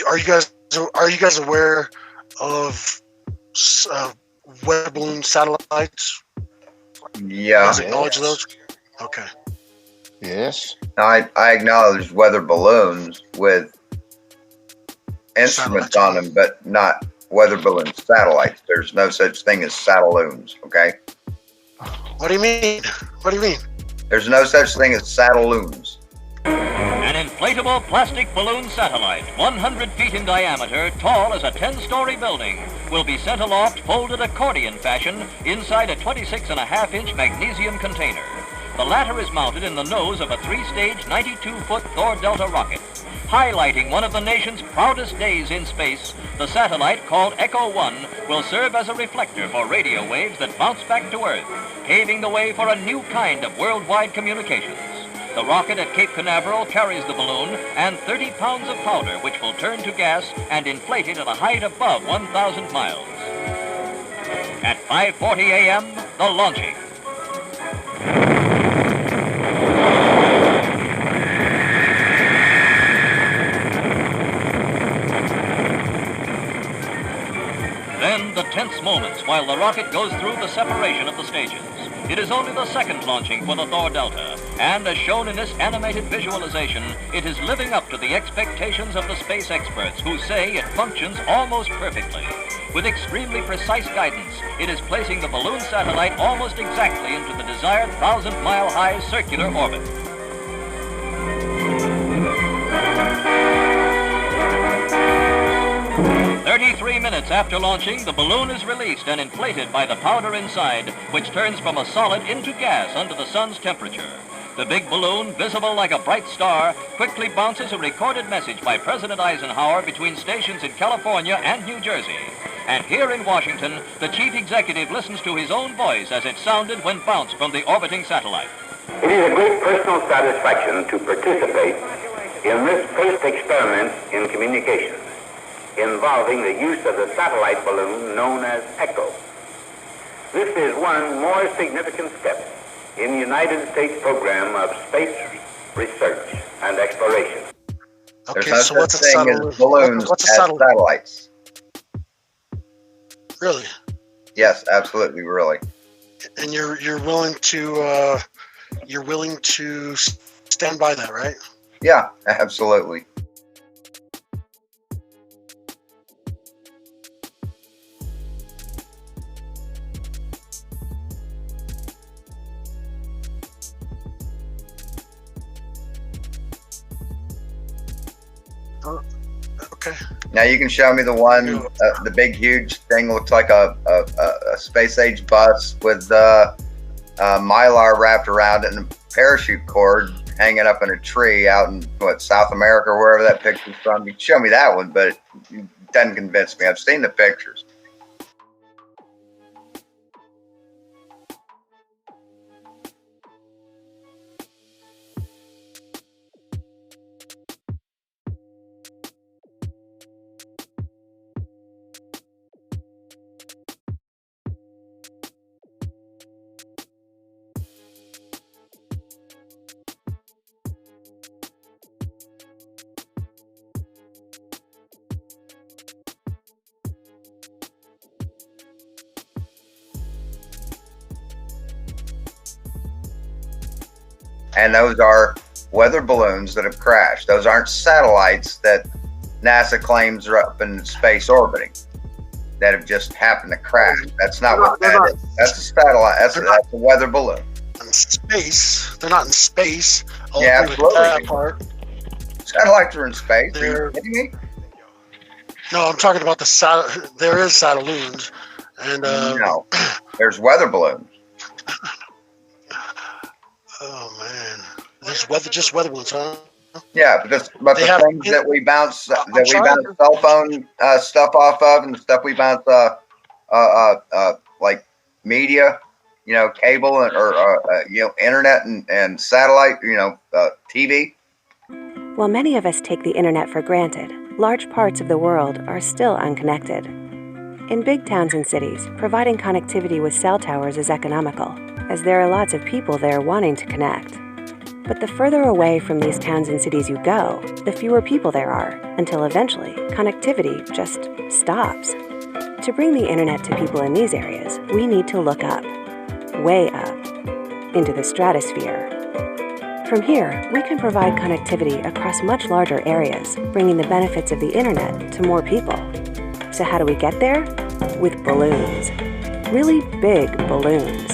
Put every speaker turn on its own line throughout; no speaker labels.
are you guys aware of uh, weather balloon satellites? You
Yeah,
guys acknowledge
Yes.
those? Okay.
Yes.
I acknowledge weather balloons with instruments
Satellites.
on them, but not weather balloon satellites. There's no such thing as satelloons. Okay,
What do you mean? What do you mean?
there's no such thing as satelloons.
An inflatable plastic balloon satellite, 100 feet in diameter, tall as a 10-story building, will be sent aloft folded accordion fashion inside a 26.5-inch magnesium container. The latter is mounted in the nose of a 3-stage 92-foot Thor Delta rocket. Highlighting one of the nation's proudest days in space, the satellite, called Echo 1, will serve as a reflector for radio waves that bounce back to Earth, paving the way for a new kind of worldwide communications. The rocket at Cape Canaveral carries the balloon and 30 pounds of powder, which will turn to gas and inflate it at a height above 1,000 miles. At 5:40 a.m., the launching. Then the tense moments while the rocket goes through the separation of the stages. It is only the second launching for the Thor Delta, and as shown in this animated visualization, it is living up to the expectations of the space experts who say it functions almost perfectly. With extremely precise guidance, it is placing the balloon satellite almost exactly into the desired 1,000-mile-high circular orbit. 33 minutes after launching, the balloon is released and inflated by the powder inside, which turns from a solid into gas under the sun's temperature. The big balloon, visible like a bright star, quickly bounces a recorded message by President Eisenhower between stations in California and New Jersey. And here in Washington, the chief executive listens to his own voice as it sounded when bounced from the orbiting satellite.
It is a great personal satisfaction to participate in this first experiment in communications involving the use of the satellite balloon known as Echo. This is one more significant step in the United States program of space research and exploration.
Okay,
There's
so
no
what's a
such thing
satellite?
as balloons
What's a
as
satellite?
satellites.
Really?
Yes, absolutely, really.
And you're willing to stand by that, right?
Yeah, absolutely.
Okay.
Now you can show me the one, the big, huge thing looks like a space-age bus with mylar wrapped around it and a parachute cord hanging up in a tree out in South America or wherever that picture's from. You can show me that one, but it doesn't convince me. I've seen the pictures. And those are weather balloons that have crashed. Those aren't satellites that NASA claims are up in space orbiting that have just happened to crash. That's not what that is. That's a satellite. That's a weather balloon.
In space. They're not in space. I'll
Yeah,
agree with that
absolutely.
part.
Satellites are in space. Are
They're-
you kidding me?
No, I'm talking about the there is satelloons, and
No. There's weather balloons.
oh man, there's just weather balloons, huh?
Yeah, but
They
the
have-
things that we bounce
I'm trying to-
cell phone stuff off of, and the stuff we bounce like media, cable or internet and satellite, TV.
While many of us take the internet for granted, large parts of the world are still unconnected. In big towns and cities, providing connectivity with cell towers is economical, as there are lots of people there wanting to connect. But the further away from these towns and cities you go, the fewer people there are, until eventually connectivity just stops. To bring the internet to people in these areas, we need to look up, way up, into the stratosphere. From here, we can provide connectivity across much larger areas, bringing the benefits of the internet to more people. So how do we get there? With balloons. Really big balloons.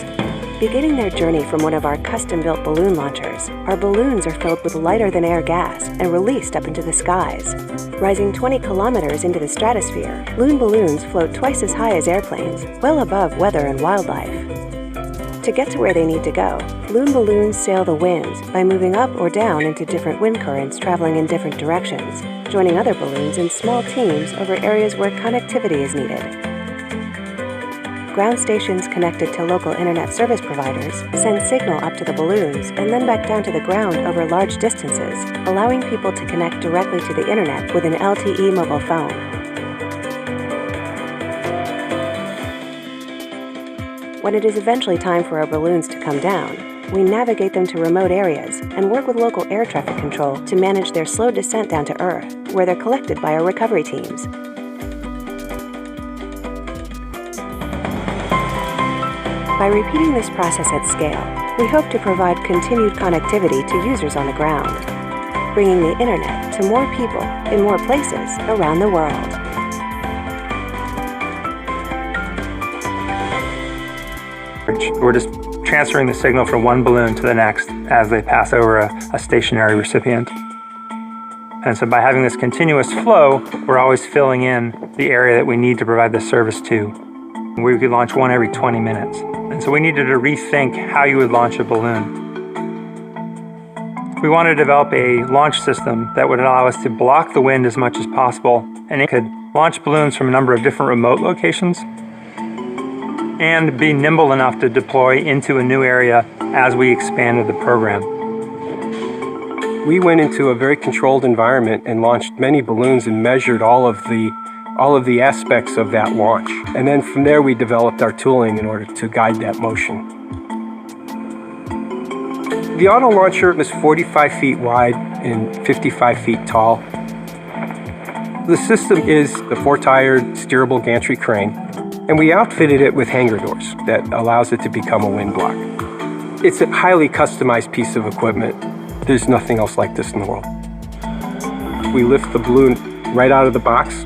Beginning their journey from one of our custom-built balloon launchers, our balloons are filled with lighter-than-air gas and released up into the skies. Rising 20 kilometers into the stratosphere, loon balloons float twice as high as airplanes, well above weather and wildlife. To get to where they need to go, loon balloons sail the winds by moving up or down into different wind currents traveling in different directions, joining other balloons in small teams over areas where connectivity is needed. Ground stations connected to local internet service providers send signal up to the balloons and then back down to the ground over large distances, allowing people to connect directly to the internet with an LTE mobile phone. When it is eventually time for our balloons to come down, we navigate them to remote areas and work with local air traffic control to manage their slow descent down to Earth, where they're collected by our recovery teams. By repeating this process at scale, we hope to provide continued connectivity to users on the ground, bringing the internet to more people in more places around the world.
We're just transferring the signal from one balloon to the next as they pass over a stationary recipient. And so by having this continuous flow, we're always filling in the area that we need to provide the service to. We could launch one every 20 minutes. And so we needed to rethink how you would launch a balloon. We wanted to develop a launch system that would allow us to block the wind as much as possible, and it could launch balloons from a number of different remote locations and be nimble enough to deploy into a new area as we expanded the program.
We went into a very controlled environment and launched many balloons and measured all of the aspects of that launch. And then from there we developed our tooling in order to guide that motion. The auto launcher is 45 feet wide and 55 feet tall. The system is the 4-tired steerable gantry crane, and we outfitted it with hangar doors that allows it to become a wind block. It's a highly customized piece of equipment. There's nothing else like this in the world. We lift the balloon right out of the box,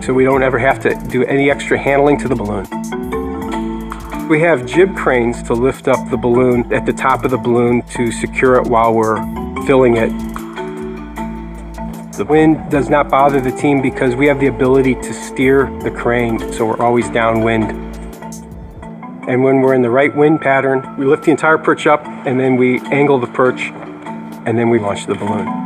so we don't ever have to do any extra handling to the balloon. We have jib cranes to lift up the balloon at the top of the balloon to secure it while we're filling it. The wind does not bother the team because we have the ability to steer the crane, so we're always downwind. And when we're in the right wind pattern, we lift the entire perch up, and then we angle the perch, and then we launch the balloon.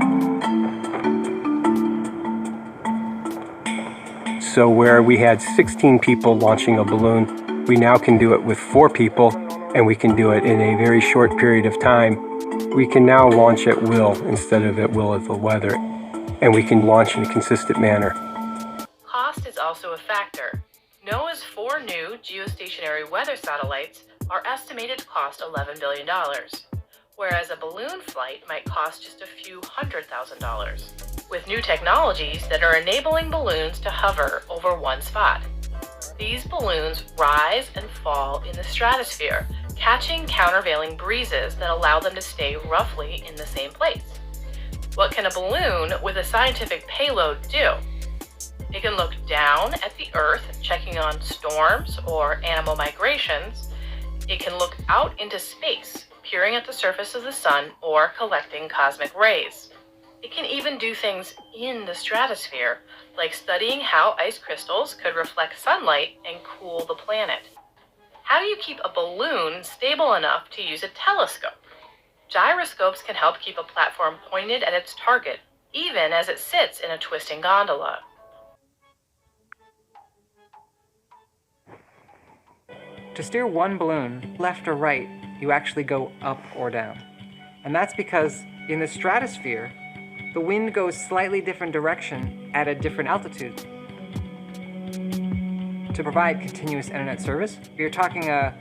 So where we had 16 people launching a balloon, we now can do it with 4 people, and we can do it in a very short period of time. We can now launch at will instead of at will of the weather, and we can launch in a consistent manner.
Cost is also a factor. NOAA's 4 new geostationary weather satellites are estimated to cost $11 billion, whereas a balloon flight might cost just a few $100,000, with new technologies that are enabling balloons to hover over one spot. These balloons rise and fall in the stratosphere, catching countervailing breezes that allow them to stay roughly in the same place. What can a balloon with a scientific payload do? It can look down at the Earth, checking on storms or animal migrations. It can look out into space, peering at the surface of the sun or collecting cosmic rays. It can even do things in the stratosphere, like studying how ice crystals could reflect sunlight and cool the planet. How do you keep a balloon stable enough to use a telescope? Gyroscopes can help keep a platform pointed at its target, even as it sits in a twisting gondola.
To steer one balloon left or right, you actually go up or down. And that's because in the stratosphere, the wind goes slightly different direction at a different altitude. To provide continuous internet service, you're talking a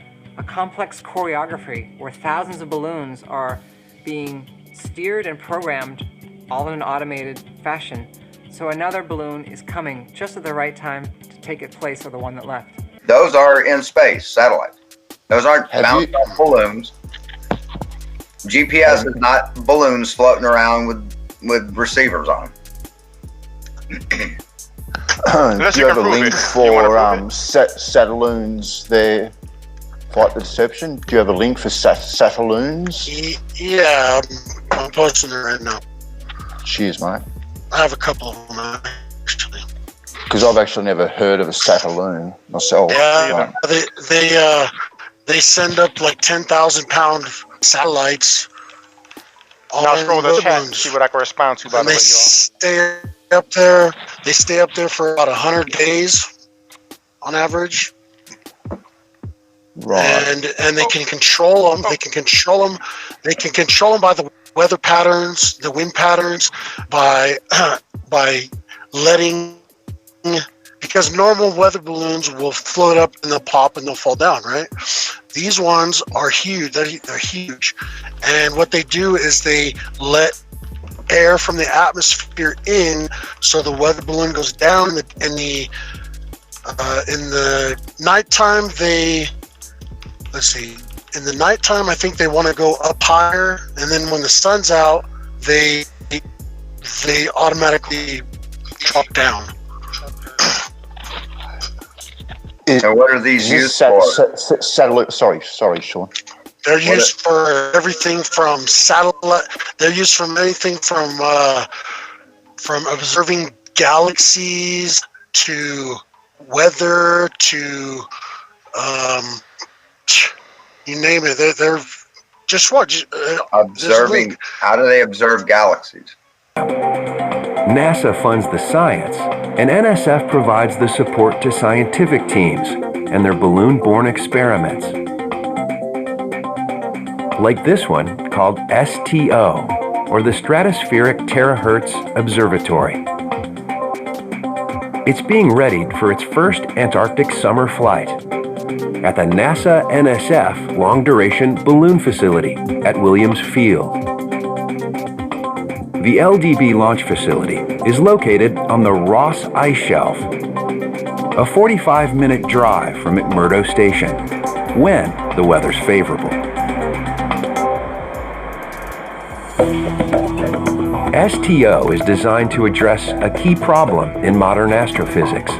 complex choreography where thousands of balloons are being steered and programmed all in an automated fashion. So another balloon is coming just at the right time to take its place of the one that left.
Those are in space satellites. Those aren't mounted on balloons. GPS is not balloons floating around with receivers on them.
Do you have a link for Satelloons there? Flight Deception? Do you have a link for Satelloons?
Yeah, I'm posting it right now.
Cheers, mate.
I have a couple of them actually.
Because I've actually never heard of a Satelloon myself.
Yeah, they send up like 10,000-pound satellites.
Now scroll the chat and see what I can respond to. By the way, y'all.
Stay up there. They stay up there for about 100 days on average.
Right.
And they can control them. They can control them. They can control them by the weather patterns, the wind patterns, by letting, because normal weather balloons will float up and they'll pop and they'll fall down, right? These ones are huge. They're huge, and what they do is they let air from the atmosphere in, so the weather balloon goes down. In the nighttime, in the nighttime, I think they want to go up higher, and then when the sun's out, they automatically drop down.
And what are these used for?
Satellite. Sorry, Sean.
They're used for everything from satellite. They're used from anything from observing galaxies to weather to you name it. They're just what
observing. How do they observe galaxies?
NASA funds the science, and NSF provides the support to scientific teams and their balloon-borne experiments. Like this one called STO, or the Stratospheric Terahertz Observatory. It's being readied for its first Antarctic summer flight at the NASA NSF Long Duration Balloon Facility at Williams Field. The LDB launch facility is located on the Ross Ice Shelf, a 45-minute drive from McMurdo Station, when the weather's favorable. STO is designed to address a key problem in modern astrophysics,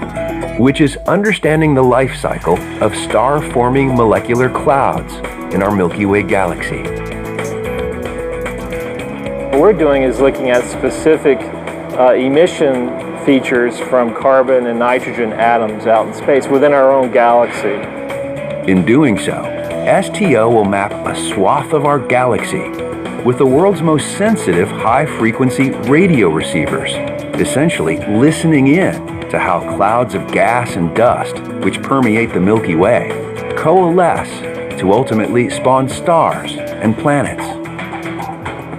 which is understanding the life cycle of star-forming molecular clouds in our Milky Way galaxy.
What we're doing is looking at specific emission features from carbon and nitrogen atoms out in space within our own galaxy.
In doing so, STO will map a swath of our galaxy with the world's most sensitive high-frequency radio receivers, essentially listening in to how clouds of gas and dust, which permeate the Milky Way, coalesce to ultimately spawn stars and planets.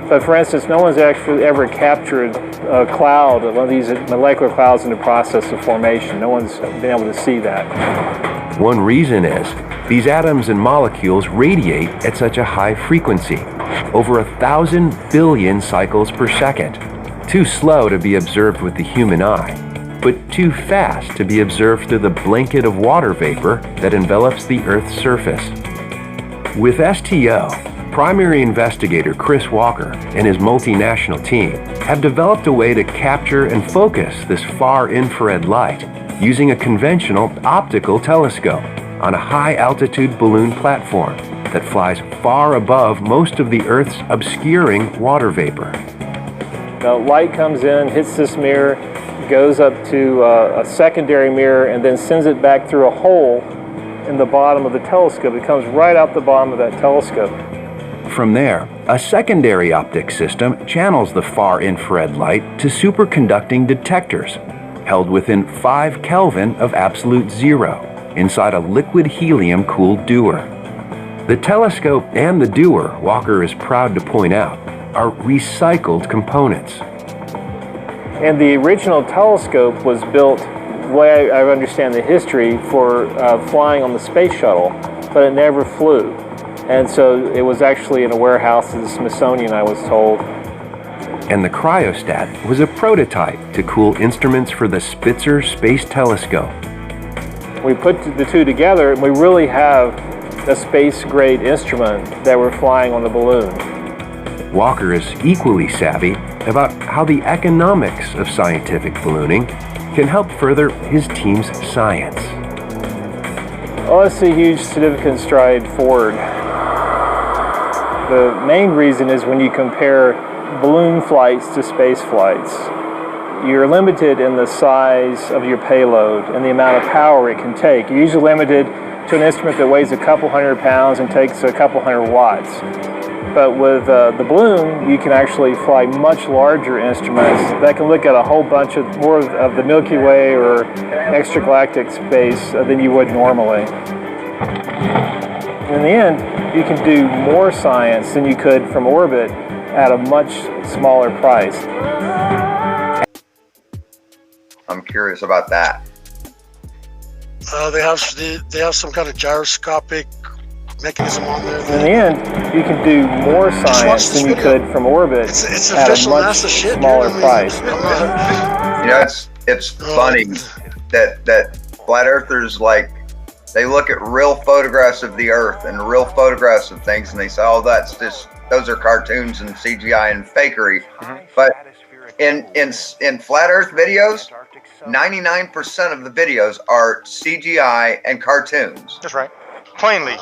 But for instance, no one's actually ever captured a cloud, one of these molecular clouds in the process of formation. No one's been able to see that.
One reason is these atoms and molecules radiate at such a high frequency, over 1,000 billion cycles per second. Too slow to be observed with the human eye, but too fast to be observed through the blanket of water vapor that envelops the Earth's surface. With STO, primary investigator Chris Walker and his multinational team have developed a way to capture and focus this far infrared light using a conventional optical telescope on a high-altitude balloon platform that flies far above most of the Earth's obscuring water vapor.
Now, light comes in, hits this mirror, goes up to a secondary mirror, and then sends it back through a hole in the bottom of the telescope. It comes right out the bottom of that telescope.
From there, a secondary optic system channels the far infrared light to superconducting detectors held within 5 Kelvin of absolute zero inside a liquid helium-cooled dewar. The telescope and the dewar, Walker is proud to point out, are recycled components.
And the original telescope was built, the way I understand the history, for flying on the space shuttle, but it never flew. And so it was actually in a warehouse at the Smithsonian, I was told.
And the cryostat was a prototype to cool instruments for the Spitzer Space Telescope.
We put the two together, and we really have a space-grade instrument that we're flying on the balloon.
Walker is equally savvy about how the economics of scientific ballooning can help further his team's science.
Oh, it's a huge significant stride forward. The main reason is when you compare balloon flights to space flights, you're limited in the size of your payload and the amount of power it can take. You're usually limited to an instrument that weighs a couple hundred pounds and takes a couple hundred watts. But with the balloon, you can actually fly much larger instruments that can look at a whole bunch of more of the Milky Way or extragalactic space than you would normally. In the end, you can do more science than you could from orbit at a much smaller price.
I'm curious about that.
They have some kind of gyroscopic mechanism on there.
In the end, you can do more science than you could from orbit
it's
at a much smaller price.
You know, it's funny that flat earthers, like, they look at real photographs of the Earth and real photographs of things, and they say, "Oh, that's just those are cartoons and CGI and fakery." But in flat Earth videos, 99% of the videos are CGI and cartoons.
That's right. Plainly.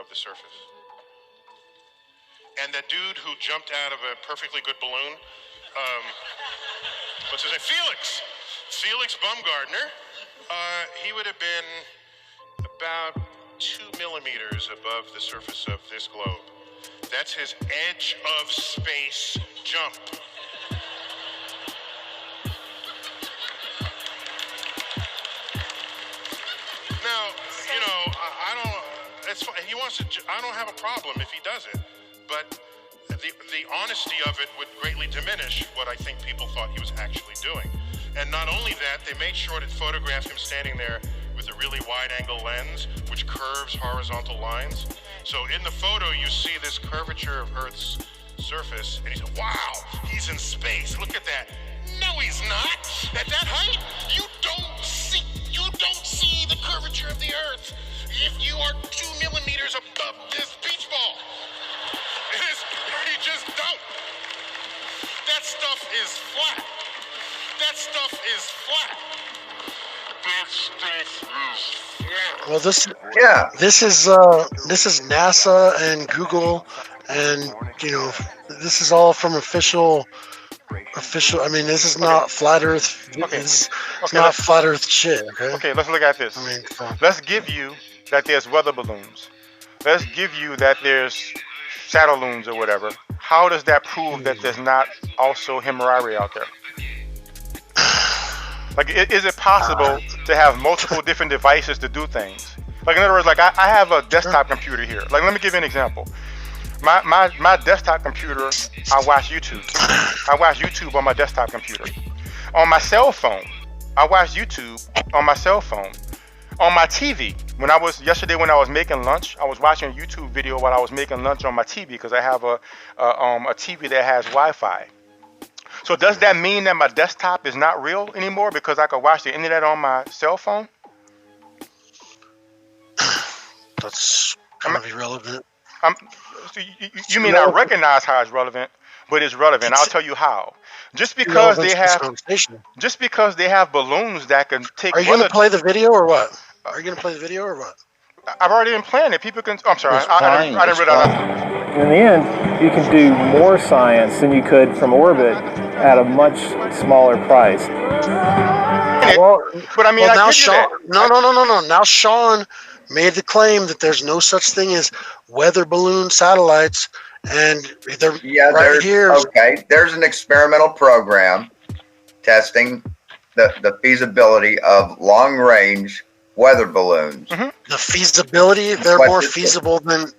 The surface. And the dude who jumped out of a perfectly good balloon, what's his name? Felix Baumgartner. He would have been about 2 millimeters above the surface of this globe. That's his edge of space jump. Now, you know, I don't. It's fine. He wants to. I don't have a problem if he does it, but the honesty of it would greatly diminish what I think people thought he was actually doing. And not only that, they made sure to photograph him standing there with a really wide-angle lens, which curves horizontal lines. So in the photo, you see this curvature of Earth's surface, and he said, wow, he's in space. Look at that. No, he's not. At that height, you don't see the curvature of the Earth if you are 2 millimeters above this beach ball. You just don't. That stuff is flat. That stuff is flat. That stuff is flat.
Well, this is NASA and Google, and this is all from official. I mean, this is not flat Earth. It's not flat Earth shit.
Okay, let's look at this.
I mean,
let's give you that there's weather balloons. Let's give you that there's Satelloons or whatever. How does that prove that there's not also Himurari out there? Like, is it possible to have multiple different devices to do things? Like, in other words, like I have a desktop computer here. Like, let me give you an example. My desktop computer, I watch YouTube. I watch YouTube on my desktop computer. On my cell phone, I watch YouTube on my cell phone. On my TV, yesterday when I was making lunch, I was watching a YouTube video while I was making lunch on my TV because I have a TV that has Wi-Fi. So does that mean that my desktop is not real anymore because I could watch the internet on my cell phone?
That's kind of irrelevant.
You may not recognize how it's relevant, but it's relevant. I'll tell you how. Just because they have balloons that can take.
Are you going to play the video or what? I've
already been playing it. People can. I'm sorry. I didn't realize.
In the end, you can do more science than you could from orbit at a much smaller price.
But I mean,
now Sean. No. Now Sean made the claim that there's no such thing as weather balloon satellites, and they're right here.
Okay, there's an experimental program testing the feasibility of long-range weather balloons.
Mm-hmm. The feasibility, they're more feasible than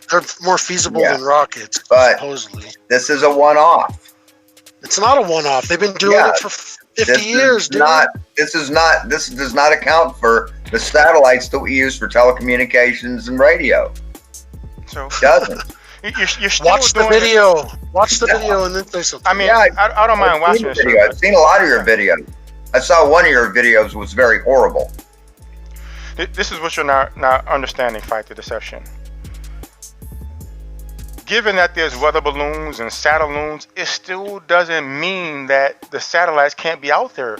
rockets,
but
supposedly.
This is a one-off.
It's not a one-off. They've been doing it for 50 years, dude.
This does not account for the satellites that we use for telecommunications and radio.
So
it doesn't.
You're
watch the video. Watch the video and then say something.
I mean, I don't mind watching
the video. I've seen a lot of your videos. I saw one of your videos was very horrible.
This is what you're not understanding, Fight the Deception. Given that there's weather balloons and satelloons, it still doesn't mean that the satellites can't be out there.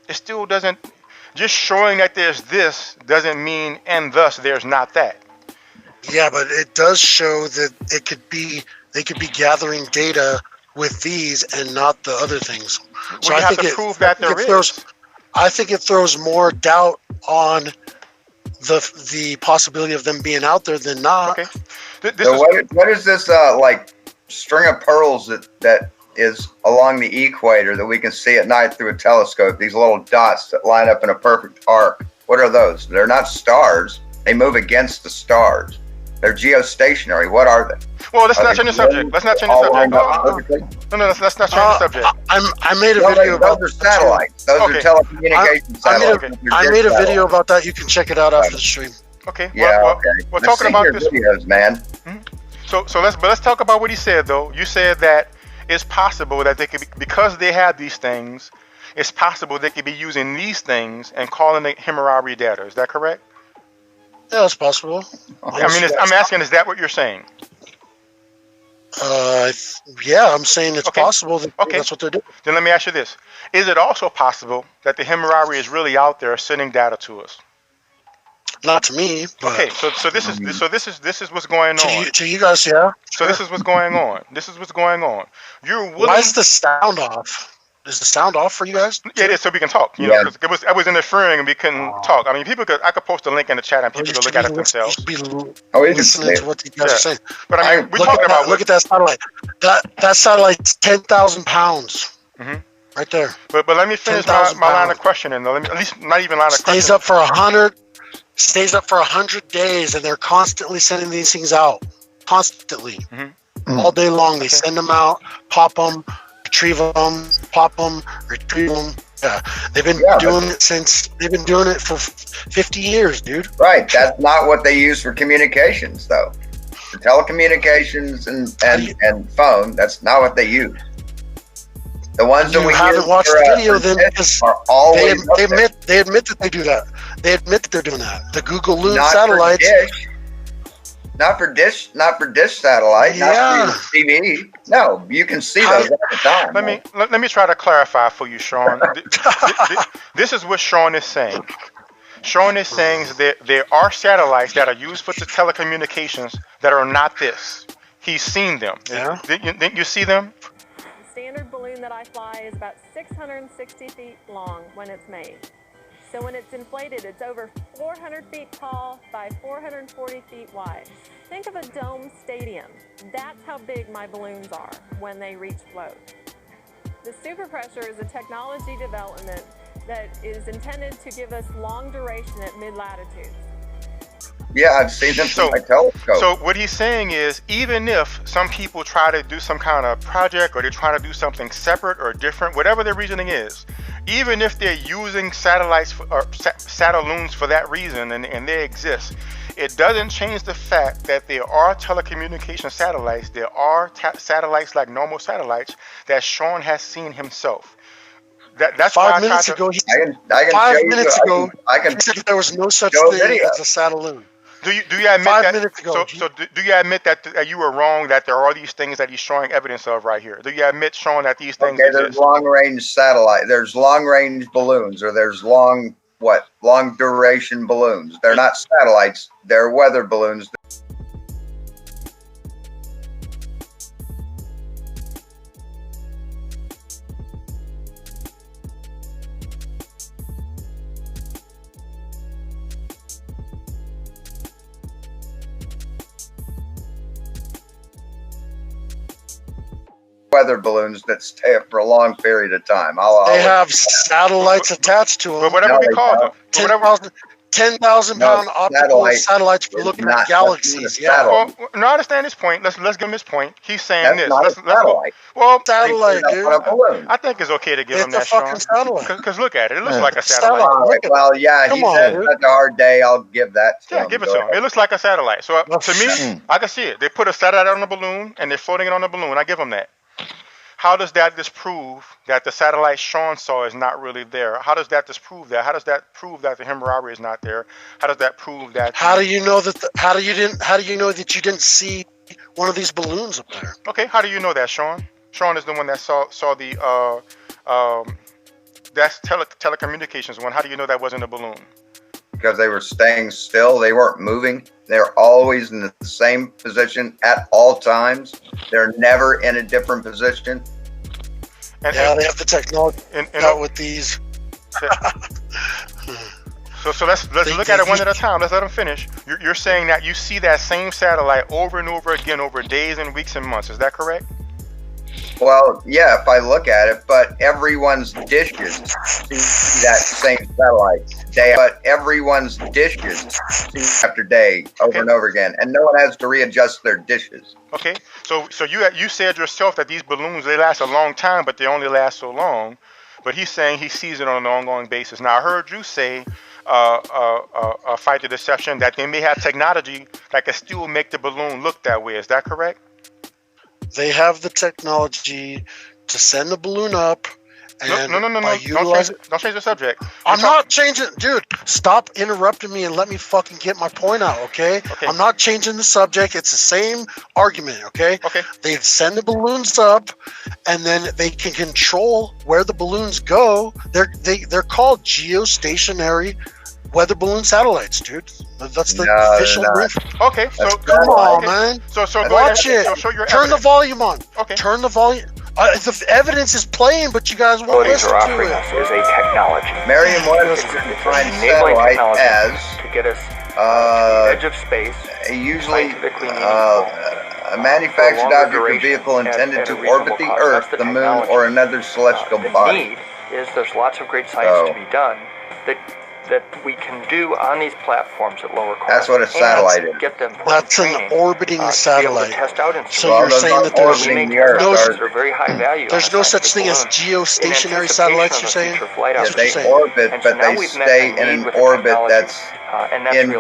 It still doesn't. Just showing that there's this doesn't mean, and thus there's not that.
Yeah, but it does show that they could be gathering data with these and not the other things. So
I have to prove that there is.
I think it throws more doubt on the possibility of them being out there than not.
Okay.
What is this like string of pearls that is along the equator that we can see at night through a telescope? These little dots that line up in a perfect arc. What are those? They're not stars. They move against the stars. They're geostationary. What are they?
Well, let's not change the subject. Let's not change the subject. No, let's not change the subject.
I made a video about
those are satellites. Those are telecommunication satellites.
I made a video about that. You can check it out after the stream.
Okay.
Yeah.
We're talking about this.
Videos, man.
Mm-hmm. So let's talk about what he said though. You said that it's possible that they could be, because they have these things, it's possible they could be using these things and calling it Himurari data. Is that correct?
Yeah, that's possible.
I mean, I'm asking, is that what you're saying?
Yeah, I'm saying it's possible that that's what they're doing.
Then let me ask you this. Is it also possible that the Himurari is really out there sending data to us?
Not to me. But
okay, so this is what's going on.
To you guys, yeah.
So this is what's going on. This is what's going on. You're willing.
Why is the sound off? Is the sound off for you guys?
Yeah, it is, so we can talk. You know, because I was interfering and we couldn't talk. I mean, I could post a link in the chat and people could look at it themselves.
Listening to what you guys are saying.
But I mean, we're talking about
look at that satellite. That satellite's 10,000 pounds.
Mm-hmm.
Right there.
But let me finish my line of questioning though. At least not even line of questioning.
Stays up for 100 days, and they're constantly sending these things out. Constantly.
Mm-hmm.
all day long. They send them out, pop them, retrieve them, pop them, retrieve them. Yeah, they've been doing it since. They've been doing it for 50 years, dude.
Right. That's not what they use for communications, though. For telecommunications and phone, that's not what they use. The ones that we
haven't watched the video, then
are always
they admit that they do that. They admit that they're doing that. The Google Loon
not
satellites.
Not for dish satellite. Not for TV. No, you can see those all the time.
Let me try to clarify for you, Sean. This is what Sean is saying. Sean is saying that there are satellites that are used for the telecommunications that are not this. He's seen them.
Yeah.
Didn't you see them?
The standard balloon that I fly is about 660 feet long when it's made. So when it's inflated, it's over 400 feet tall by 440 feet wide. Think of a dome stadium. That's how big my balloons are when they reach float. The superpressure is a technology development that is intended to give us long duration at mid-latitudes.
Yeah, I've seen them from my telescope.
So what he's saying is, even if some people try to do some kind of project or they're trying to do something separate or different, whatever their reasoning is, even if they're using satellites or satelloons for that reason and they exist, it doesn't change the fact that there are telecommunication satellites. There are satellites like normal satellites that Sean has seen himself. That's
5 minutes ago. He said there was no such thing as a satelloon.
Do you admit
5 minutes ago?
So do you admit that you were wrong, that there are these things that he's showing evidence of right here? Do you admit, Sean, that these things exist?
There's long-range satellite. There's long-range balloons, or there's long-duration balloons. They're not satellites. They're weather balloons. Weather balloons that stay up for a long period of time.
They have satellites attached to them.
Whatever we call them.
10,000 pound optical satellites for looking at galaxies. Yeah.
Well, no, I understand his point. Let's give him his point. He's saying
That's
this.
not a satellite.
Well,
satellite, dude.
I think it's okay to give him that,
Sean.
Because look at it. It looks like a satellite.
Well, yeah, he said it's such a hard day. I'll give that to him.
Yeah, give it to him. It looks like a satellite. So to me, I can see it. They put a satellite on the balloon and they're floating it on the balloon. I give them that. How does that disprove that the satellite Sean saw is not really there? How does that disprove that? How does that prove that the Himurabi is not there? How does that prove that?
How do you know that? How do you know that you didn't see one of these balloons up there?
Okay, how do you know that, Sean? Sean is the one that saw the that's telecommunications one. How do you know that wasn't a balloon?
Because they were staying still. They weren't moving. They're always in the same position at all times. They're never in a different position.
They have the technology out with these.
So let's look at it one at a time. Let's let them finish. You're saying that you see that same satellite over and over again over days and weeks and months. Is that correct?
Well, yeah, if I look at it, but everyone's dishes see that same satellite day. But everyone's dishes see after day over and over again, and no one has to readjust their dishes.
Okay, so you said yourself that these balloons, they last a long time, but they only last so long. But he's saying he sees it on an ongoing basis. Now I heard you say, Fight the Deception, that they may have technology that can still make the balloon look that way. Is that correct?
They have the technology to send the balloon up. And
no. Don't change the subject.
I'm not changing, dude. Stop interrupting me and let me fucking get my point out, okay? I'm not changing the subject. It's the same argument, okay? They send the balloons up, and then they can control where the balloons go. They're called geostationary weather balloon satellites, dude. That's the official name.
Okay, so
come on, man.
So
watch it.
Show your
Turn the volume on.
Okay.
Turn the volume. The evidence is playing, but you guys won't listen to it.
Is a technology.
Merriam-Webster defines satellite as
to get us to the edge of space.
Usually a manufactured object or vehicle intended to orbit the Earth, the Moon, or another celestial body.
The need is there's lots of great science to be done that that we can do on these platforms at lower cost.
That's what a satellite is.
Get them
That's an orbiting satellite.
Test out
So you're saying that there's
are very high value.
There's no such thing as geostationary satellites, you're saying?
Yeah, they orbit, but they stay in an orbit that's in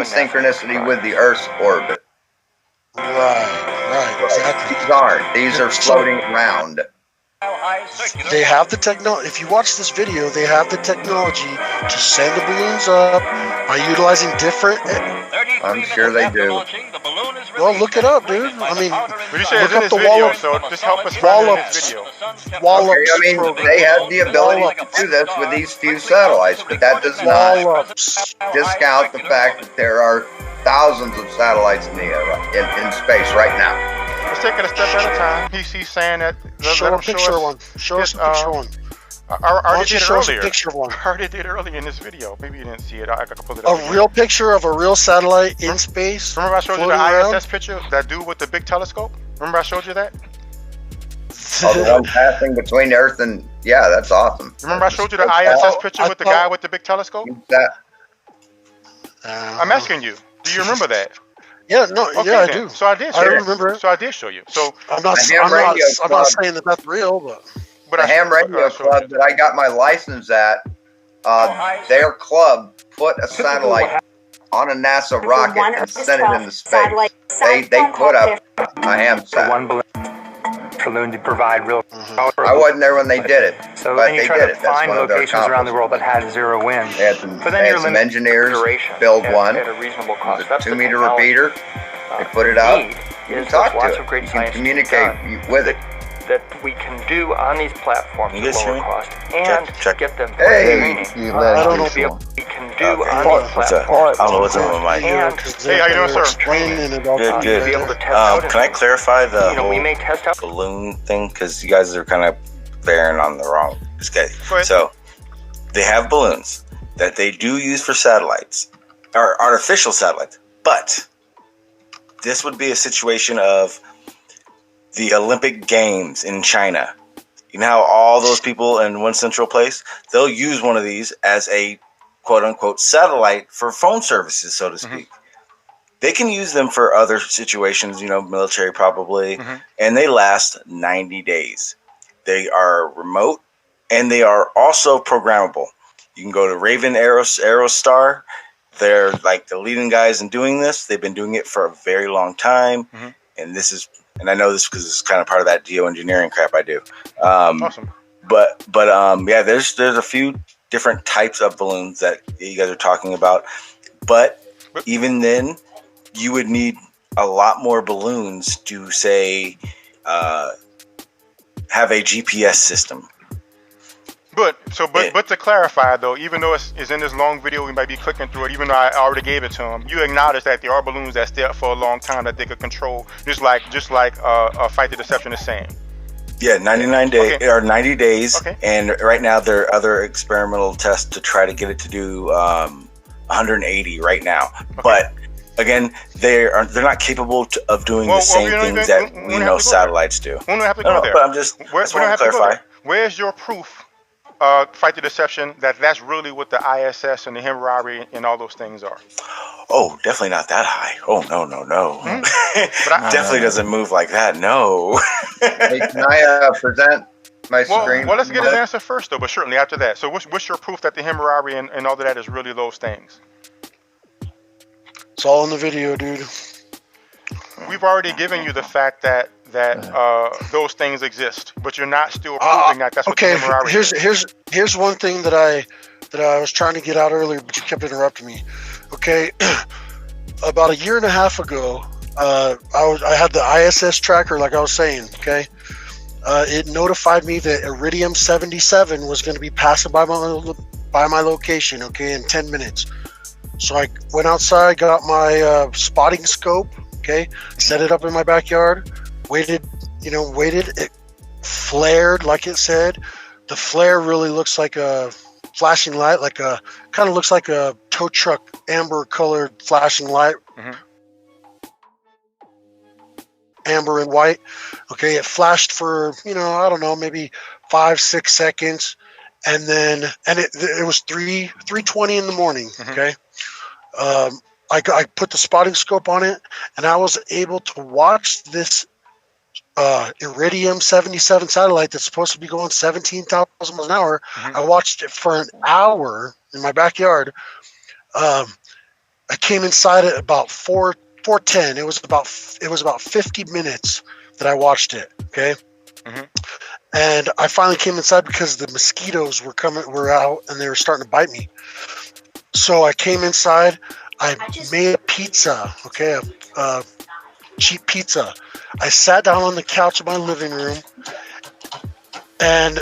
synchronicity with the Earth's orbit.
Right, exactly.
These aren't. These are floating around.
They have the technology. If you watch this video, they have the technology to send the balloons up by utilizing different.
I'm sure they do.
Well, look it up, dude. I mean,
look up the
Wallop.
So just help us find it in this video.
Okay, I mean, they have the ability to do this with these few satellites, but that does not discount the fact that there are thousands of satellites in space right now.
Let's take it a step at a time. He's saying that.
Show a picture of one. Show us a picture of one.
I already did it
show us a
earlier.
picture of one.
I already did it earlier in this video. Maybe you didn't see it. I could pull it up.
A real picture of a real satellite in space.
Remember I showed you the
floating around?
ISS picture? That dude with the big telescope? Remember I showed you that?
Oh, the one passing between Earth and that's awesome.
Remember I showed you the ISS picture with the guy with the big telescope? I'm asking you. Do you remember that?
Yeah, no,
Okay,
I
then.
do.
So I did.
I
show you.
remember.
So I did show you. So
I'm not saying that that's real, but
the ham radio club that I got my license at, their club put a satellite on a NASA rocket and sent it into space. They put up a ham sat.
One balloon to provide real power.
I wasn't there when they did it,
So
but
then you
they
try
did
to
it. That's
find
one of their
locations around the world that had zero wind.
They had some,
But then you're
some
limited
engineers build one. At a reasonable cost. It's a 2-meter repeater. They put it out. You can talk to it. You can communicate with it.
That we can do on these platforms at lower cost and get them
training.
I don't know if we can do on these platforms.
I don't know what's up with my
Hey, how you doing, sir?
Good.
Be able to test out
Can I clarify the whole
we may test out
balloon thing? Because you guys are kind of bearing on the wrong. So they have balloons that they do use for satellites, or artificial satellites, but this would be a situation of the Olympic Games in China. You know how all those people in one central place, they'll use one of these as a quote unquote satellite for phone services, so to speak. They can use them for other situations, military probably, and they last 90 days. They are remote and they are also programmable. You can go to Raven Aerostar. They're like the leading guys in doing this. They've been doing it for a very long time. And I know this because it's kind of part of that geoengineering crap I do.
Awesome.
But there's a few different types of balloons that you guys are talking about. But even then, you would need a lot more balloons to say have a GPS system.
But to clarify though, even though it's in this long video, we might be clicking through it. Even though I already gave it to him, you acknowledge that there are balloons that stay up for a long time that they could control, just like Fight the Deception is saying.
Yeah, 99 days or 90 days, and right now there are other experimental tests to try to get it to do 180 right now. But again, they're not capable of doing the same things that we know satellites do.
We don't have to go there.
But I'm just clarify.
Where's your proof? Fight the Deception, that's really what the ISS and the Himrari and all those things are.
Oh, definitely not that high. Oh, no. But definitely doesn't move like that, no.
Hey, can I present my screen?
Well, let's get his answer first, though, but certainly after that. So what's your proof that the Himrari and all of that is really those things?
It's all in the video, dude.
We've already given you the fact that those things exist, but you're not still proving that that's what the Himrari is.
Here's one thing that I was trying to get out earlier, but you kept interrupting me. Okay, about a year and a half ago, I had the ISS tracker, like I was saying. Okay, it notified me that Iridium 77 was going to be passing by my location. Okay, in 10 minutes. So I went outside, got my spotting scope. Okay, set it up in my backyard. Waited. It flared like it said. The flare really looks like a flashing light, kind of looks like a tow truck amber colored flashing light. Amber and white. Okay, it flashed for, I don't know, maybe 5-6 seconds. and it was 3:20 in the morning. Okay. I put the spotting scope on it, and I was able to watch this Iridium 77 satellite that's supposed to be going 17,000 miles an hour. I watched it for an hour in my backyard. I came inside at about 4:10. It was about 50 minutes that I watched it. Okay. And I finally came inside because the mosquitoes were out and they were starting to bite me. So I came inside. I made a pizza, okay, a cheap pizza. I sat down on the couch in my living room, and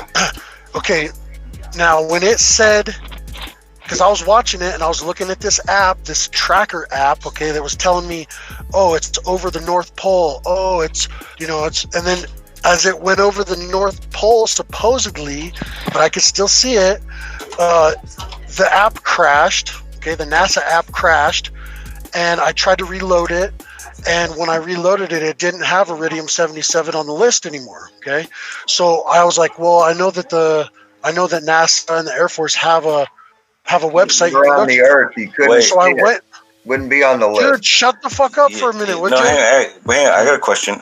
okay, now when it said, because I was watching it and I was looking at this app, this tracker app, okay, that was telling me, oh, it's over the North Pole. Oh, it's, and then as it went over the North Pole, supposedly, but I could still see it, the app crashed. Okay, the NASA app crashed, and I tried to reload it, and when I reloaded it, it didn't have Iridium 77 on the list anymore. Okay, so I was like, well, I know that NASA and the Air Force have a website.
You're on the Earth, you couldn't.
So I went.
Wouldn't be on the list.
Jared, shut the fuck up for a minute, would you?
Hang on, I got a question.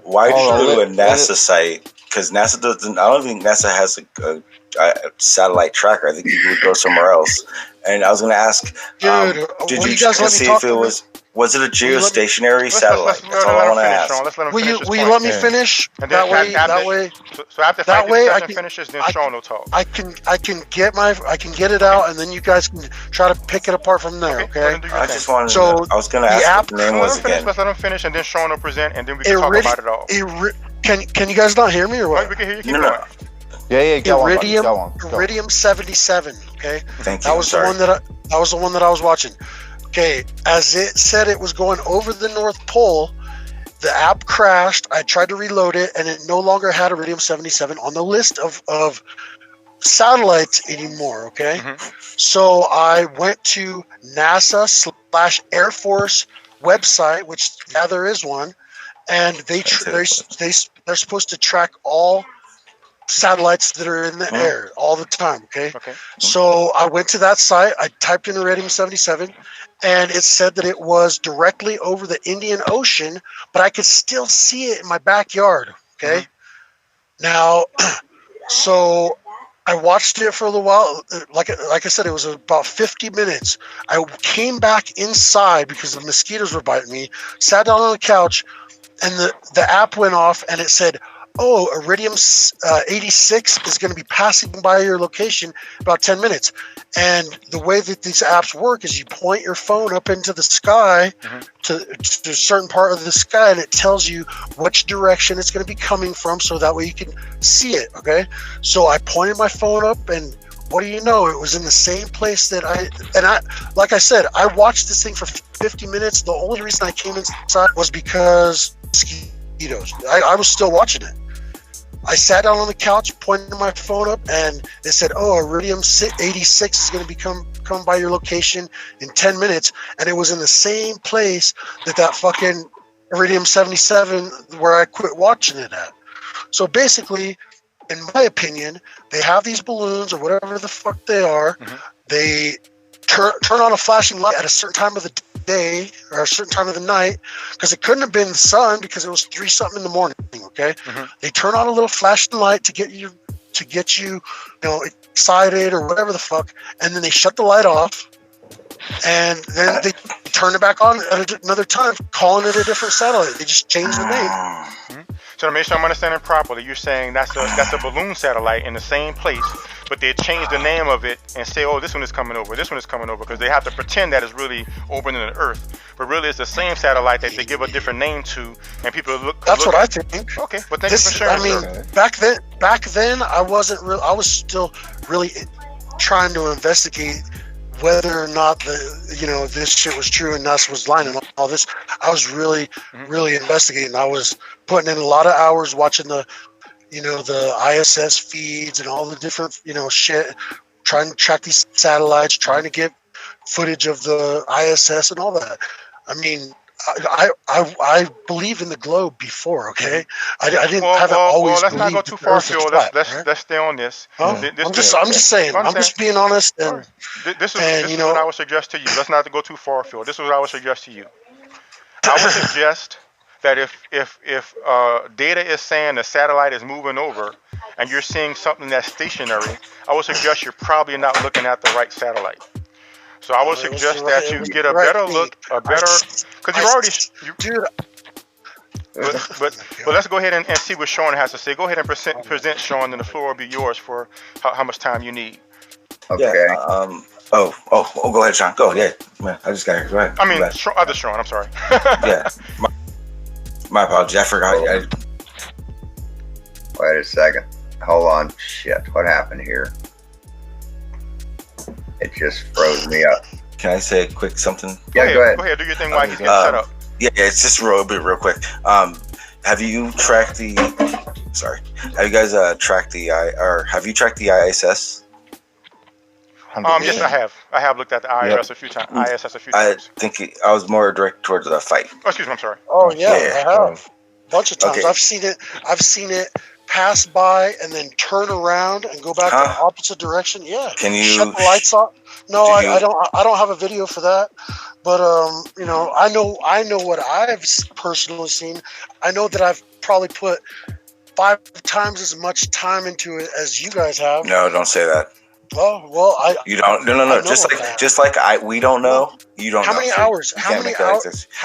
Why did you go to a NASA site? Because NASA doesn't. I don't think NASA has a satellite tracker. I think you would go somewhere else. And I was going to ask, did you check to see if it was it a geostationary satellite? That's all I want to ask.
Will you let me finish? That way,
so after
that way I can
finishes, then Sean will talk.
I can get it out, and then you guys can try to pick it apart from there. Okay.
I just wanted. So I was going to ask what the name was again.
Let's let him finish, and then Sean will present, and then we can talk about it all.
Can you guys not hear me or what?
We can hear you. Keep going.
Yeah, go on.
Iridium 77. Okay.
Thank you.
That was the one that I was watching. Okay, as it said it was going over the North Pole, the app crashed. I tried to reload it, and it no longer had Iridium 77 on the list of satellites anymore. Okay, so I went to NASA/Air Force website, which there is one, and they're supposed to track all satellites that are in the air all the time. Okay. So I went to that site. I typed in Iridium 77, and it said that it was directly over the Indian Ocean, but I could still see it in my backyard. Okay. Now, so I watched it for a little while. Like I said, it was about 50 minutes. I came back inside because the mosquitoes were biting me, sat down on the couch, and the app went off, and it said, oh, Iridium 86 is going to be passing by your location in about 10 minutes. And the way that these apps work is you point your phone up into the sky to a certain part of the sky, and it tells you which direction it's going to be coming from, so that way you can see it. Okay. So I pointed my phone up, and what do you know? It was in the same place that like I said, I watched this thing for 50 minutes. The only reason I came inside was because mosquitoes. I was still watching it. I sat down on the couch, pointed my phone up, and they said, oh, Iridium 86 is going to be come by your location in 10 minutes. And it was in the same place that fucking Iridium 77 where I quit watching it at. So basically, in my opinion, they have these balloons or whatever the fuck they are. They turn on a flashing light at a certain time of the day or a certain time of the night, because it couldn't have been the sun because it was 3-something in the morning. Okay. They turn on a little flashing light to get you excited or whatever the fuck, and then they shut the light off, and then they turn it back on at another time, calling it a different satellite. They just changed the name.
So to make sure I'm understanding properly, you're saying that's a balloon satellite in the same place, but they change the name of it and say, oh, this one is coming over, because they have to pretend that it's really orbiting the Earth, but really it's the same satellite that they give a different name to, and people look.
That's what I think.
Okay, but thank you for sharing.
I mean, back then, I wasn't real. I was still really trying to investigate whether or not this shit was true and NASA was lying and all this. I was really investigating. I was putting in a lot of hours watching the ISS feeds and all the different, shit, trying to track these satellites, trying to get footage of the ISS and all that. I mean, I believe in the globe before. Okay, I didn't haven't always.
Well, let's not go too far, Phil. Let's stay on this.
Huh? I'm just saying. I'm just being honest. And
this is what I would suggest to you. Let's not go too far, Phil. This is what I would suggest to you. I would suggest that if data is saying the satellite is moving over, and you're seeing something that's stationary, I would suggest you're probably not looking at the right satellite. So I would suggest that you get a better look, because you've already.
Dude.
But let's go ahead and see what Sean has to say. Go ahead and present Sean, and the floor will be yours for how much time you need.
Okay. Yeah, go ahead, Sean. Go. Yeah, man, I just got here. Go ahead.
I mean, other Sean. I'm sorry.
Yeah. My apologies. I forgot.
Wait a second. Hold on. Shit. What happened here? It just froze me up.
Can I say a quick something?
Yeah, go ahead.
Go ahead. Do your thing while he's getting set up.
Yeah, it's just real quick. Have you tracked the? Sorry. Have you guys tracked have you tracked the ISS?
Yes, I have. I have looked at the ISS a few times.
I think I was more direct towards the fight.
Oh, excuse me. I'm sorry.
Oh yeah, I have. A bunch of times. Okay. I've seen it pass by and then turn around and go back in the opposite direction. Yeah.
Can you
shut the lights off? No, I don't have a video for that. But I know what I've personally seen. I know that I've probably put 5 times as much time into it as you guys have.
No, don't say that.
Oh well,
you don't. No. Just like we don't know. You don't.
How many hours?
So
how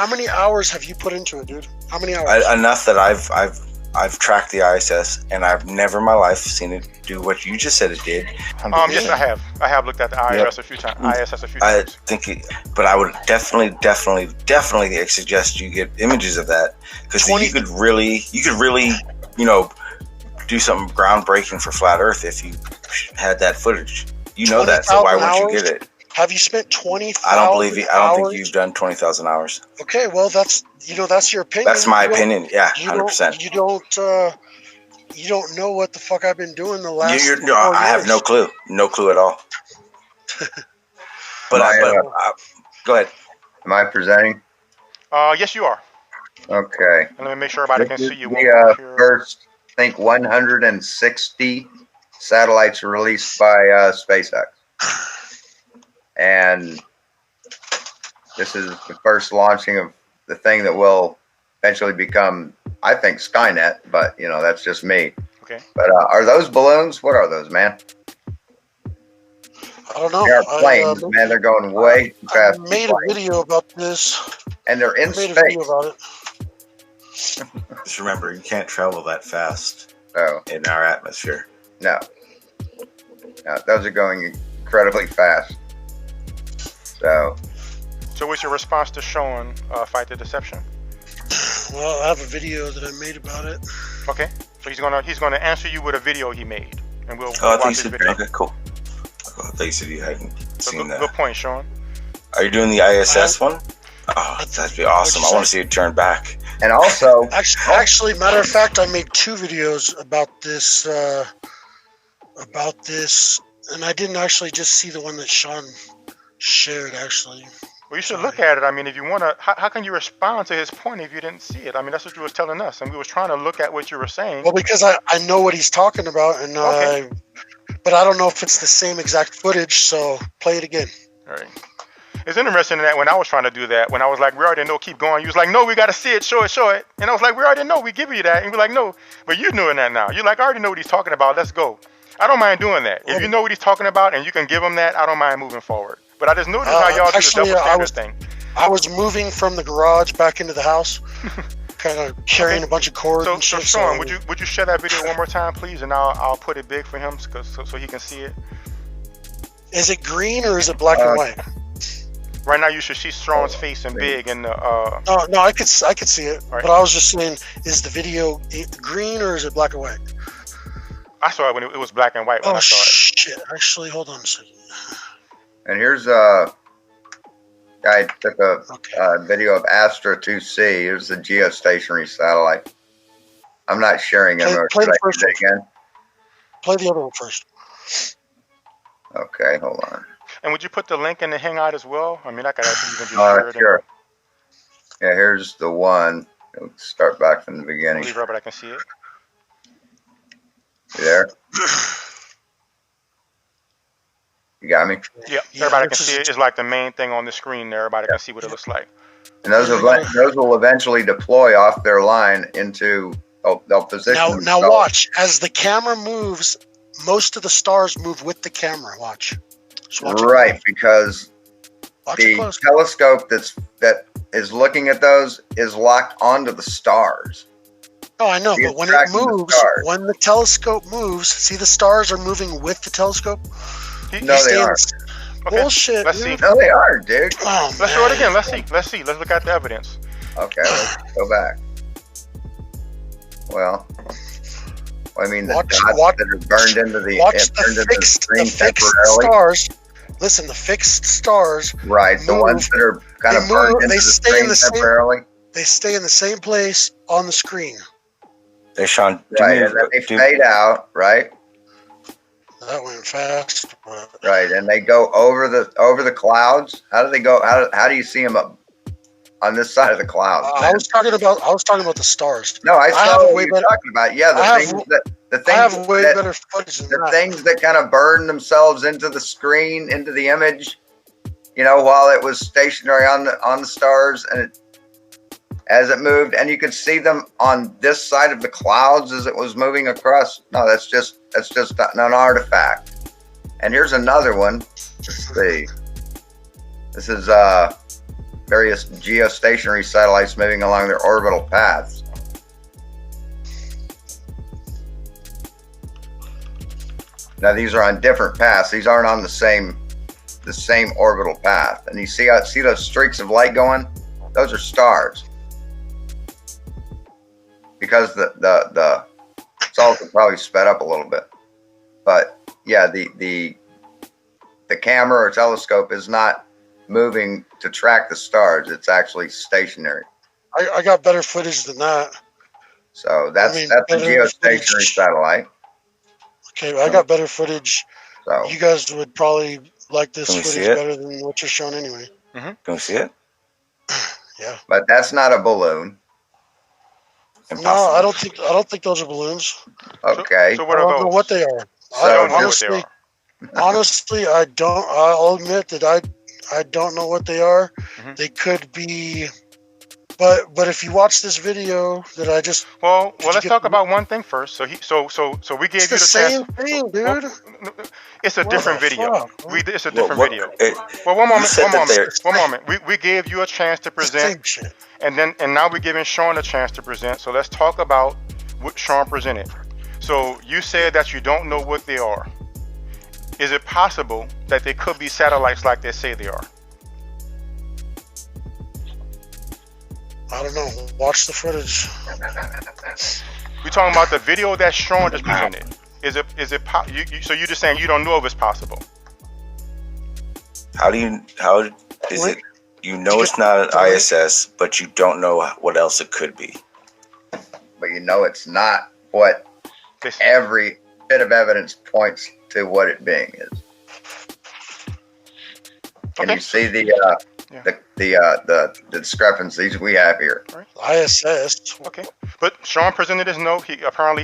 many hours have you put into it, dude? How many hours?
Enough that I've tracked the ISS, and I've never in my life seen it do what you just said it did.
Yes, I have. I have looked at the ISS a few times.
I think, but I would definitely suggest you get images of that, because you could really, do something groundbreaking for Flat Earth if you had that footage. You know that, so why wouldn't you get it?
Have you spent 20,000
I don't think you've done 20,000 hours.
Okay, well that's your opinion.
That's my opinion. Yeah, 100%.
You don't know what the fuck I've been doing the last.
I have no clue at all. But go ahead.
Am I presenting?
Yes, you are.
Okay.
Let me make sure everybody can see you.
First, I think 160 satellites released by SpaceX. And this is the first launching of the thing that will eventually become, I think, Skynet, but that's just me.
Okay.
But are those balloons? What are those, man?
I don't know.
They are planes, man. They're going way too fast.
I made a video about this.
And they're in space.
I made a video about it.
Just remember, you can't travel that fast in our atmosphere.
No, those are going incredibly fast. So
what's your response to showing Fight the Deception?
Well, I have a video that I made about it.
Okay, so he's gonna answer you with a video he made, and we'll
watch
this video.
Okay, cool. I thought you said you hadn't seen that.
Good point, Sean.
Are you doing the ISS one? Oh, that'd be awesome. I want to see it turn back.
And also,
actually, matter of fact, I made 2 videos about this, and I didn't actually just see the one that Sean shared. Actually,
well, you should look at it. I mean, if you want to, how can you respond to his point if you didn't see it? I mean, that's what you was telling us, and we was trying to look at what you were saying.
Well, because I know what he's talking about, and but I don't know if it's the same exact footage. So play it again.
All right. It's interesting that when I was trying to do that, when I was like, we already know, keep going. You was like, no, we got to see it, show it. And I was like, we already know, we give you that. And you're like, no, but you're doing that now. You're like, I already know what he's talking about. Let's go. I don't mind doing that. If you know what he's talking about and you can give him that, I don't mind moving forward. But I just noticed how y'all do the double standard thing.
I was moving from the garage back into the house, kind of carrying a bunch of cords and shit.
So Sean, would you share that video one more time, please? And I'll put it big for him so he can see it.
Is it green or is it black and white?
Right now, you should see Sean's face in big and
No, I could see it, right. But I was just saying, is the video green or is it black and white?
I saw it when it was black and white when I saw it.
Shit! Actually, hold on a second.
And here's guy took a video of Astra 2C. Here's the geostationary satellite. I'm not sharing him.
Play the first one again. Play the other one first.
Okay, hold on.
And would you put the link in the Hangout as well? I mean, I could actually even just
share it. Sure. Yeah, here's the one. Let's start back from the beginning.
Leave Robert, I can see it.
You there? You got me?
Yeah, everybody can see it. It's like the main thing on the screen there. Everybody can see what it looks like.
And those will eventually deploy off their line into, they'll position
Now watch, as the camera moves, most of the stars move with the camera. Watch.
Right, because the telescope that is looking at those is locked onto the stars.
Oh, I know, but when it moves, when the telescope moves, see the stars are moving with the telescope?
No, they aren't.
Okay,
bullshit.
Let's see.
No, they are, dude.
Oh,
let's show it again. Let's see. Let's look at the evidence.
Okay, let's go back. Well, I mean, the dots that are burned into the screen temporarily.
Stars. Listen, the fixed stars.
Right, the ones that are kind of burned into the screen temporarily.
They stay in the same place on the screen.
Hey, Sean.
Right, and then they fade out, right?
That went fast.
Right, and they go over the clouds. How do they go? How do you see them up on this side of the clouds?
I was talking about the stars.
No, I saw what you're talking about. Yeah, the things that kind of burn themselves into the screen, into the image. You know, while it was stationary on the stars, and as it moved, and you could see them on this side of the clouds as it was moving across. No, that's just an artifact. And here's another one. Let's see. This is various geostationary satellites moving along their orbital paths. Now these are on different paths. These aren't on the same orbital path. And you see those streaks of light going? Those are stars. Because the salt could probably sped up a little bit. But yeah, the camera or telescope is not moving to track the stars. It's actually stationary.
I got better footage than that.
So that's a geostationary satellite.
Okay, I got better footage.
So
you guys would probably like this
Can we see
footage
it?
better than what you're showing anyway.
Can we see it?
Yeah.
But that's not a balloon.
No, I don't think those are balloons.
Okay.
So what
I
are
don't know
those?
what they are. Honestly, I don't. I'll admit that I don't know what they are. They could be, but if you watch this video that I just
let's talk about one thing first. So we gave you the
same
chance.
thing, dude.
It's a different video. It's a different video. One moment. We gave you a chance to present, and now we're giving Sean a chance to present. So let's talk about what Sean presented. So you said that you don't know what they are. Is it possible that they could be satellites like they say they are?
I don't know. Watch the footage.
We're talking about the video that Sean just presented. So you're just saying you don't know if it's possible?
How is it? You know it's not an ISS, but you don't know what else it could be.
But you know it's not what every bit of evidence points to what it being is. Can you see the discrepancies we have here?
ISS.
Okay. But Sean presented his note. He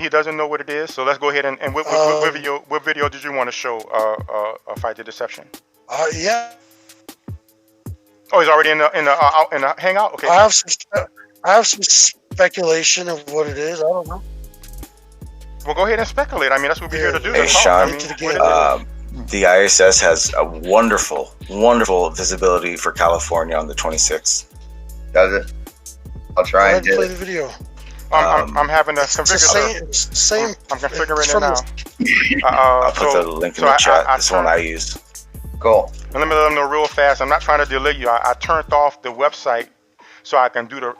doesn't know what it is. So let's go ahead and what video did you want to show? Fight the Deception.
Yeah.
Oh, he's already in the hangout. Okay.
I have some speculation of what it is. I don't know.
Well, go ahead and speculate. I mean, that's what we're here to do.
Hey, Sean, the ISS has a wonderful, wonderful visibility for California on the 26th.
Does it? I'll try and
play the video.
I'm having to configure I'm configuring it now.
I'll put the link in the chat. This one I used.
Cool.
And let me let them know real fast. I'm not trying to delay you. I turned off the website so I can do the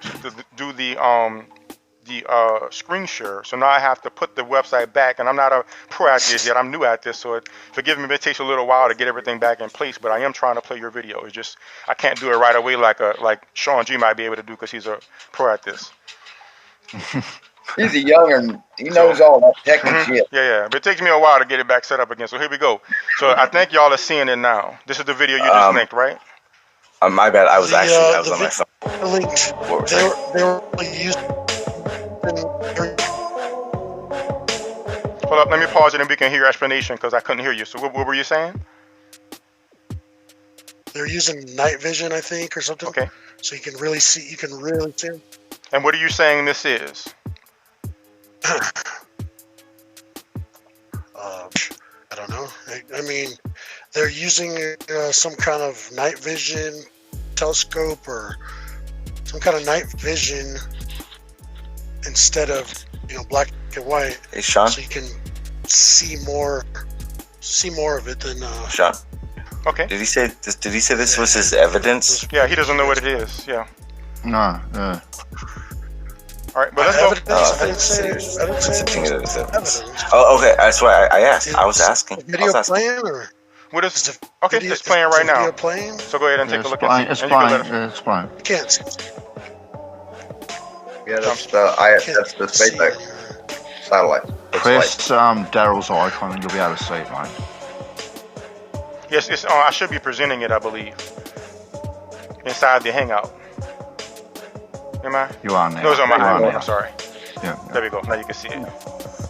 screen share. So now I have to put the website back, and I'm not a pro at this yet. I'm new at this, so forgive me if it takes a little while to get everything back in place. But I am trying to play your video. It's just I can't do it right away like Sean G might be able to do because he's a pro at this.
He's a young'un. He knows all that tech and shit.
Yeah. But it takes me a while to get it back set up again. So here we go. So I think y'all are seeing it now. This is the video you just linked, right?
My bad. I was on my phone.
linked. They were used.
Hold up, let me pause it and we can hear your explanation because I couldn't hear you. So what were you saying?
They're using night vision, I think, or something.
Okay.
So you can really see. You can really see.
And what are you saying this is?
I don't know. I mean, they're using some kind of night vision telescope or some kind of night vision instead of black and white.
Hey, Sean.
So you can see more of it than.
Sean.
Okay.
Did he say this was his evidence?
Yeah, he doesn't know what it is. Yeah.
No.
All right, but let's go.
I didn't say evidence.
Oh, okay. That's why I asked. I was asking.
Video playing or?
What is? Okay, it's playing right now.
Video playing?
So go ahead and take a look
at
it.
It's fine. It's fine.
You can't see.
Yeah, that's the SpaceX satellite.
Press Daryl's icon and you'll be able to see it, mate.
Yes, it's. I should be presenting it, I believe, inside the Hangout. Am I?
You are now.
No, it's on my iPhone. I'm sorry.
Yeah.
There we go. Now you can see it.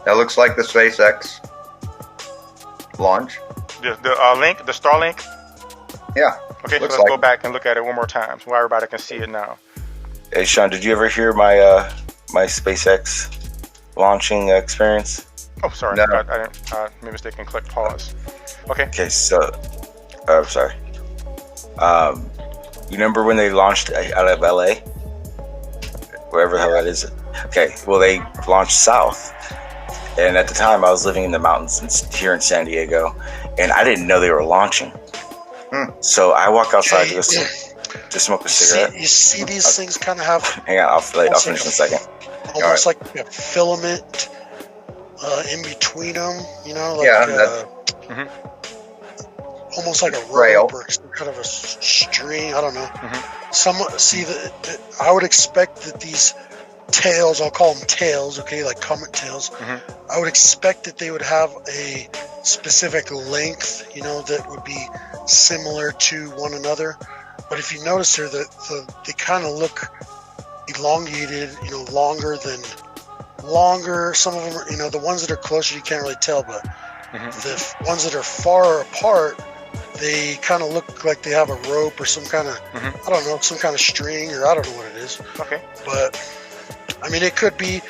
That looks like the SpaceX launch.
The link, the Starlink.
Yeah.
Okay, so let's go back and look at it one more time, so everybody can see it now.
Hey, Sean, did you ever hear my my SpaceX launching experience?
Oh, sorry.
No.
I didn't. Maybe mistake and click pause. Okay.
Okay, so I'm sorry. You remember when they launched out of LA? Wherever the hell that is. Okay, well, they launched south. And at the time, I was living in the mountains here in San Diego, and I didn't know they were launching. So I walk outside to smoke a cigarette.
You see these things kind of have.
Hang on, I'll finish in a second.
Almost like a filament in between them, almost like a rope or some kind of a string. I don't know. I would expect that these tails, I'll call them tails, okay, like comet tails. I would expect that they would have a specific length, that would be similar to one another. But if you notice here, they kind of look elongated, longer. Some of them, the ones that are closer, you can't really tell, but the ones that are far apart, they kind of look like they have a rope or some kind of, I don't know, some kind of string, or I don't know what it is.
Okay.
But I mean, it could be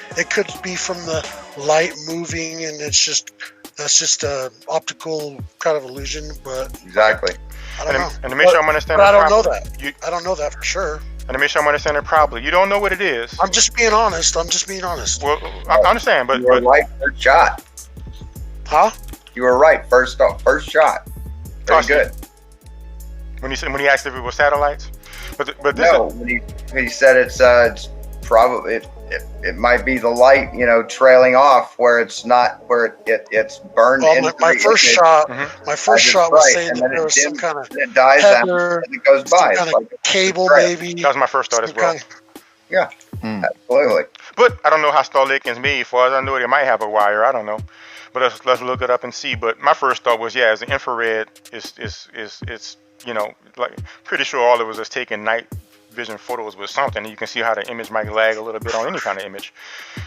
from the light moving, and that's just a optical kind of illusion. But
exactly.
I don't know.
And to make sure I'm understanding,
but I don't know that. I don't know that for sure.
And to make sure I'm understanding properly, you don't know what it is.
I'm just being honest.
Well, I understand, but
you were right first shot.
Huh?
You were right first shot. Very good.
When he asked if it was satellites, but this
when he said it's probably it might be the light, trailing off where it's not, where it's burned.
Well, my first shot was saying that there was some kind of
it dies
tether,
and it goes by.
Some kind of cable, maybe.
That was my first thought as well.
Yeah, absolutely.
But I don't know how Starlink is made. For as I know, they might have a wire. I don't know. But let's look it up and see. But my first thought was, as the infrared is like pretty sure all it was just taking night vision photos with something. You can see how the image might lag a little bit on any kind of image.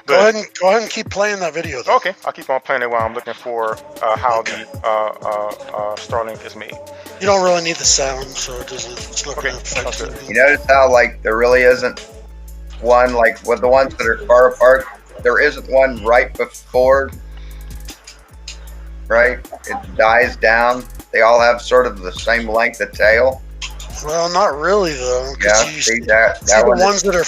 But,
go ahead and keep playing that video, though.
Okay, I'll keep on playing it while I'm looking for how the Starlink is made.
You don't really need the sound, so it's not going to affect it.
You notice how there really isn't one, like with the ones that are far apart, there isn't one right before, right? It dies down. They all have sort of the same length of tail.
Well, not really, though.
Yeah,
you
see that
the ones that are.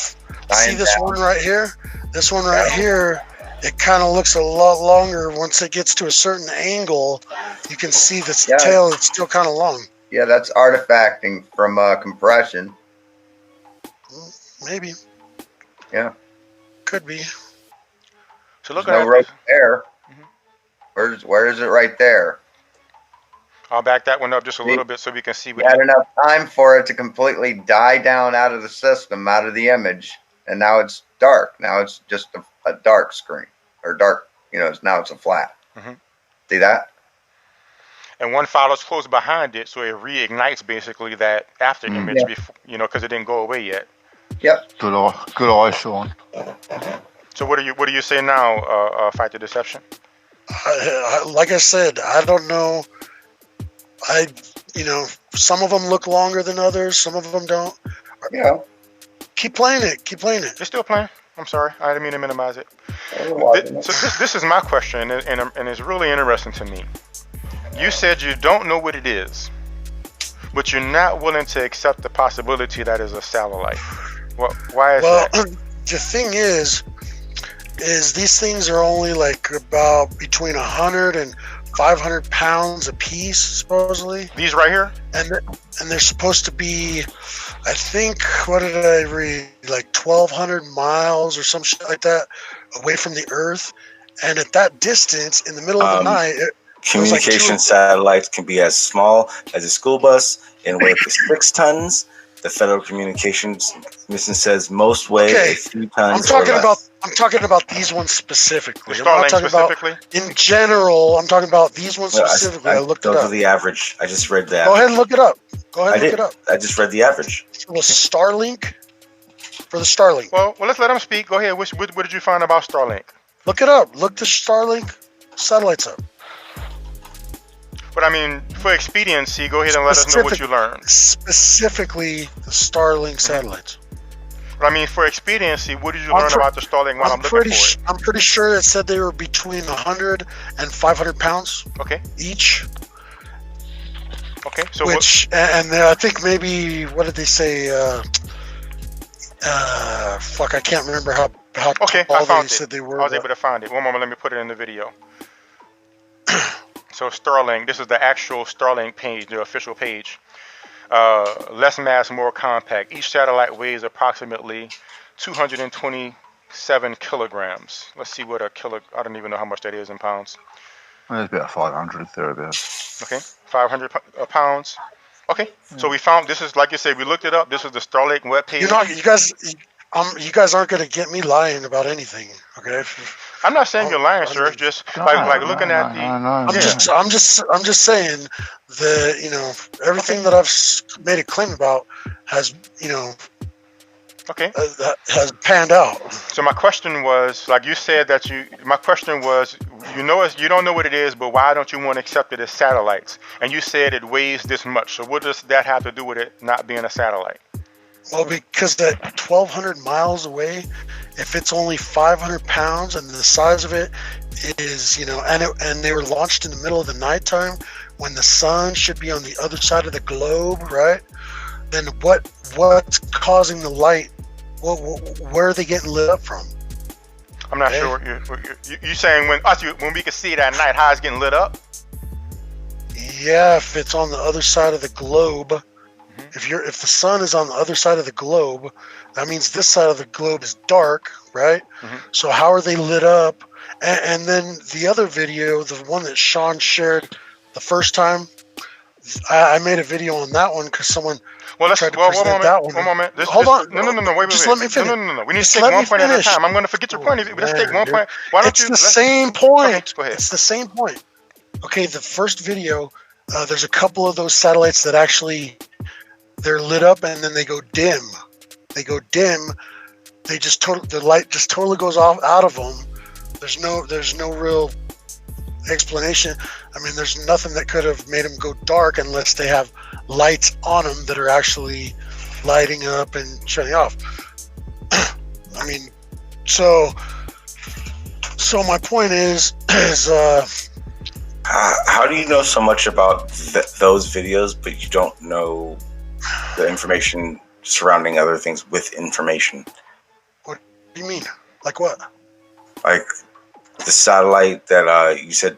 dying
See this
down.
one right here? This one right here, it kind of looks a lot longer. Once it gets to a certain angle, you can see the tail. It's still kind of long.
Yeah, that's artifacting from compression.
Maybe.
Yeah.
Could be.
So look
There's
at
no rope there. Where is it right there?
I'll back that one up just a little bit so we can see.
We had enough time for it to completely die down out of the system, out of the image, and now it's dark. Now it's just a dark screen, or dark. Now it's a flat. See that?
And one follows close behind it, so it reignites basically that after image, before, because it didn't go away yet.
Yep.
Good eye, Sean.
So what do you say now, Fight the Deception?
Like I said, I don't know. Some of them look longer than others. Some of them don't.
Yeah.
Keep playing it. Keep playing it.
You're still playing? I'm sorry. I didn't mean to minimize it. So this is my question, and it's really interesting to me. You said you don't know what it is, but you're not willing to accept the possibility that is a satellite. Well, why is that?
The thing is these things are only like about between 100 and 500 pounds a piece, supposedly.
These right here?
And they're supposed to be, I think, what did I read? Like 1,200 miles or some shit like that away from the Earth. And at that distance, in the middle of the night,
communication satellites can be as small as a school bus and weigh up to 6 tons. The Federal Communications Commission says most weigh a few tons.
I'm talking about these ones specifically.
The
I'm not
Starlink
talking
specifically?
about in general. I'm talking about these ones specifically. I looked it
Those
up.
are the average. I just read that.
Go ahead and look it up. Look it up.
I just read the average.
For the Starlink.
Well, let's let them speak. Go ahead. What did you find about Starlink?
Look it up. Look the Starlink satellites up.
But I mean, for expediency, go ahead and let us know what you learned.
Specifically, the Starlink satellites.
But I mean, for expediency, what did you learn about the Starlink while I'm looking for it?
I'm pretty sure it said they were between 100 and 500 pounds.
Okay.
Each.
Okay. So
and I think maybe, what did they say? Fuck, I can't remember how
okay,
tall
I found
they said they were.
I was able to find it. One moment, let me put it in the video. So Starlink, this is the actual Starlink page, the official page. Less mass, more compact. Each satellite weighs approximately 227 kilograms. Let's see what a kilo. I don't even know how much that is in pounds.
It's about 500 thereabouts.
Okay, 500 pounds. Okay, so we found this is, like you said, we looked it up. This is the Starlink webpage.
You guys aren't gonna get me lying about anything, okay?
I'm not saying you're lying, sir. It's just like looking at the.
I'm just saying that everything that I've made a claim about has has panned out.
So my question was, like you said that my question was, you don't know what it is, but why don't you want to accept it as satellites? And you said it weighs this much. So what does that have to do with it not being a satellite?
Well, because that 1,200 miles away, if it's only 500 pounds and the size of it is, and they were launched in the middle of the nighttime when the sun should be on the other side of the globe, right? Then what's causing the light? Where are they getting lit up from?
I'm not sure. You're saying when we can see it at night, how it's getting lit up?
Yeah, if it's on the other side of the globe. If the sun is on the other side of the globe, that means this side of the globe is dark, right? So how are they lit up? And then the other video, the one that Sean shared the first time, I made a video on that one because someone tried to present that one.
One moment.
Hold on.
No. Wait.
Just let me finish.
No. We need to take one point at a time. I'm going to forget your point. Let's take one point. Why don't
it's the same point.
Okay, go ahead.
It's the same point. Okay, the first video, there's a couple of those satellites that actually... they're lit up and then they go dim. They go dim. The light just totally goes off out of them. There's no real explanation. I mean, there's nothing that could have made them go dark unless they have lights on them that are actually lighting up and shutting off. I mean, so my point is
how do you know so much about those videos, but you don't know the information surrounding other things with information?
What do you mean? Like what?
Like the satellite that you said.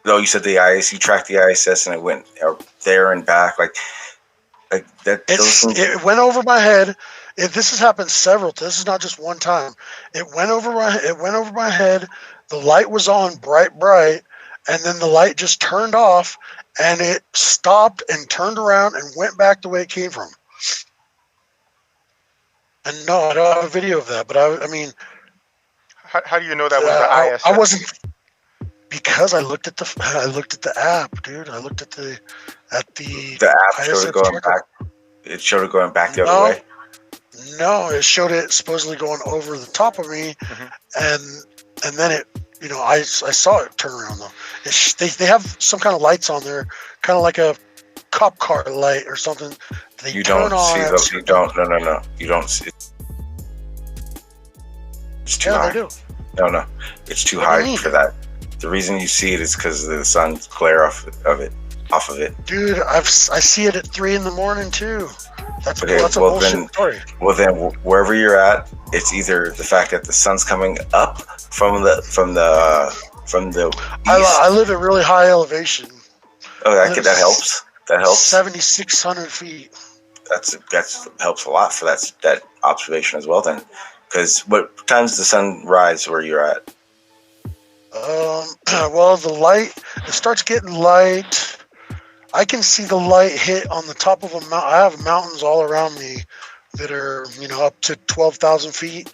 No, you said the IS. You tracked the ISS and it went there and back. Like that.
It went over my head. This has happened several times. This is not just one time. It went over my head. The light was on bright, and then the light just turned off. And it stopped and turned around and went back the way it came from. And no, I don't have a video of that. But I mean,
how do you know that was the ISS?
I wasn't, because I looked at the app, dude. I looked at the
app showed it going back. It showed it going back the other way.
No, it showed it supposedly going over the top of me, and then it, I saw it turn around though. They have some kind of lights on there, kind of like a cop car light or something. They
You
turn
don't
on
see
at
those. You don't. No. You don't see. It's too
Yeah,
high.
they do.
No. It's too
What do you
high
mean?
for that. The reason you see it is because the sun's glare off of it.
Dude, I see it at 3 a.m. too. That's
Okay,
a
well
bullshit
then,
story.
wherever you're at, it's either the fact that the sun's coming up from the east.
I live at really high elevation.
Oh, that helps. That helps.
7,600 feet.
That's helps a lot for that observation as well. Then, because what time's the sun rise where you're at?
Well, the light, it starts getting light. I can see the light hit on the top of a mountain. I have mountains all around me that are, up to 12,000 feet.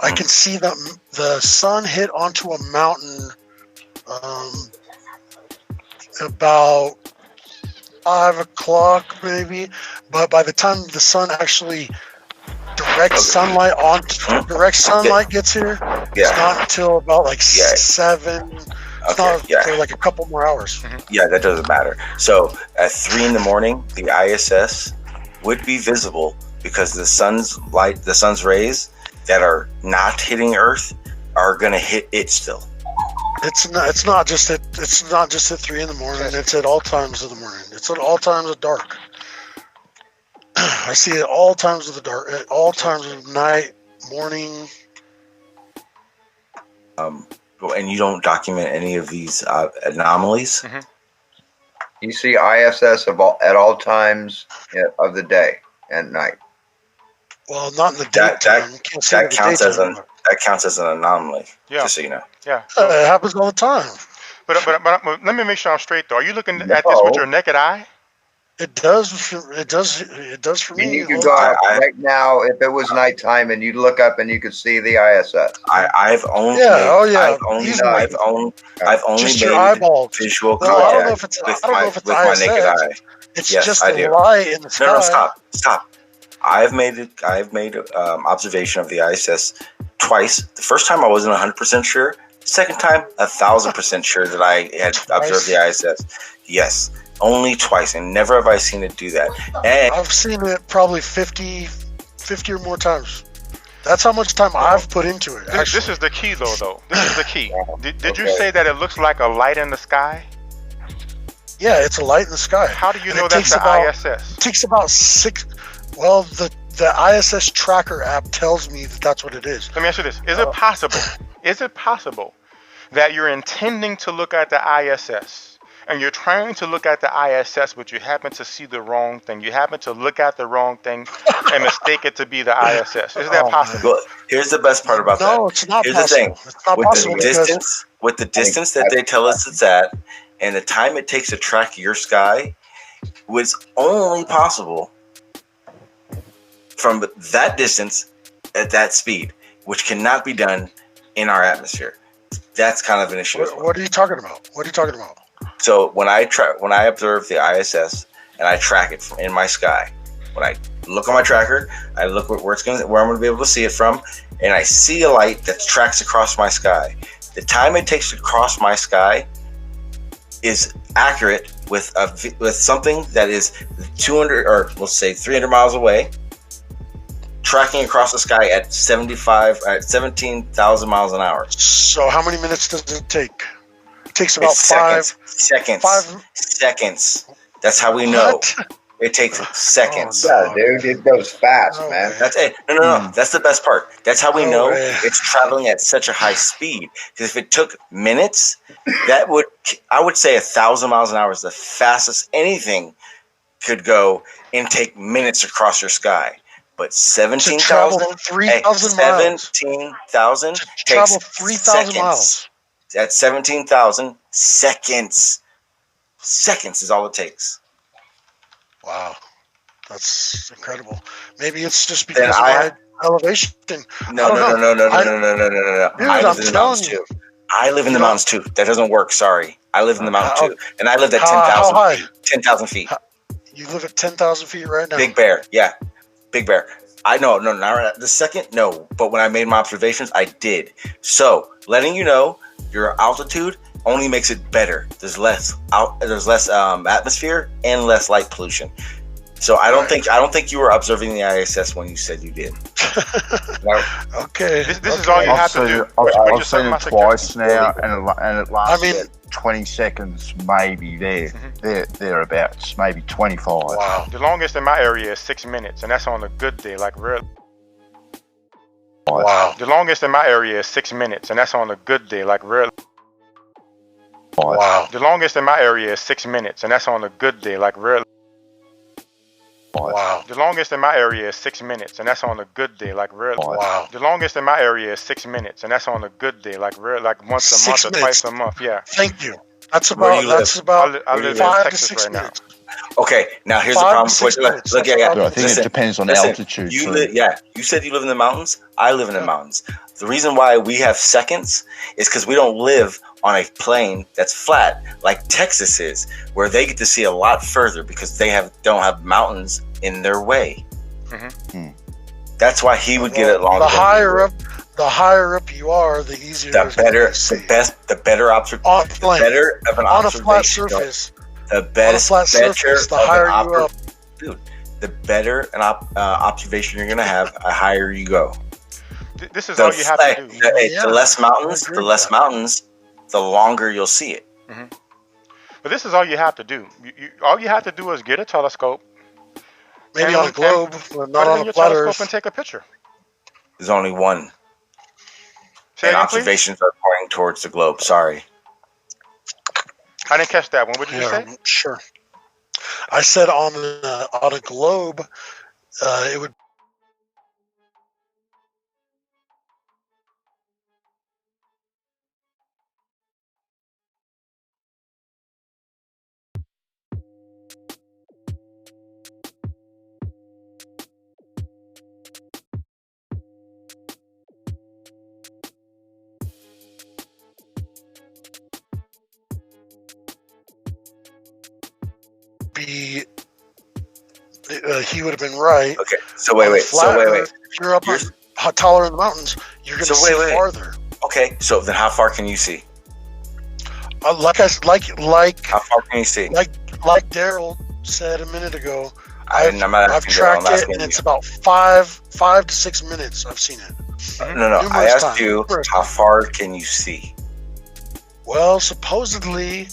I can see the sun hit onto a mountain about 5 o'clock maybe. But by the time the sun actually direct sunlight gets here, it's not until about like 7. It's not for like a couple more hours.
Yeah, that doesn't matter. So at 3 a.m, the ISS would be visible because the sun's rays that are not hitting Earth are going to hit it still.
It's not just at 3 a.m. It's at all times of the morning. It's at all times of dark. I see it at all times of the dark, at all times of night, morning.
And you don't document any of these anomalies?
You see ISS at all times of the day and night.
Well, not in the daytime.
That counts as an anomaly.
Yeah.
Just so you know.
Yeah.
It happens all the time.
But let me make sure I'm straight though. Are you looking at this with your naked eye?
It does. It does for me.
You could go out right now if it was nighttime, and you'd look up and you could see the ISS.
I've only
just
made
your eyeballs.
visual
Well, I don't know if
contact
it's
with my naked eye.
It's
Yes,
just
I
the
do.
light in the sky.
No, stop. I've made observation of the ISS twice. The first time I wasn't 100% sure. Second time, 1,000% sure that I had observed the ISS. Yes. Only twice, and never have I seen it do that. And
I've seen it probably 50 or more times. That's how much time I've put into it.
This is the key, though. This is the key. Did you say that it looks like a light in the sky?
Yeah, it's a light in the sky.
How do you know that's the ISS?
It takes about 6. Well, the ISS tracker app tells me that that's what it is.
Let me ask you this: Is it possible that you're intending to look at the ISS? And you're trying to look at the ISS, but you happen to see the wrong thing. You happen to look at the wrong thing and mistake it to be the ISS. Is that possible?
Well, here's the best part about that.
No, it's not
here's
possible.
the thing.
It's not possible
With the distance that they tell us it's at, and the time it takes to track your sky, was only possible from that distance at that speed, which cannot be done in our atmosphere. That's kind of an issue.
What are you talking about?
So when I observe the ISS and I track it in my sky, when I look on my tracker, I look where I'm going to be able to see it from, and I see a light that tracks across my sky. The time it takes to cross my sky is accurate with something that is 200 or let's say 300 miles away, tracking across the sky at 17,000 miles an hour.
So how many minutes does it take? It takes about
seconds. That's how we know. It takes seconds.
Yeah, dude, it goes fast, man.
That's it. No. That's the best part. That's how we know it's traveling at such a high speed. Because if it took minutes, I would say 1,000 miles an hour is the fastest anything could go and take minutes across your sky. But 17,000
miles.
17,000
travel
takes
3,000 miles.
At 17,000 seconds. Seconds is all it takes.
Wow, that's incredible. Maybe it's just because of my elevation.
No.
Dude,
I live in the mountains too. I live in the mountains too. That doesn't work. Sorry, I live in the mountains too, and I lived at 10,000 feet.
You live at 10,000 feet right now.
Big Bear, yeah, Big Bear. I know, no, not right the second, no. But when I made my observations, I did. So letting you know, your altitude only makes it better. There's less atmosphere and less light pollution. So I don't think you were observing the ISS when you said you did.
Okay.
This is all you have to do.
I've seen it twice now, and it lasts 20 seconds, maybe thereabouts, maybe 25.
Wow. The longest in my area is 6 minutes, and that's on a good day, like really.
Wow.
The longest in my area is 6 minutes, and that's on a good day, like really.
Wow.
The longest in my area is 6 minutes, and that's on a good day, like really.
Wow.
The longest in my area is 6 minutes, and that's on a good day, like really.
Wow.
The longest in my area is 6 minutes, and that's on a good day, like really, like once a month or twice a month. Yeah.
Thank you. That's
Where do
about
you
that's
live?
about
I live in
5 to
Texas
6
right now.
minutes.
Okay, now here's
5
the
to
problem.
6 minutes.
Look,
That's
yeah.
about-
I think it depends on altitude.
You
too.
you said you live in the mountains. I live in the mountains. The reason why we have seconds is because we don't live on a plane that's flat like Texas is, where they get to see a lot further because they don't have mountains in their way. That's why he would get it longer.
The higher up you are, the easier
the
it's gonna
better,
be to see.
the better observation, the better of an
on a
observation.
flat surface.
The best,
on a flat surface, the higher you up.
Dude, the better an observation you're gonna have, the higher you go.
This is all you have to do.
The less mountains, the longer you'll see it.
But this is all you have to do. All you have to do is get a telescope.
Maybe on a globe, but not
put it
on
in
a
your
flat
telescope
Earth.
and take a picture.
There's only one.
Say
And
again, please?
observations are pointing towards the globe. Sorry.
I didn't catch that one. What did you say?
Sure. I said on a globe, it would. Be he would have been right.
Okay, so wait.
If you're up taller in the mountains, you're going to see farther.
Okay, so then how far can you see?
Like
how far can you see?
Like Daryl said a minute ago,
I'm not
I've
asking Daryl,
tracked
I'm
it,
asking
and it's
you.
about 5 to 6 minutes. I've seen it.
No, I
Numerous
asked
times.
you how far can you see?
Well, supposedly,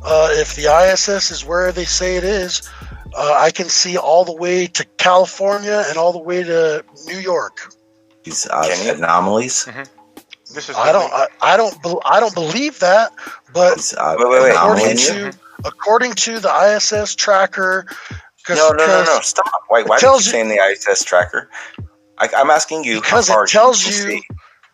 if the ISS is where they say it is, I can see all the way to California and all the way to New York.
These anomalies.
This is
I don't believe that, but according to the ISS tracker,
No, stop. Why are you saying the ISS tracker? I'm asking you
because
how far
it tells
you can
you.
see.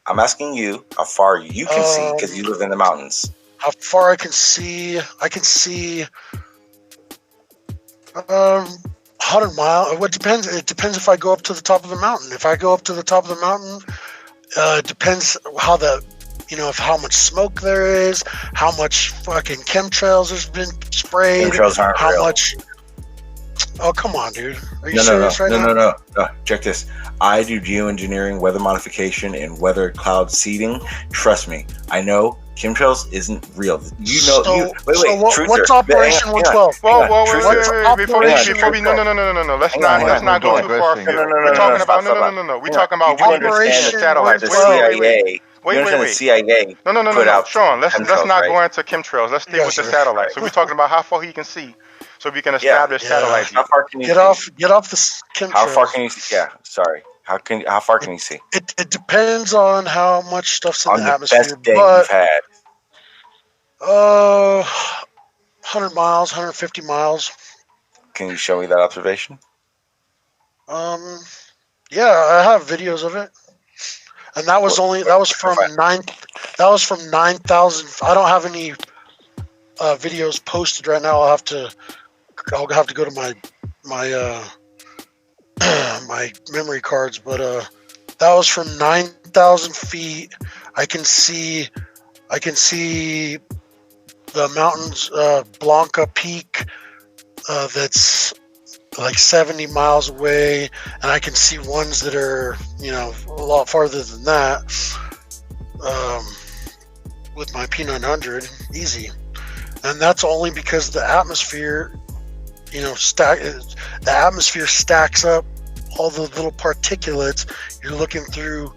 I'm asking you how far you can see because you live in the mountains.
How far I can see? I can see 100 miles. It depends if I go up to the top of the mountain. If I go up to the top of the mountain, it depends how how much smoke there is, how much fucking chemtrails has been sprayed,
Chemtrails aren't
how
real.
much. Oh, come on, dude. Are you serious right now?
No. Check this. I do geoengineering, weather modification, and weather cloud seeding. Trust me, I know chemtrails isn't real.
What's Operation 112?
Whoa, before we no. Let's not go too far. We're talking about no. We're talking about
Operation
satellites.
The CIA.
Wait.
The CIA.
No. Sean, let's not
right?
go into chemtrails. Let's stay with the satellites. So we're talking about how far he can see, so we can establish satellites.
How far can you
get off the chemtrails?
How far can you see? Yeah, sorry. How far can you see?
It depends on how much stuff's in
On
the
the
atmosphere.
best day
But
you've had.
100 miles, 150 miles.
Can you show me that observation?
Yeah, I have videos of it, and that was from 9,000. I don't have any videos posted right now. I'll have to go to my my memory cards, but that was from 9,000 feet. I can see the mountains, Blanca Peak. That's like 70 miles away, and I can see ones that are, you know, a lot farther than that. With my P900, easy. And that's only because the atmosphere, you know, the atmosphere stacks up all the little particulates. You're looking through,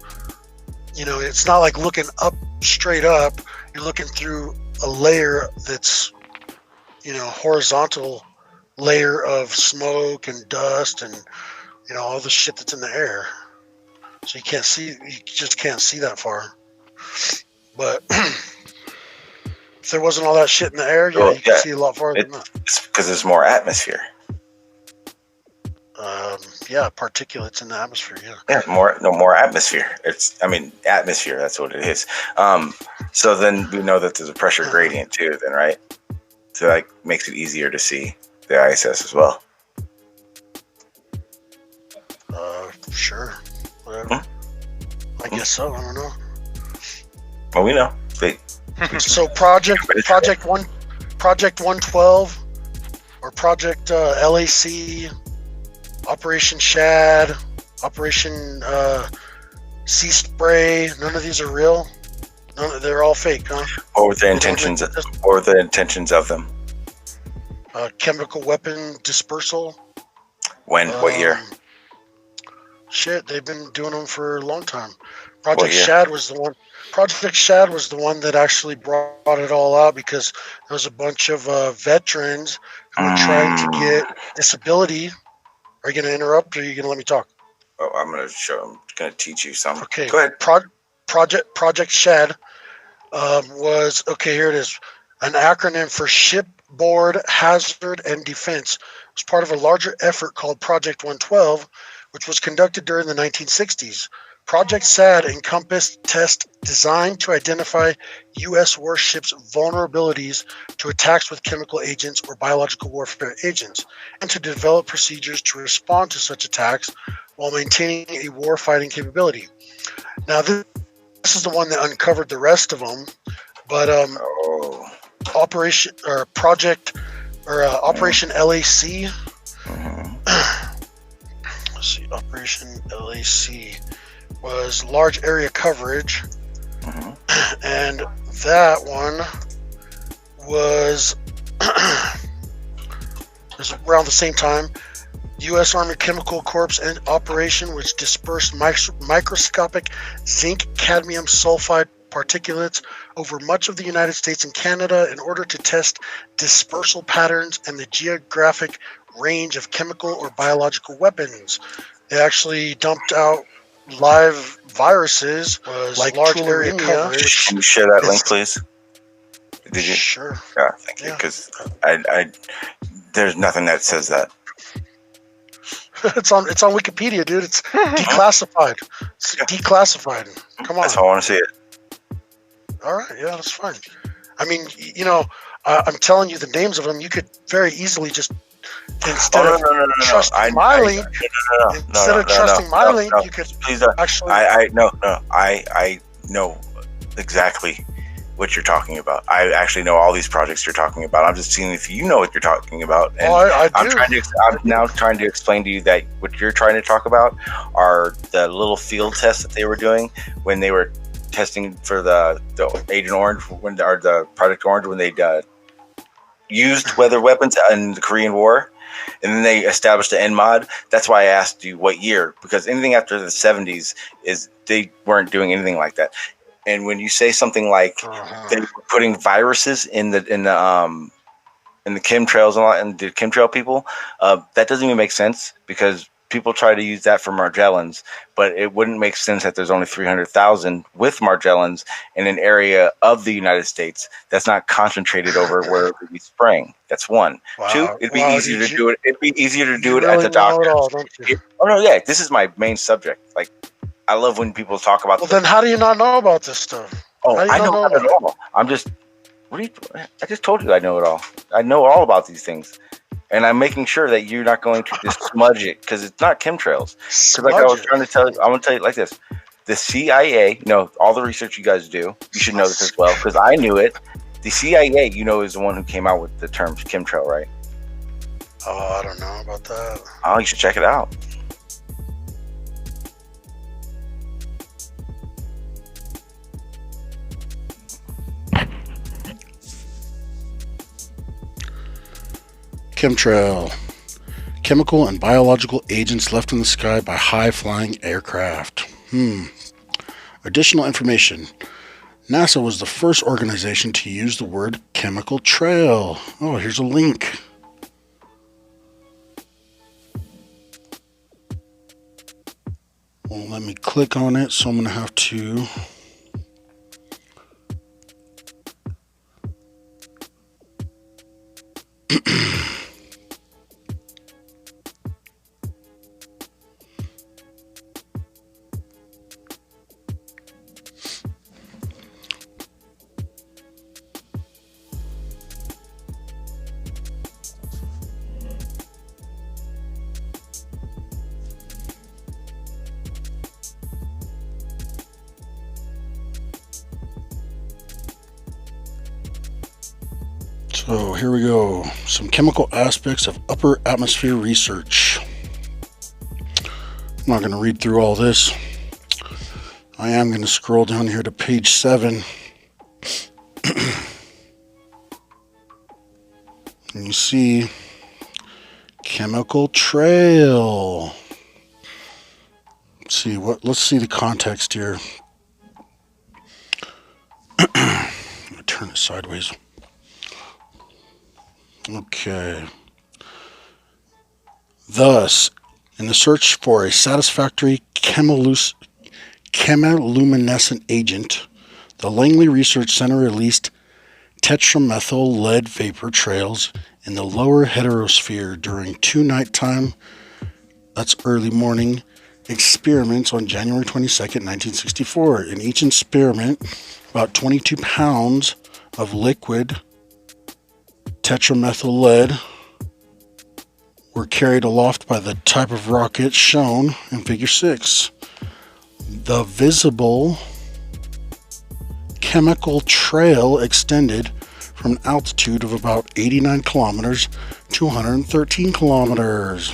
you know, it's not like looking up straight up. You're looking through a layer that's, you know, horizontal layer of smoke and dust and, you know, all the shit that's in the air. So you just can't see that far. But if there wasn't all that shit in the air, you can see a lot farther than that.
It's because there's more atmosphere.
Particulates in the atmosphere.
Yeah, more atmosphere. Atmosphere. That's what it is. So then we know that there's a pressure gradient too. Then, right? So that makes it easier to see the ISS as well.
Sure. Whatever. I guess so. I don't know.
Well, we know.
So Project 112 or Project LAC, Operation Shad, Operation Sea Spray. None of these are real. They're all fake, huh?
What were the intentions? What were the intentions of them?
Chemical weapon dispersal.
When? What year?
Shit, they've been doing them for a long time. Project Shad was the one. Project Shad was the one that actually brought it all out because there was a bunch of veterans who were trying to get disability. Are you going to interrupt, or are you going to let me talk?
Oh, I'm going to teach you something.
Okay.
Go ahead.
Project Shad was, okay, here it is. An acronym for Shipboard Hazard and Defense. It was part of a larger effort called Project 112, which was conducted during the 1960s. Project SAD encompassed tests designed to identify U.S. warships' vulnerabilities to attacks with chemical agents or biological warfare agents, and to develop procedures to respond to such attacks while maintaining a war-fighting capability. Now, this is the one that uncovered the rest of them, but Operation LAC. Let's see, Operation LAC was large area coverage, and that one was around the same time. U.S. Army Chemical Corps and operation, which dispersed microscopic zinc cadmium sulfide particulates over much of the United States and Canada in order to test dispersal patterns and the geographic range of chemical or biological weapons. They actually dumped out live viruses, like large area coverage.
Can you share that link, please? Did you?
Sure.
Yeah, thank you. Because I there's nothing that says that.
It's on Wikipedia, dude. It's declassified. It's declassified. Come on.
That's how I want to see it.
All right, yeah, that's fine. I mean, you know, I'm telling you the names of them. You could very easily just instead of trusting my link, you could actually.
I know exactly what you're talking about. I actually know all these projects you're talking about. I'm just seeing if you know what you're talking about. And I'm now trying to explain to you that what you're trying to talk about are the little field tests that they were doing when they were testing for the Agent Orange, the Project Orange, when they used weather weapons in the Korean War, and then they established the NMOD. That's why I asked you what year, because anything after the 70s they weren't doing anything like that. And when you say something like they were putting viruses in the chemtrails and the chemtrail people, that doesn't even make sense, because people try to use that for Margellans, but it wouldn't make sense that there's only 300,000 with Margellans in an area of the United States that's not concentrated over where it would be spraying. That's one.
Wow.
Two, it'd be easier to do it. It'd be easier to do it at the doctor. Oh no, yeah, this is my main subject. Like, I love when people talk about.
Well, then how do you not know about this stuff?
Oh, I know it all. I just told you I know it all. I know all about these things. And I'm making sure that you're not going to just smudge it, because it's not chemtrails. Because like I was trying to tell you, I'm going to tell you like this. The CIA, all the research you guys do, you should know this as well, because I knew it. The CIA, is the one who came out with the term chemtrail, right?
Oh, I don't know about that.
Oh, you should check it out.
Chemtrail. Chemical and biological agents left in the sky by high-flying aircraft. Additional information. NASA was the first organization to use the word chemical trail. Oh, here's a link. Well, let me click on it, so I'm going to have to... So here we go. Some chemical aspects of upper atmosphere research. I'm not going to read through all this. I am going to scroll down here to page 7. And you see chemical trail. Let's see the context here. I'm going to turn it sideways. Okay. Thus, in the search for a satisfactory chemiluminescent agent, the Langley Research Center released tetramethyl lead vapor trails in the lower heterosphere during 2 nighttime, that's early morning, experiments on January 22nd, 1964. In each experiment, about 22 pounds of liquid tetramethyl lead were carried aloft by the type of rocket shown in Figure 6. The visible chemical trail extended from an altitude of about 89 kilometers to 113 kilometers.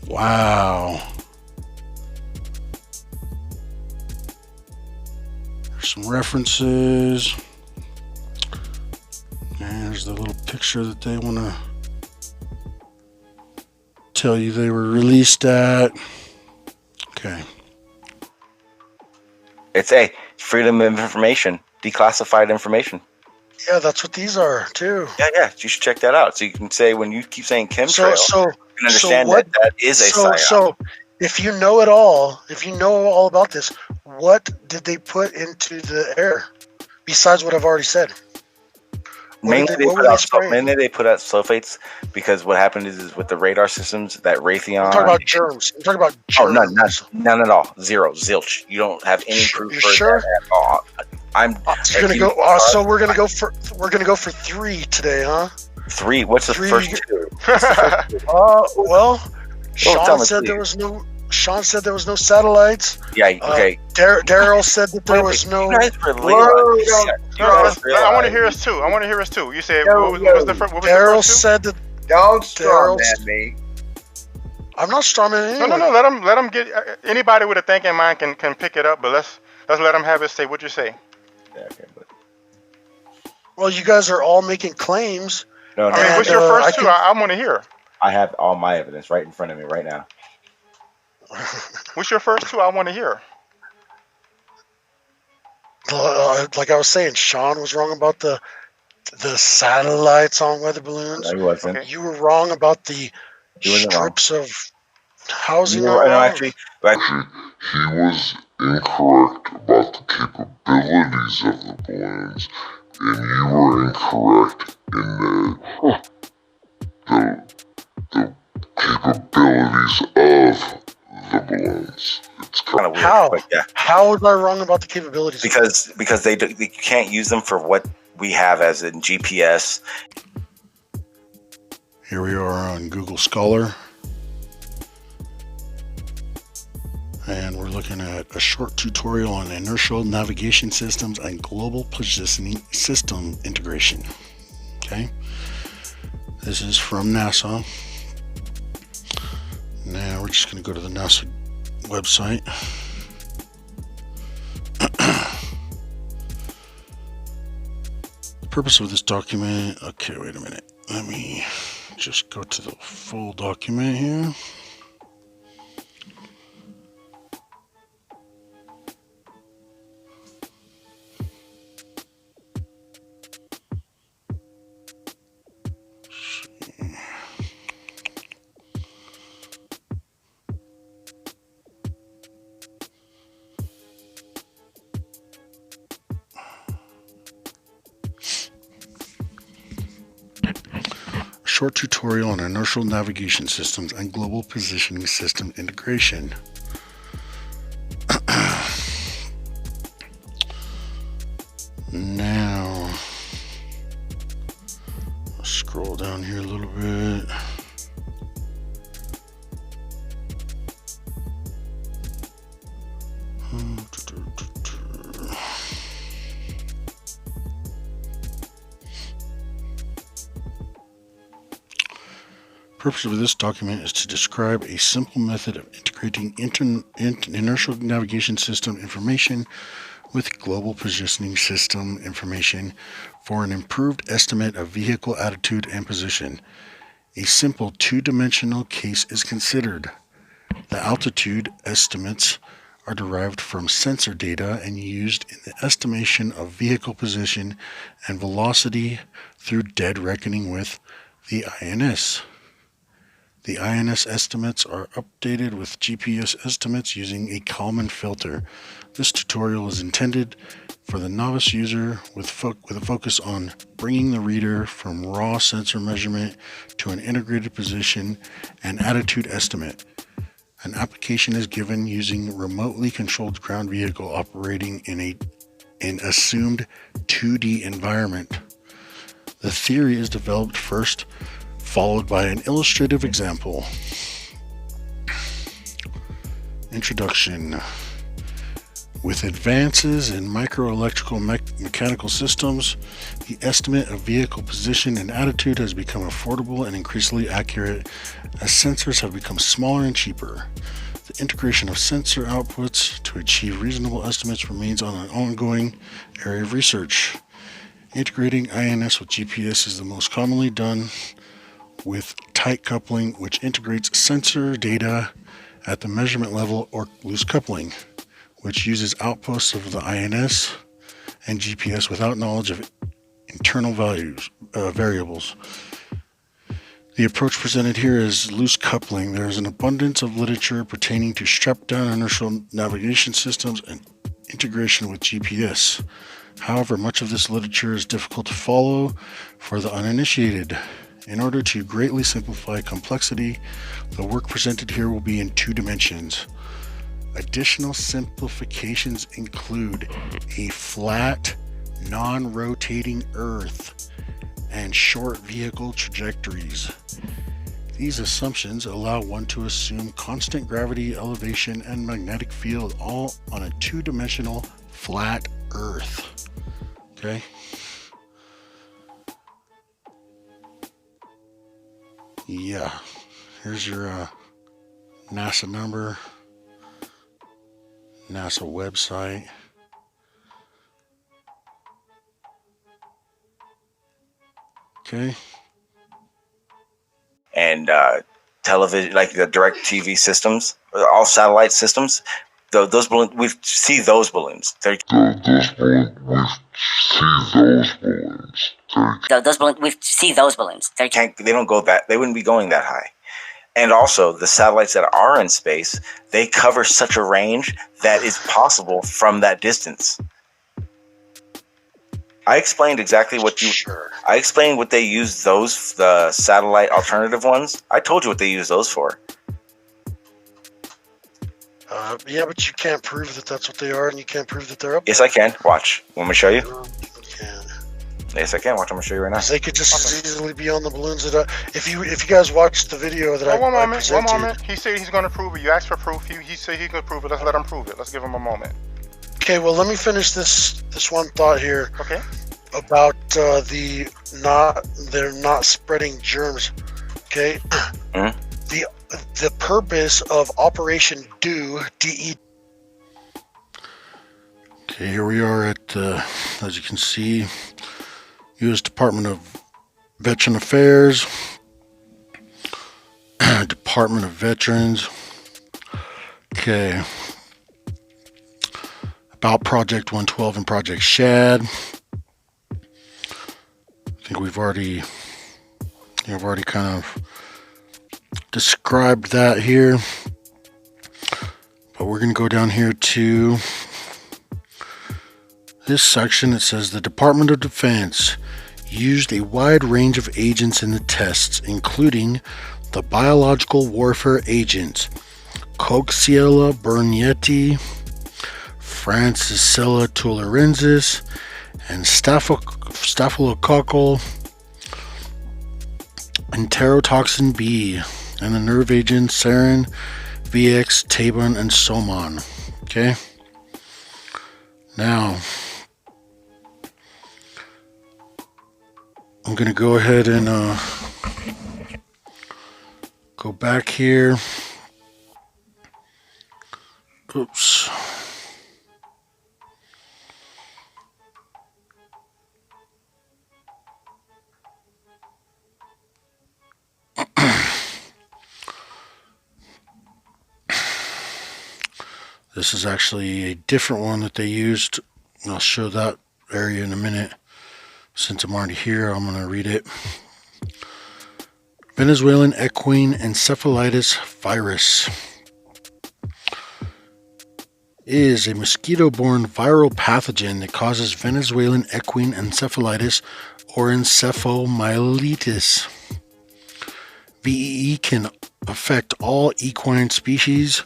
Wow. There's some references. There's the little picture that they want to tell you they were released at. Okay.
It's a freedom of information, declassified information.
Yeah, that's what these are too.
Yeah. You should check that out. So you can say, when you keep saying chemtrail, you can understand that is a psyop.
So if you know it all, if you know all about this, what did they put into the air besides what I've already said?
Mainly they put out sulfates, because what happened is with the radar systems, that Raytheon.
I'm talking about germs. I'm talking about germs.
Oh, none at all. Zero, zilch. You don't have any proof for
sure?
that at all.
So we're gonna go for 3 today, huh?
3. What's the first 2?
Sean said there was no satellites.
Yeah, okay.
Daryl said that there was no.
I want to hear us too. You said what was the first?
Daryl said that.
Don't strawman me.
I'm not strawman anyone.
No. Let him get. Anybody with a thinking mind can pick it up, but let's let him have it. Say what you say.
Yeah, okay, but.
Well, you guys are all making claims.
No.
I mean, what's your first 2? I want to hear.
I have all my evidence right in front of me right now.
What's your first 2? I want to hear.
Like I was saying, Sean was wrong about the satellites on weather balloons.
No, he wasn't.
Okay. You were wrong about the strips of housing.
He was
incorrect about the capabilities of the balloons, and you were incorrect in the capabilities of the balloons. It's
kind of weird.
How?
But yeah.
How was I wrong about the capabilities?
Because you can't use them for what we have as in GPS.
Here we are on Google Scholar, and we're looking at a short tutorial on inertial navigation systems and global positioning system integration. Okay. This is from NASA. Now we're just going to go to the NASA website. The purpose of this document, okay, wait a minute. Let me just go to the full document here. Short tutorial on inertial navigation systems and global positioning system integration. Now, I'll scroll down here a little bit. The purpose of this document is to describe a simple method of integrating inertial navigation system information with global positioning system information for an improved estimate of vehicle attitude and position. A simple two-dimensional case is considered. The altitude estimates are derived from sensor data and used in the estimation of vehicle position and velocity through dead reckoning with the INS. The INS estimates are updated with GPS estimates using a Kalman filter. This tutorial is intended for the novice user with a focus on bringing the reader from raw sensor measurement to an integrated position and attitude estimate. An application is given using remotely controlled ground vehicle operating in an assumed 2D environment. The theory is developed first, followed by an illustrative example. Introduction. With advances in microelectrical mechanical systems, the estimate of vehicle position and attitude has become affordable and increasingly accurate as sensors have become smaller and cheaper. The integration of sensor outputs to achieve reasonable estimates remains on an ongoing area of research. Integrating INS with GPS is the most commonly done with tight coupling, which integrates sensor data at the measurement level, or loose coupling, which uses outposts of the INS and GPS without knowledge of internal variables. The approach presented here is loose coupling. There is an abundance of literature pertaining to strapped-down inertial navigation systems and integration with GPS. However, much of this literature is difficult to follow for the uninitiated. In order to greatly simplify complexity, the work presented here will be in 2 dimensions. Additional simplifications include a flat, non-rotating Earth and short vehicle trajectories. These assumptions allow one to assume constant gravity, elevation, and magnetic field all on a 2-dimensional flat Earth. Okay? Yeah, here's your NASA number, NASA website. Okay.
And television, like the direct TV systems, all satellite systems, those balloons, we see those balloons. We see those balloons. They don't go that. They wouldn't be going that high. And also, the satellites that are in space, they cover such a range that is possible from that distance. I explained exactly what I explained what they use the satellite alternative ones. I told you what they use those for.
Yeah, but you can't prove that that's what they are, and you can't prove that they're up.
Yes, I can. Watch. Want me to show you? Yes, I can. Watch. I'm gonna show you right now.
They could just as easily be on the balloons that if you guys watched the video that I presented.
One moment. He said he's gonna prove it. You asked for proof. He said he could prove it. Let's let him prove it. Let's give him a moment.
Okay. Well, let me finish this one thought here.
Okay.
about they're not spreading germs. Okay.
Mm-hmm.
The purpose of Operation DE.
Okay, here we are at, as you can see, U.S. Department of Veteran Affairs, Department of Veterans. Okay. About Project 112 and Project Shad. I think I've already kind of described that here. But we're going to go down here to this section. It says the Department of Defense used a wide range of agents in the tests, including the biological warfare agents Coxiella burnetii, Francisella tularensis, and staphylococcal enterotoxin B, and the nerve agents sarin, VX, Tabun, and Somon. Okay. Now, I'm going to go ahead and go back here. Oops. This is actually a different one that they used. I'll show that area in a minute. Since I'm already here, I'm going to read it. Venezuelan equine encephalitis virus is a mosquito-borne viral pathogen that causes Venezuelan equine encephalitis or encephalomyelitis. VEE can affect all equine species,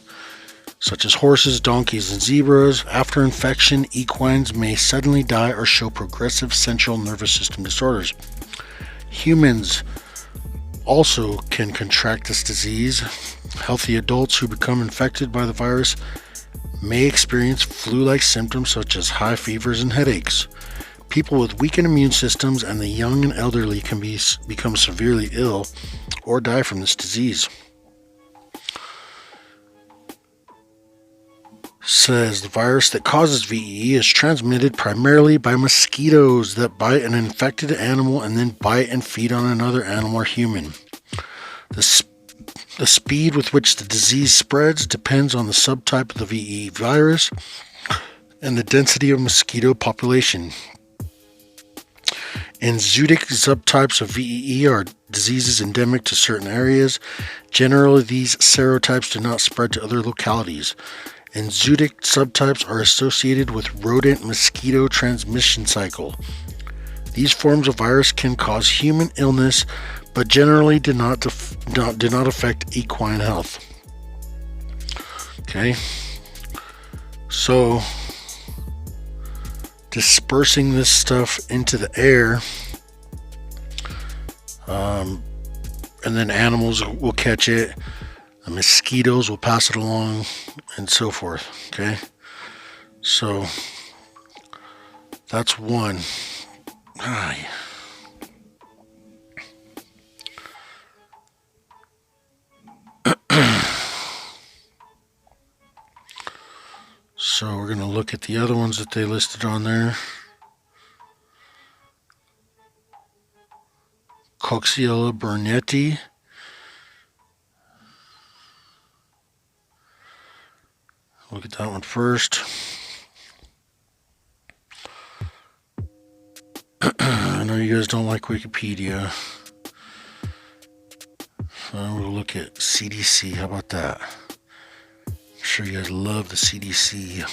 such as horses, donkeys, and zebras. After infection, equines may suddenly die or show progressive central nervous system disorders. Humans also can contract this disease. Healthy adults who become infected by the virus may experience flu-like symptoms such as high fevers and headaches. People with weakened immune systems and the young and elderly can become severely ill or die from this disease. Says the virus that causes VEE is transmitted primarily by mosquitoes that bite an infected animal and then bite and feed on another animal or human. The speed with which the disease spreads depends on the subtype of the VEE virus and the density of mosquito population. Enzootic subtypes of VEE are diseases endemic to certain areas. Generally, these serotypes do not spread to other localities. Enzootic subtypes are associated with rodent-mosquito transmission cycle. These forms of virus can cause human illness, but generally do not affect equine health. Okay, so dispersing this stuff into the air, and then animals will catch it. The mosquitoes will pass it along, and so forth. Okay, so that's one. So we're going to look at the other ones that they listed on there. Coxiella burnetii. Look at that one first. I know you guys don't like Wikipedia. So we'll look at CDC. How about that? I'm sure you guys love the CDC.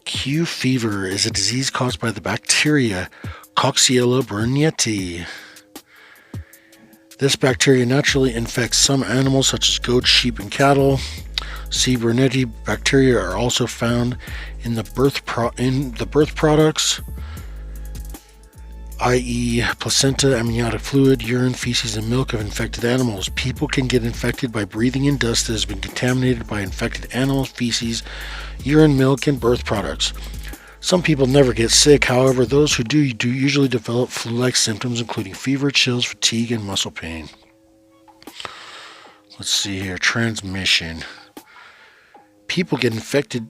Q fever is a disease caused by the bacteria Coxiella burnetii. This bacteria naturally infects some animals such as goats, sheep, and cattle. C. burnetii bacteria are also found in the birth products, i.e. placenta, amniotic fluid, urine, feces, and milk of infected animals. People can get infected by breathing in dust that has been contaminated by infected animals' feces, urine, milk, and birth products. Some people never get sick. However, those who do usually develop flu-like symptoms, including fever, chills, fatigue, and muscle pain. Let's see here. Transmission. People get infected.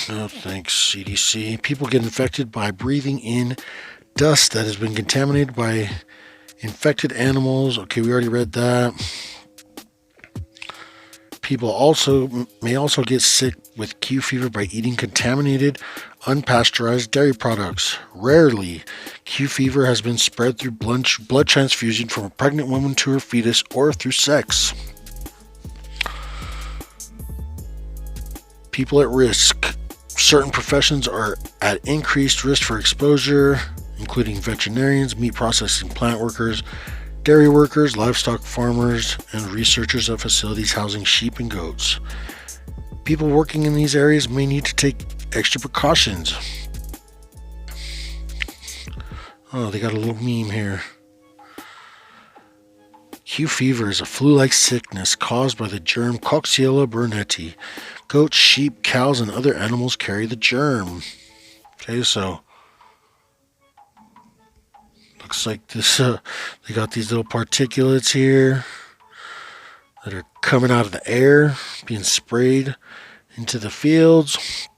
No thanks, CDC. People get infected by breathing in dust that has been contaminated by infected animals. Okay, we already read that. People may also get sick with Q fever by eating contaminated, unpasteurized dairy products. Rarely, Q fever has been spread through blood transfusion from a pregnant woman to her fetus or through sex. People at risk. Certain professions are at increased risk for exposure, including veterinarians, meat processing plant workers, dairy workers, livestock farmers, and researchers at facilities housing sheep and goats. People working in these areas may need to take extra precautions. Oh, they got a little meme here. Q fever is a flu-like sickness caused by the germ Coxiella burnetii. Goats, sheep, cows, and other animals carry the germ. Okay, so looks like this. They got these little particulates here that are coming out of the air, being sprayed into the fields.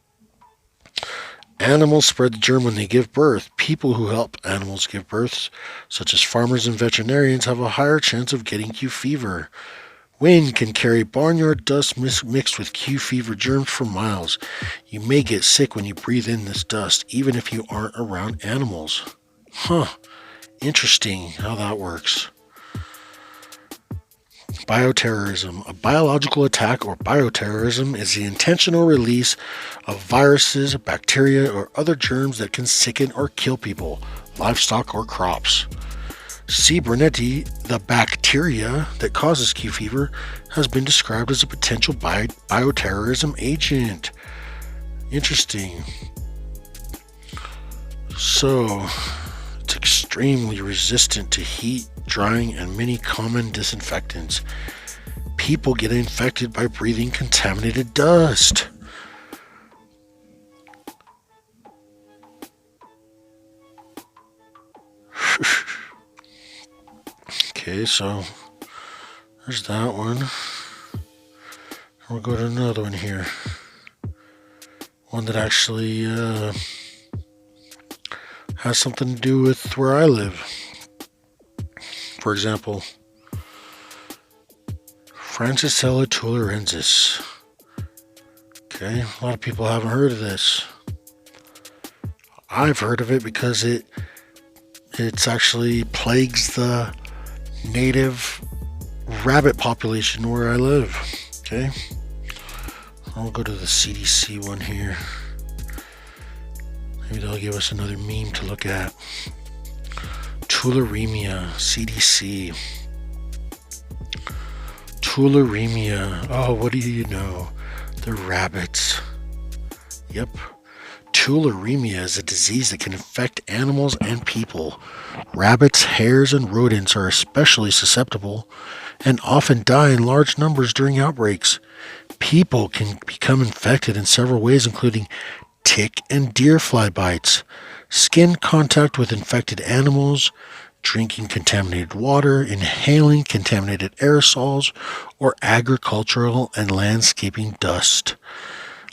Animals spread the germ when they give birth. People who help animals give birth, such as farmers and veterinarians, have a higher chance of getting Q fever. Wind can carry barnyard dust mixed with Q fever germs for miles. You may get sick when you breathe in this dust, even if you aren't around animals. Huh. Interesting how that works. Bioterrorism. A biological attack or bioterrorism is the intentional release of viruses, bacteria, or other germs that can sicken or kill people, livestock, or crops. C. burnetii, the bacteria that causes Q fever, has been described as a potential bioterrorism agent. Interesting. So, it's extremely resistant to heat, drying, and many common disinfectants. People get infected by breathing contaminated dust. Okay, so there's that one. We'll go to another one here. One that actually has something to do with where I live. For example, Francisella tularensis. Okay, a lot of people haven't heard of this. I've heard of it because it's actually plagues the native rabbit population where I live. Okay, I'll go to the CDC one here. Maybe they'll give us another meme to look at. Tularemia, CDC. Tularemia. Oh, what do you know? They're rabbits. Yep. Tularemia is a disease that can affect animals and people. Rabbits, hares, and rodents are especially susceptible and often die in large numbers during outbreaks. People can become infected in several ways, including tick and deer fly bites, skin contact with infected animals, drinking contaminated water, inhaling contaminated aerosols, or agricultural and landscaping dust.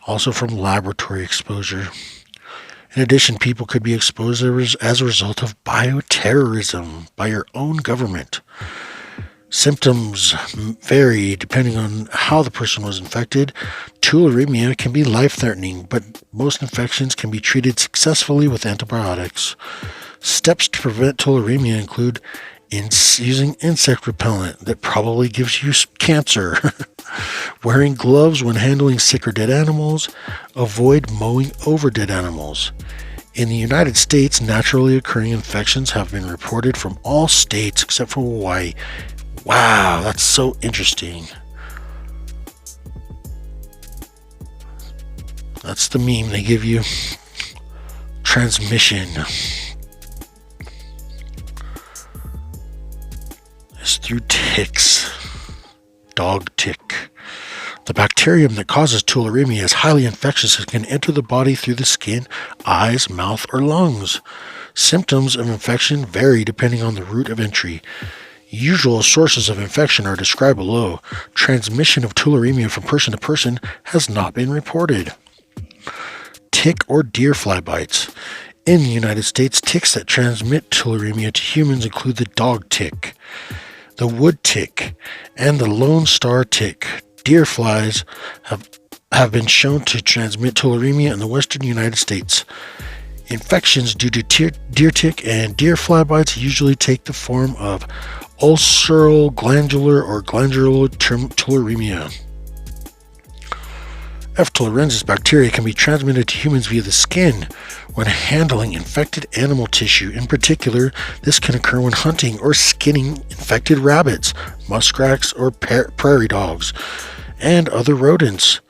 Also from laboratory exposure. In addition, people could be exposed as a result of bioterrorism by your own government. Symptoms vary depending on how the person was infected. Tularemia can be life-threatening, but most infections can be treated successfully with antibiotics. Steps to prevent tularemia include using insect repellent that probably gives you cancer, wearing gloves when handling sick or dead animals, avoid mowing over dead animals. In the United States, naturally occurring infections have been reported from all states except for Hawaii. Wow, that's so interesting. That's the meme they give you. Transmission. It's through ticks. Dog tick. The bacterium that causes tularemia is highly infectious and can enter the body through the skin, eyes, mouth, or lungs. Symptoms of infection vary depending on the route of entry. Usual sources of infection are described below. Transmission of tularemia from person to person has not been reported. Tick or deer fly bites. In the United States, ticks that transmit tularemia to humans include the dog tick, the wood tick, and the lone star tick. Deer flies have been shown to transmit tularemia in the western United States. Infections due to deer tick and deer fly bites usually take the form of ulceral glandular or glandular tularemia. F. tularensis bacteria can be transmitted to humans via the skin when handling infected animal tissue. In particular, this can occur when hunting or skinning infected rabbits, muskrats, or prairie dogs, and other rodents.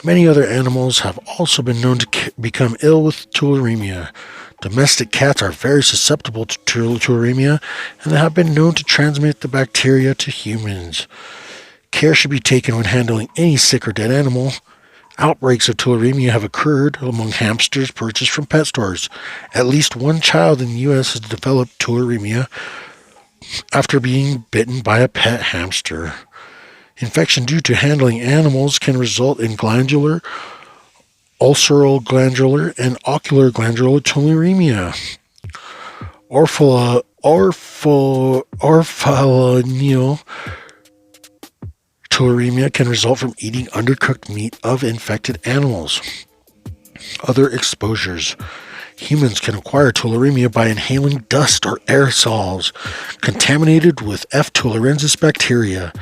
Many other animals have also been known to become ill with tularemia. Domestic cats are very susceptible to tularemia and have been known to transmit the bacteria to humans. Care should be taken when handling any sick or dead animal. Outbreaks of tularemia have occurred among hamsters purchased from pet stores. At least one child in the U.S. has developed tularemia after being bitten by a pet hamster. Infection due to handling animals can result in glandular, ulceral glandular, and ocular glandular tularemia. Orphalanial tularemia can result from eating undercooked meat of infected animals. Other exposures. Humans can acquire tularemia by inhaling dust or aerosols contaminated with F. tularensis bacteria.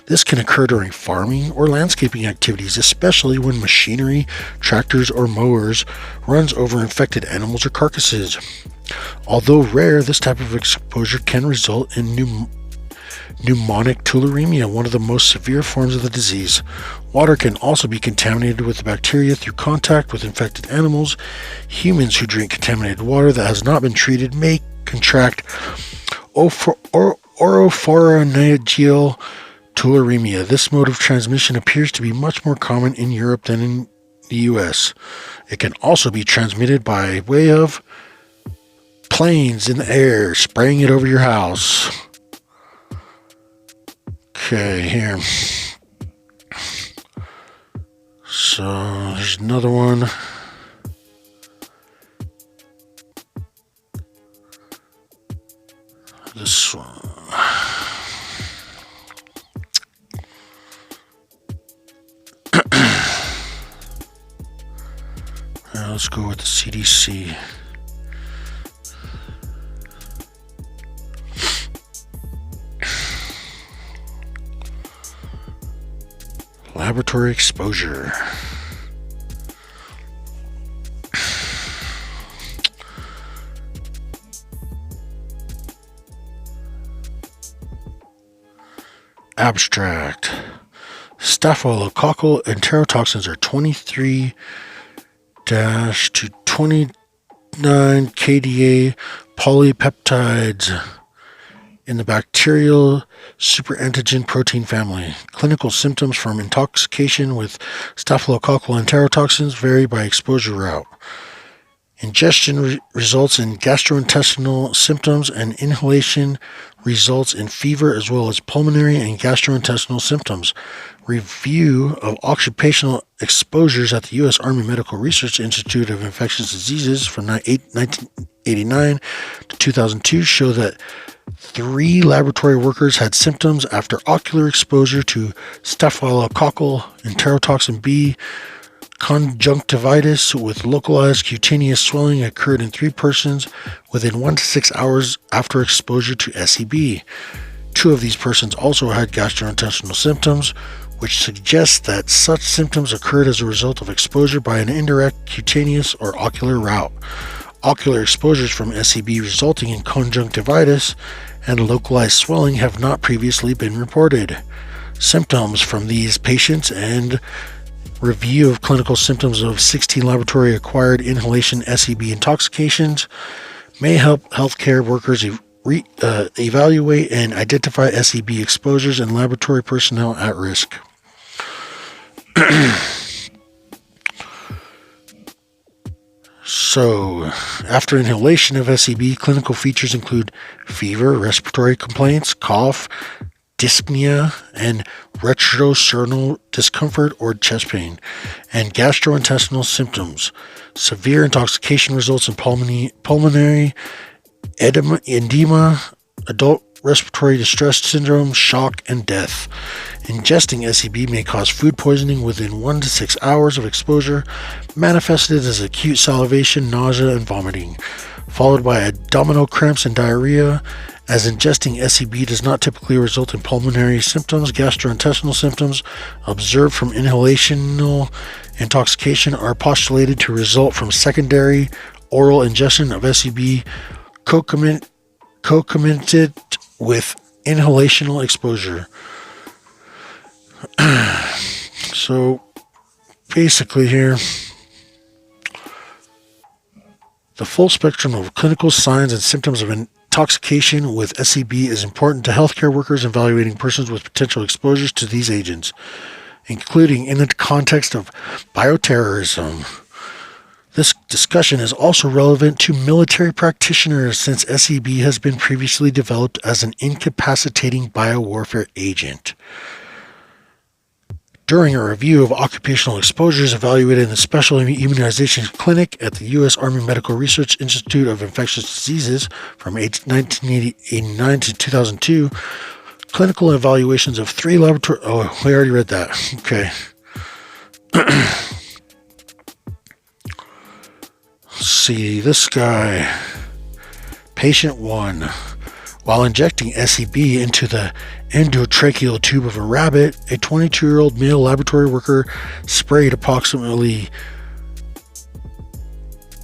This can occur during farming or landscaping activities, especially when machinery, tractors, or mowers runs over infected animals or carcasses. Although rare, this type of exposure can result in pneumonic tularemia, one of the most severe forms of the disease. Water can also be contaminated with the bacteria through contact with infected animals. Humans who drink contaminated water that has not been treated may contract oropharyngeal tularemia. This mode of transmission appears to be much more common in Europe than in the US. It can also be transmitted by way of planes in the air, spraying it over your house. Okay, here. So, there's another one. This one. Now let's go with the CDC. Laboratory exposure. Abstract. Staphylococcal enterotoxins are 23-29 kDa polypeptides in the bacterial superantigen protein family. Clinical symptoms from intoxication with staphylococcal enterotoxins vary by exposure route. Ingestion results in gastrointestinal symptoms, and inhalation results in fever as well as pulmonary and gastrointestinal symptoms. Review of occupational exposures at the U.S. Army Medical Research Institute of Infectious Diseases from 1989 to 2002 show that 3 laboratory workers had symptoms after ocular exposure to staphylococcal enterotoxin B. Conjunctivitis with localized cutaneous swelling occurred in 3 persons within 1 to 6 hours after exposure to SEB. 2 of these persons also had gastrointestinal symptoms, which suggests that such symptoms occurred as a result of exposure by an indirect cutaneous or ocular route. Ocular exposures from SEB resulting in conjunctivitis and localized swelling have not previously been reported. Symptoms from these patients and review of clinical symptoms of 16 laboratory-acquired inhalation SEB intoxications may help healthcare workers evaluate and identify SEB exposures and laboratory personnel at risk. So, after inhalation of SCB, clinical features include fever, respiratory complaints, cough, dyspnea, and retrosternal discomfort or chest pain, and gastrointestinal symptoms. Severe intoxication results in pulmonary edema, adult respiratory distress syndrome, shock, and death. Ingesting SCB may cause food poisoning within 1 to 6 hours of exposure, manifested as acute salivation, nausea, and vomiting, followed by abdominal cramps and diarrhea. As ingesting SCB does not typically result in pulmonary symptoms, gastrointestinal symptoms observed from inhalational intoxication are postulated to result from secondary oral ingestion of SCB concomitant with inhalational exposure. So basically here, the full spectrum of clinical signs and symptoms of intoxication with SCB is important to healthcare workers evaluating persons with potential exposures to these agents, including in the context of bioterrorism. This discussion is also relevant to military practitioners since SCB has been previously developed as an incapacitating biowarfare agent. During a review of occupational exposures evaluated in the Special Immunization Clinic at the U.S. Army Medical Research Institute of Infectious Diseases from 1989 to 2002, clinical evaluations of 3 laboratory... Oh, we already read that. Okay. Let's see, this guy, patient 1, while injecting SCB into the endotracheal tube of a rabbit, a 22-year-old male laboratory worker sprayed approximately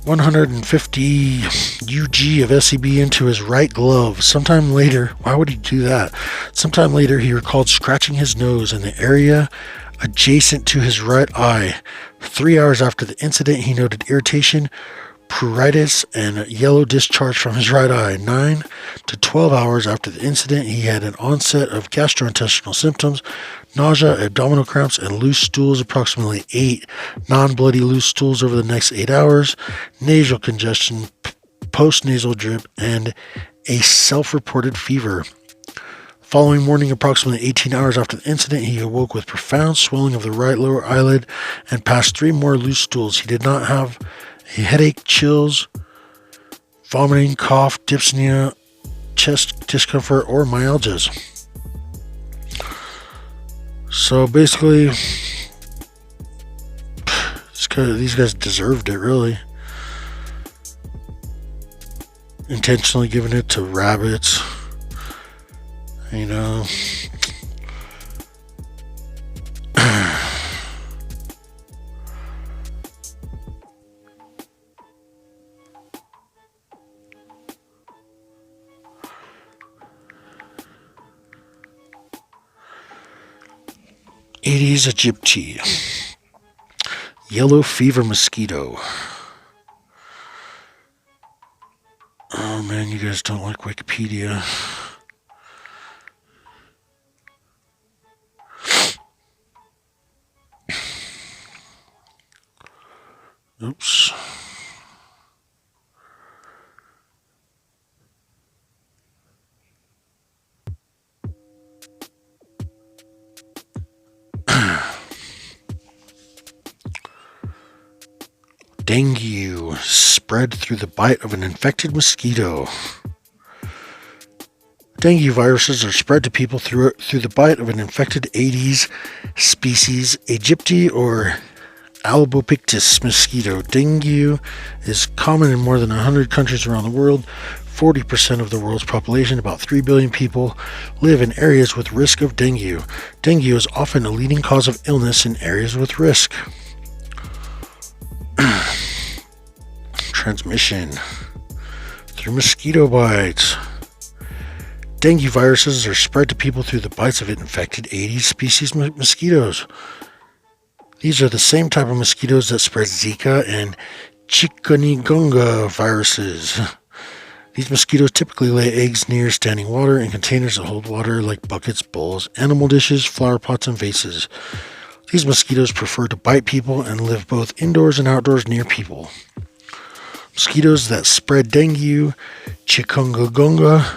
150 UG of SCB into his right glove. Sometime later, why would he do that? Sometime later, he recalled scratching his nose in the area adjacent to his right eye. 3 hours after the incident, he noted irritation, pruritus, and yellow discharge from his right eye. 9 to 12 hours after the incident, he had an onset of gastrointestinal symptoms, nausea, abdominal cramps, and loose stools. Approximately 8 non-bloody loose stools over the next 8 hours, nasal congestion, post-nasal drip, and a self-reported fever. Following morning, approximately 18 hours after the incident, he awoke with profound swelling of the right lower eyelid and passed 3 more loose stools. He did not have a headache, chills, vomiting, cough, dyspnea, chest discomfort, or myalgias. So basically, these guys deserved it, really. Intentionally giving it to rabbits, you know. Aedes aegypti, yellow fever mosquito. Oh man, you guys don't like Wikipedia. Oops. Dengue, spread through the bite of an infected mosquito. Dengue viruses are spread to people through the bite of an infected Aedes species aegypti or Albopictus mosquito. Dengue is common in more than 100 countries around the world. 40% of the world's population, about 3 billion people, live in areas with risk of dengue. Dengue is often a leading cause of illness in areas with risk. Transmission through mosquito bites. Dengue viruses are spread to people through the bites of infected Aedes species mosquitoes. These are the same type of mosquitoes that spread Zika and Chikungunya viruses. These mosquitoes typically lay eggs near standing water in containers that hold water like buckets, bowls, animal dishes, flower pots, and vases. These mosquitoes prefer to bite people and live both indoors and outdoors near people. Mosquitoes that spread dengue, chikungunya,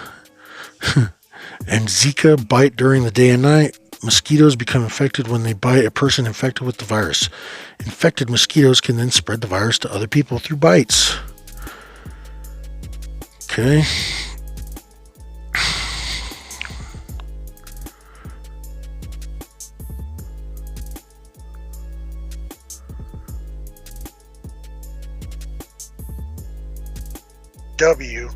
and Zika bite during the day and night. Mosquitoes become infected when they bite a person infected with the virus. Infected mosquitoes can then spread the virus to other people through bites. Okay.
W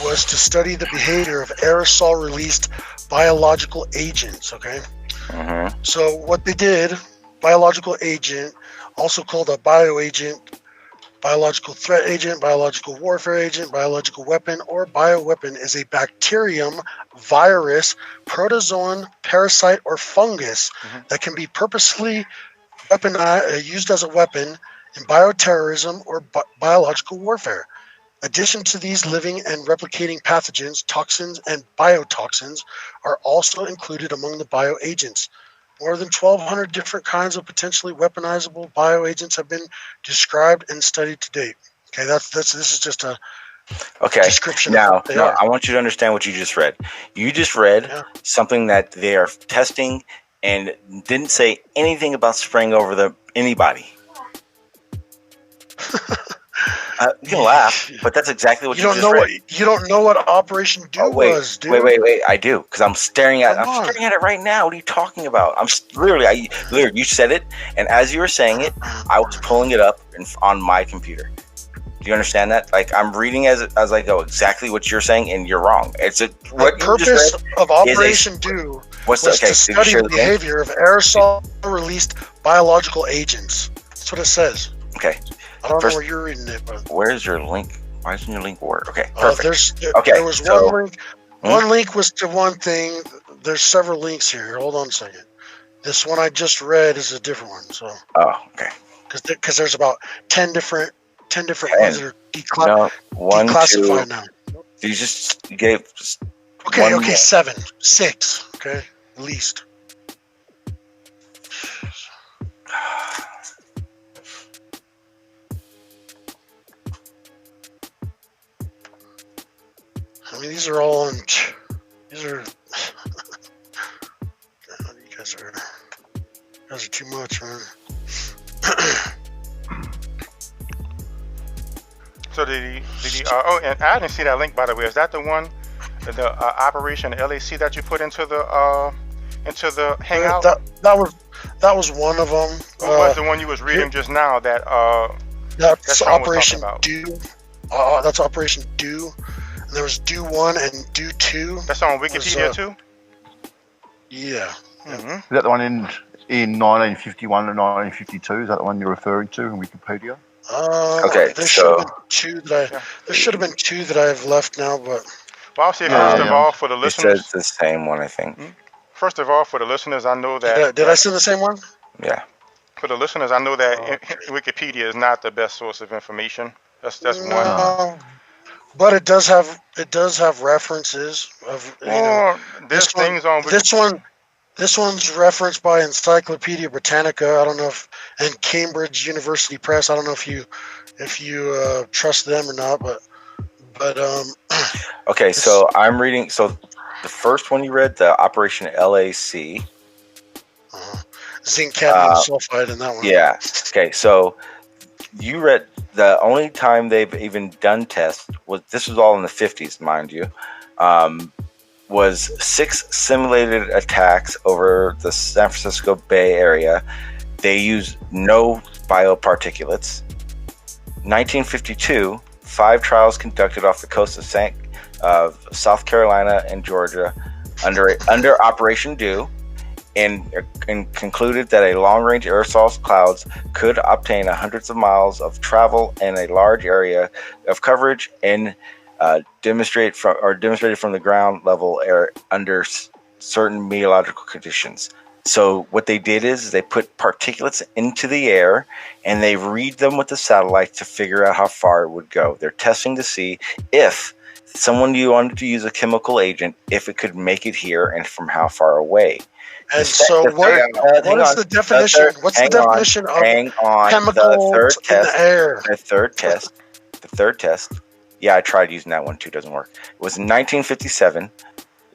was to study the behavior of aerosol-released biological agents, okay? So what they did, biological agent, also called a bioagent, biological threat agent, biological warfare agent, biological weapon, or bioweapon, is a bacterium, virus, protozoan, parasite, or fungus that can be purposely used as a weapon in bioterrorism or biological warfare. Addition to these living and replicating pathogens, toxins, and biotoxins are also included among the bioagents. More than 1,200 different kinds of potentially weaponizable bioagents have been described and studied to date. Okay, this is just a description of what they are.
I want you to understand what you just read. You just read something that they are testing and didn't say anything about spraying over anybody. You can laugh, but that's exactly what you just read.
You don't know what Operation Do was, dude.
Wait. I do, because I'm staring at it right now. What are you talking about? Literally, you said it, and as you were saying it, I was pulling it up on my computer. Do you understand that? Like, I'm reading as I go exactly what you're saying, and you're wrong.
The purpose of Operation Do was to study the behavior of aerosol-released biological agents. That's what it says.
Okay.
I don't know where you're reading it, but
where's your link? Why isn't your link work? Okay, perfect.
There was one link. One link was to one thing. There's several links here. Hold on a second. This one I just read is a different one. So.
Oh, okay.
Because there's about 10 different ones that are declassified now.
You just gave.
Okay, 6. Okay, at least. I mean, these are all on. These are. God, you guys are too much, man.
So did he? And I didn't see that link, by the way. Is that the one, the Operation LAC that you put into the Hangout?
That was one of them.
What was the one you was reading just now?
That's Operation Do. That's Operation Do. And there was Do 1 and Do 2.
That's on Wikipedia too?
Yeah.
Is that the one in 1951 and 1952? Is that the one you're referring to in Wikipedia?
There should have been two that I have left now, but.
Well, I'll say first of all for the listeners.
It's the same one, I think.
First of all, for the listeners, I know that.
Did I send the same one?
Yeah.
For the listeners, I know that Wikipedia is not the best source of information. That's one.
But it does have references of
there's things on
this one's referenced by Encyclopedia Britannica. I don't know and Cambridge University Press. I don't know if you trust them or not, but
okay, so I'm reading. So the first one you read, the Operation LAC.
Zinc cadmium sulfide in that one.
Yeah. Okay, so you read. The only time they've even done tests this was all in the 50s, mind you, was 6 simulated attacks over the San Francisco Bay Area. They used no bioparticulates. 1952, 5 trials conducted off the coast of South Carolina and Georgia under Operation Do. And concluded that a long-range aerosol clouds could obtain hundreds of miles of travel in a large area of coverage and demonstrated from the ground level air under certain meteorological conditions. So what they did is they put particulates into the air and they read them with the satellite to figure out how far it would go. They're testing to see if someone you wanted to use a chemical agent, if it could make it here and from how far away.
And so, what is the definition? What's the definition of chemicals in the air?
The third test. Yeah, I tried using that one too. Doesn't work. It was in 1957.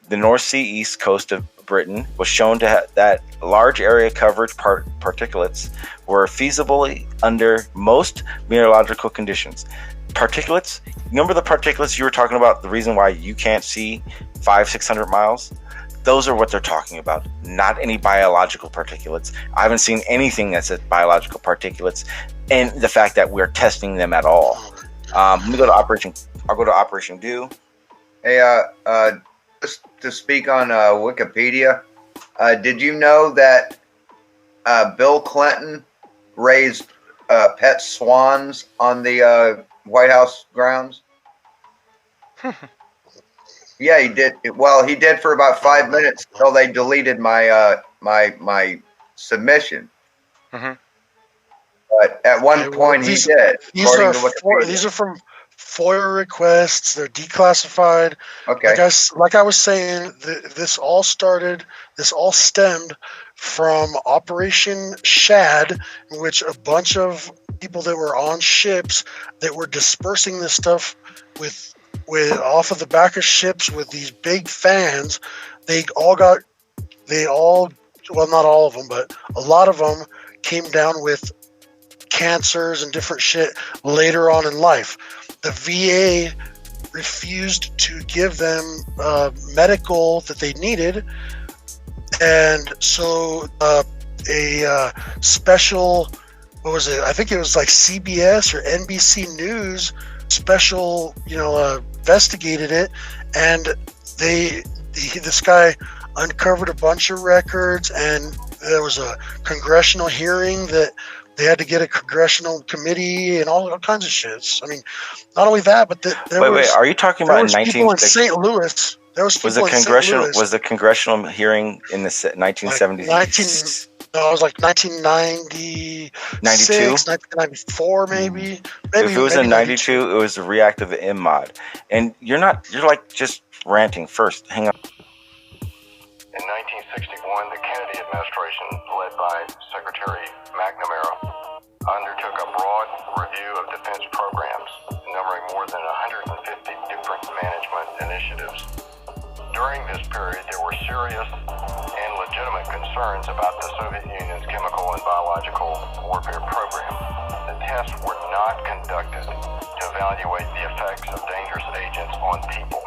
The North Sea east coast of Britain was shown to have that large area covered particulates were feasibly under most meteorological conditions. Particulates. Remember the particulates you were talking about? The reason why you can't see 500-600 miles. Those are what they're talking about, not any biological particulates. I haven't seen anything that says biological particulates, and the fact that we're testing them at all. Let me go to Operation. I'll go to Operation Do.
Hey, just to speak on Wikipedia, did you know that Bill Clinton raised pet swans on the White House grounds? Yeah, he did. Well, he did for about 5 minutes until they deleted my my submission.
Mm-hmm.
But at one point, he did.
These are from FOIA requests. They're declassified.
Okay.
Like I was saying, this all stemmed from Operation Shad, in which a bunch of people that were on ships that were dispersing this stuff with off of the back of ships with these big fans. Well, not all of them, but a lot of them came down with cancers and different shit later on in life. The VA refused to give them medical that they needed, and so a special, what was it? I think it was like CBS or NBC News special, investigated it, and this guy uncovered a bunch of records, and there was a congressional hearing that they had to get a congressional committee and all kinds of shits. I mean, not only that, but
wait, are you talking about
people in St. Louis? There was
the congressional hearing in the 1970s?
No, it was like 1990, 92, 1994, maybe.
If it was in 92, it was the react of the MMOD. And you're like just ranting. First, hang on.
In 1961, the Kennedy administration, led by Secretary McNamara, undertook a broad review of defense programs, numbering more than 150 different management initiatives. During this period, there were serious and legitimate concerns about the Soviet Union's chemical and biological warfare program. The tests were not conducted to evaluate the effects of dangerous agents on people.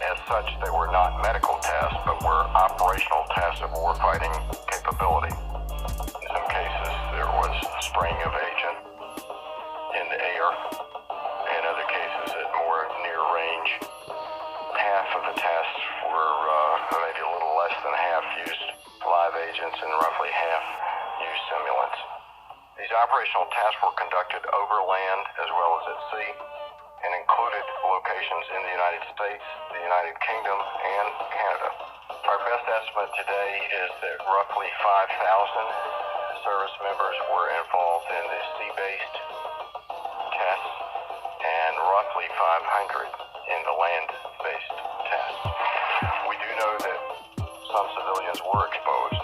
As such, they were not medical tests, but were operational tests of warfighting capability. In some cases, there was spraying of agent in the air. In other cases, at more near range. Half of the tests were maybe a little less than half used live agents and roughly half used simulants. These operational tests were conducted over land as well as at sea and included locations in the United States, the United Kingdom, and Canada. Our best estimate today is that roughly 5,000 service members were involved in the sea-based tests and roughly 500 in the land-based tests. We do know that some civilians were exposed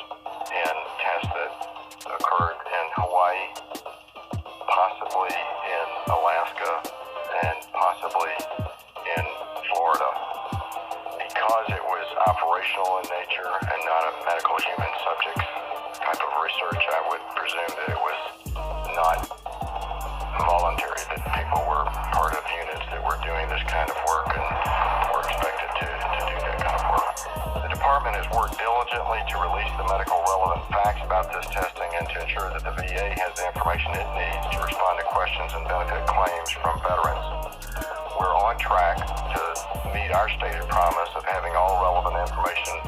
in tests that occurred in Hawaii, possibly in Alaska, and possibly in Florida. Because it was operational in nature and not a medical human subject type of research, I would presume that it was not voluntary, that people were part of units that were doing this kind of work and were expected to do that kind of work. The department has worked diligently to release the medical relevant facts about this testing and to ensure that the VA has the information it needs to respond to questions and benefit claims from veterans. We're on track to meet our stated promise of having all relevant information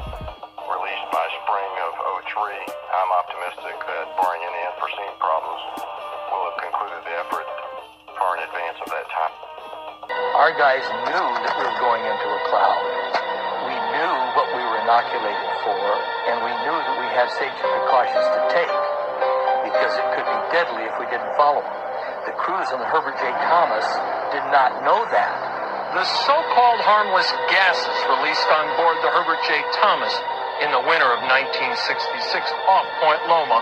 released by spring of 03. I'm optimistic that, barring any unforeseen problems, we'll have concluded the effort far in advance of that time.
Our guys knew that we were going into a cloud. We knew what we were inoculated for, and we knew that we had safety precautions to take because it could be deadly if we didn't follow them. The crews on the Herbert J. Thomas did not know that.
The so-called harmless gases released on board the Herbert J. Thomas
in the winter of 1966 off Point Loma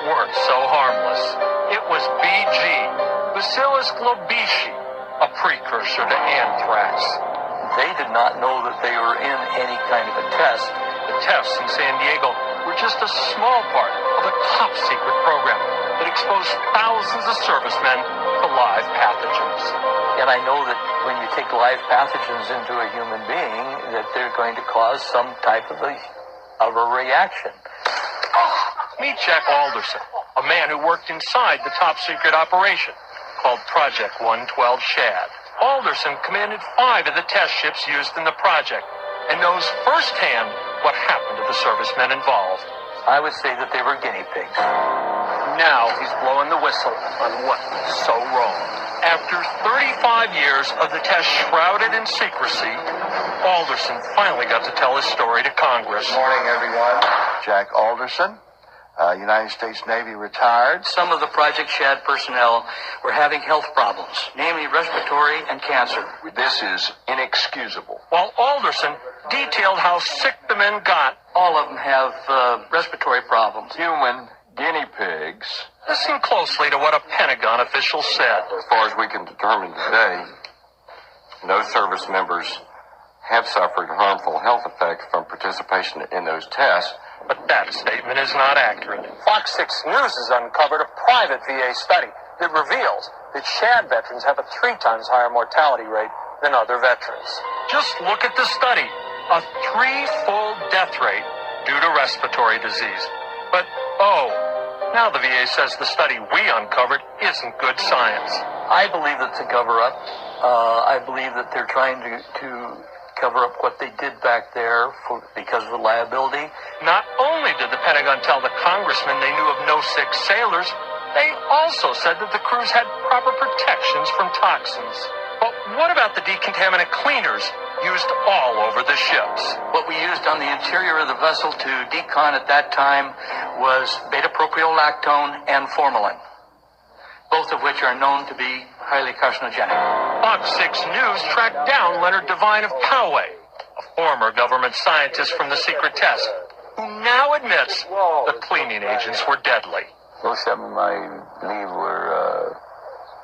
weren't so harmless. It was BG, Bacillus globicii, a precursor to anthrax. They did not know that they were in any kind of a test. The tests in San Diego were just a small part of a top-secret program that exposed thousands of servicemen to live pathogens. And I know that when you take live pathogens into a human being, that they're going to cause some type of a reaction. Meet Jack Alderson, a man who worked inside the top-secret operation called Project 112 Shad. Alderson commanded 5 of the test ships used in the project and knows firsthand what happened to the servicemen involved. I would say that they were guinea pigs. Now he's blowing the whistle on what was so wrong. After 35 years of the test shrouded in secrecy, Alderson finally got to tell his story to Congress.
Good morning, everyone. Jack Alderson, United States Navy retired.
Some of the Project Shad personnel were having health problems, namely respiratory and cancer.
This is inexcusable.
While Alderson detailed how sick the men got, all of them have respiratory problems.
Human guinea pigs.
Listen closely to what a Pentagon official said.
As far as we can determine today, no service members have suffered harmful health effects from participation in those tests.
But that statement is not accurate. Fox 6 News has uncovered a private VA study that reveals that Shad veterans have a 3 times higher mortality rate than other veterans. Just look at the study. A 3-fold death rate due to respiratory disease. But, now the VA says the study we uncovered isn't good science. I believe it's a cover-up. I believe that they're trying to cover up what they did back there because of the liability. Not only did the Pentagon tell the congressmen they knew of no sick sailors, they also said that the crews had proper protections from toxins. But what about the decontaminant cleaners used all over the ships? What we used on the interior of the vessel to decon at that time was beta-propiolactone and formalin, both of which are known to be highly carcinogenic. Fox 6 News tracked down Leonard Devine of Poway, a former government scientist from the secret test, who now admits the cleaning agents were deadly.
Most of them, I believe,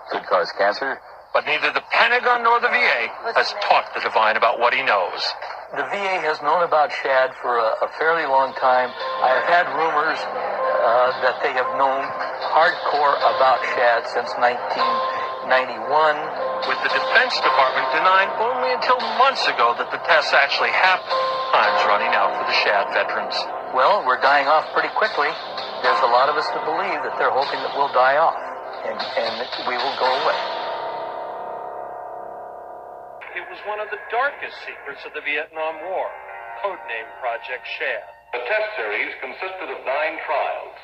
could cause cancer.
But neither the Pentagon nor the VA has talked to Devine about what he knows. The VA has known about Shad for a fairly long time. I have had rumors that they have known hardcore about Shad since 1991, with the Defense Department denying only until months ago that the tests actually happened. Time's running out for the Shad veterans. Well, we're dying off pretty quickly. There's a lot of us that believe that they're hoping that we'll die off, and we will go away. It was one of the darkest secrets of the Vietnam War, codenamed Project Shad.
The test series consisted of 9 trials,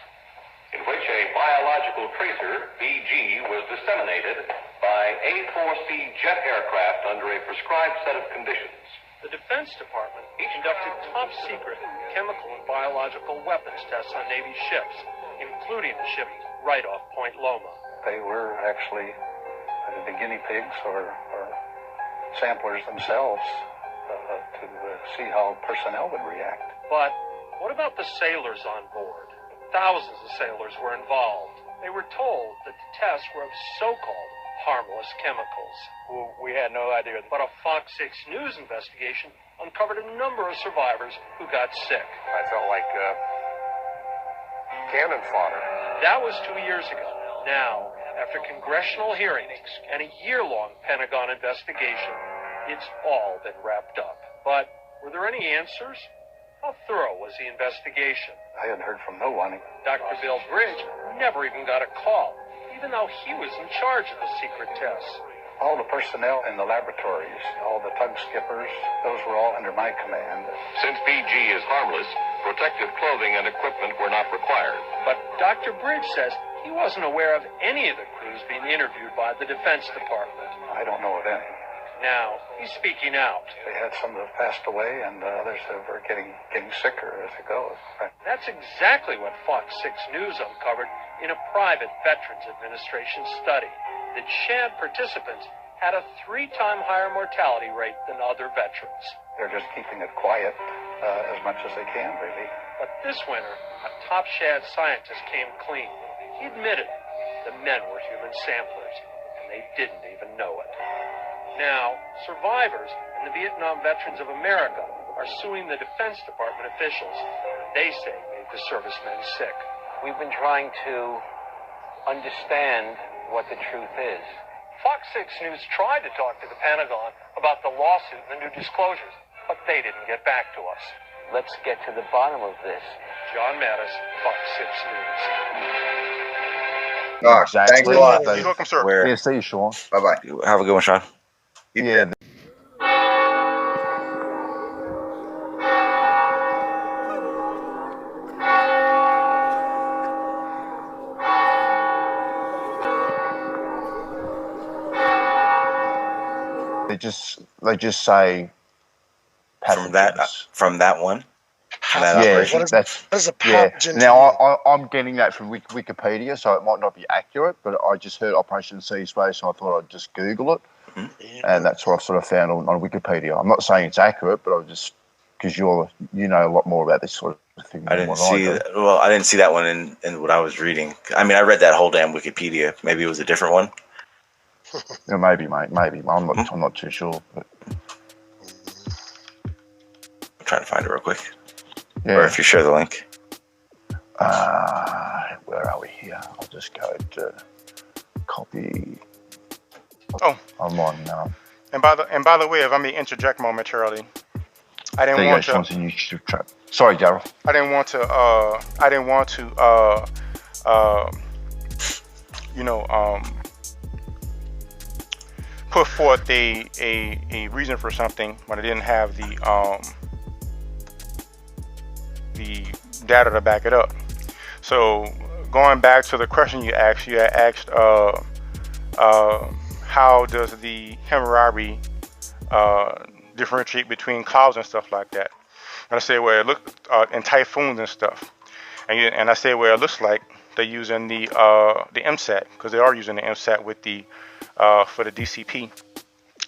in which a biological tracer, BG, was disseminated by A-4C jet aircraft under a prescribed set of conditions.
The Defense Department conducted top-secret chemical and biological weapons tests on Navy ships, including the ship right off Point Loma.
They were actually the guinea pigs or samplers themselves to see how personnel would react.
But what about the sailors on board? Thousands of sailors were involved. They were told that the tests were of so-called harmless chemicals.
Well, we had no idea.
But a Fox 6 News investigation uncovered a number of survivors who got sick.
I felt like cannon fodder.
That was 2 years ago. Now, after congressional hearings and a year-long Pentagon investigation, it's all been wrapped up. But were there any answers? How thorough was the investigation?
I hadn't heard from no one.
Dr. Bill Bridge never even got a call, even though he was in charge of the secret tests.
All the personnel in the laboratories, all the tug skippers, those were all under my command.
Since BG is harmless, protective clothing and equipment were not required.
But Dr. Bridge says he wasn't aware of any of the crews being interviewed by the Defense Department.
I don't know of any.
Now, he's speaking out.
They had some that have passed away, and others that are getting sicker as it goes.
That's exactly what Fox 6 News uncovered in a private Veterans Administration study, that Shad participants had a 3-time higher mortality rate than other veterans.
They're just keeping it quiet as much as they can, really.
But this winter, a top Shad scientist came clean. He admitted the men were human samplers, and they didn't even know it. Now, survivors and the Vietnam Veterans of America are suing the Defense Department officials. They say made the servicemen sick.
We've been trying to understand what the truth is.
Fox 6 News tried to talk to the Pentagon about the lawsuit and the new disclosures, but they didn't get back to us.
Let's get to the bottom of this.
John Mattis, Fox 6 News.
Thanks a lot.
You're welcome, sir.
Yeah, see you, Sean.
Bye-bye.
Have a good one, Sean.
Yeah. They just say
from that one.
Yeah, that's
a pathogen.
Now I'm getting that from Wikipedia, so it might not be accurate, but I just heard Operation Sea Space, so I thought I'd just Google it, and that's what I've sort of found on Wikipedia. I'm not saying it's accurate, but I just because you know a lot more about this sort of thing.
I didn't see that. Well, I didn't see that one in what I was reading. I mean, I read that whole damn Wikipedia. Maybe it was a different one.
Yeah, maybe, mate. Maybe I'm not too sure. But
I'm trying to find it real quick.
Yeah.
Or if you share the link.
Where are we here? I'll just go to copy.
Oh,
I'm on.
And by the way, if I may interject momentarily, I didn't want to.
YouTube track. Sorry, Daryl.
I didn't want to. Put forth a reason for something when I didn't have the data to back it up. So going back to the question you asked, how does the Hammurabi differentiate between clouds and stuff like that? And I say, well, it looks in typhoons and stuff, and I say, well, it looks like they're using the MSAT, because they are using the MSAT with the for the DCP.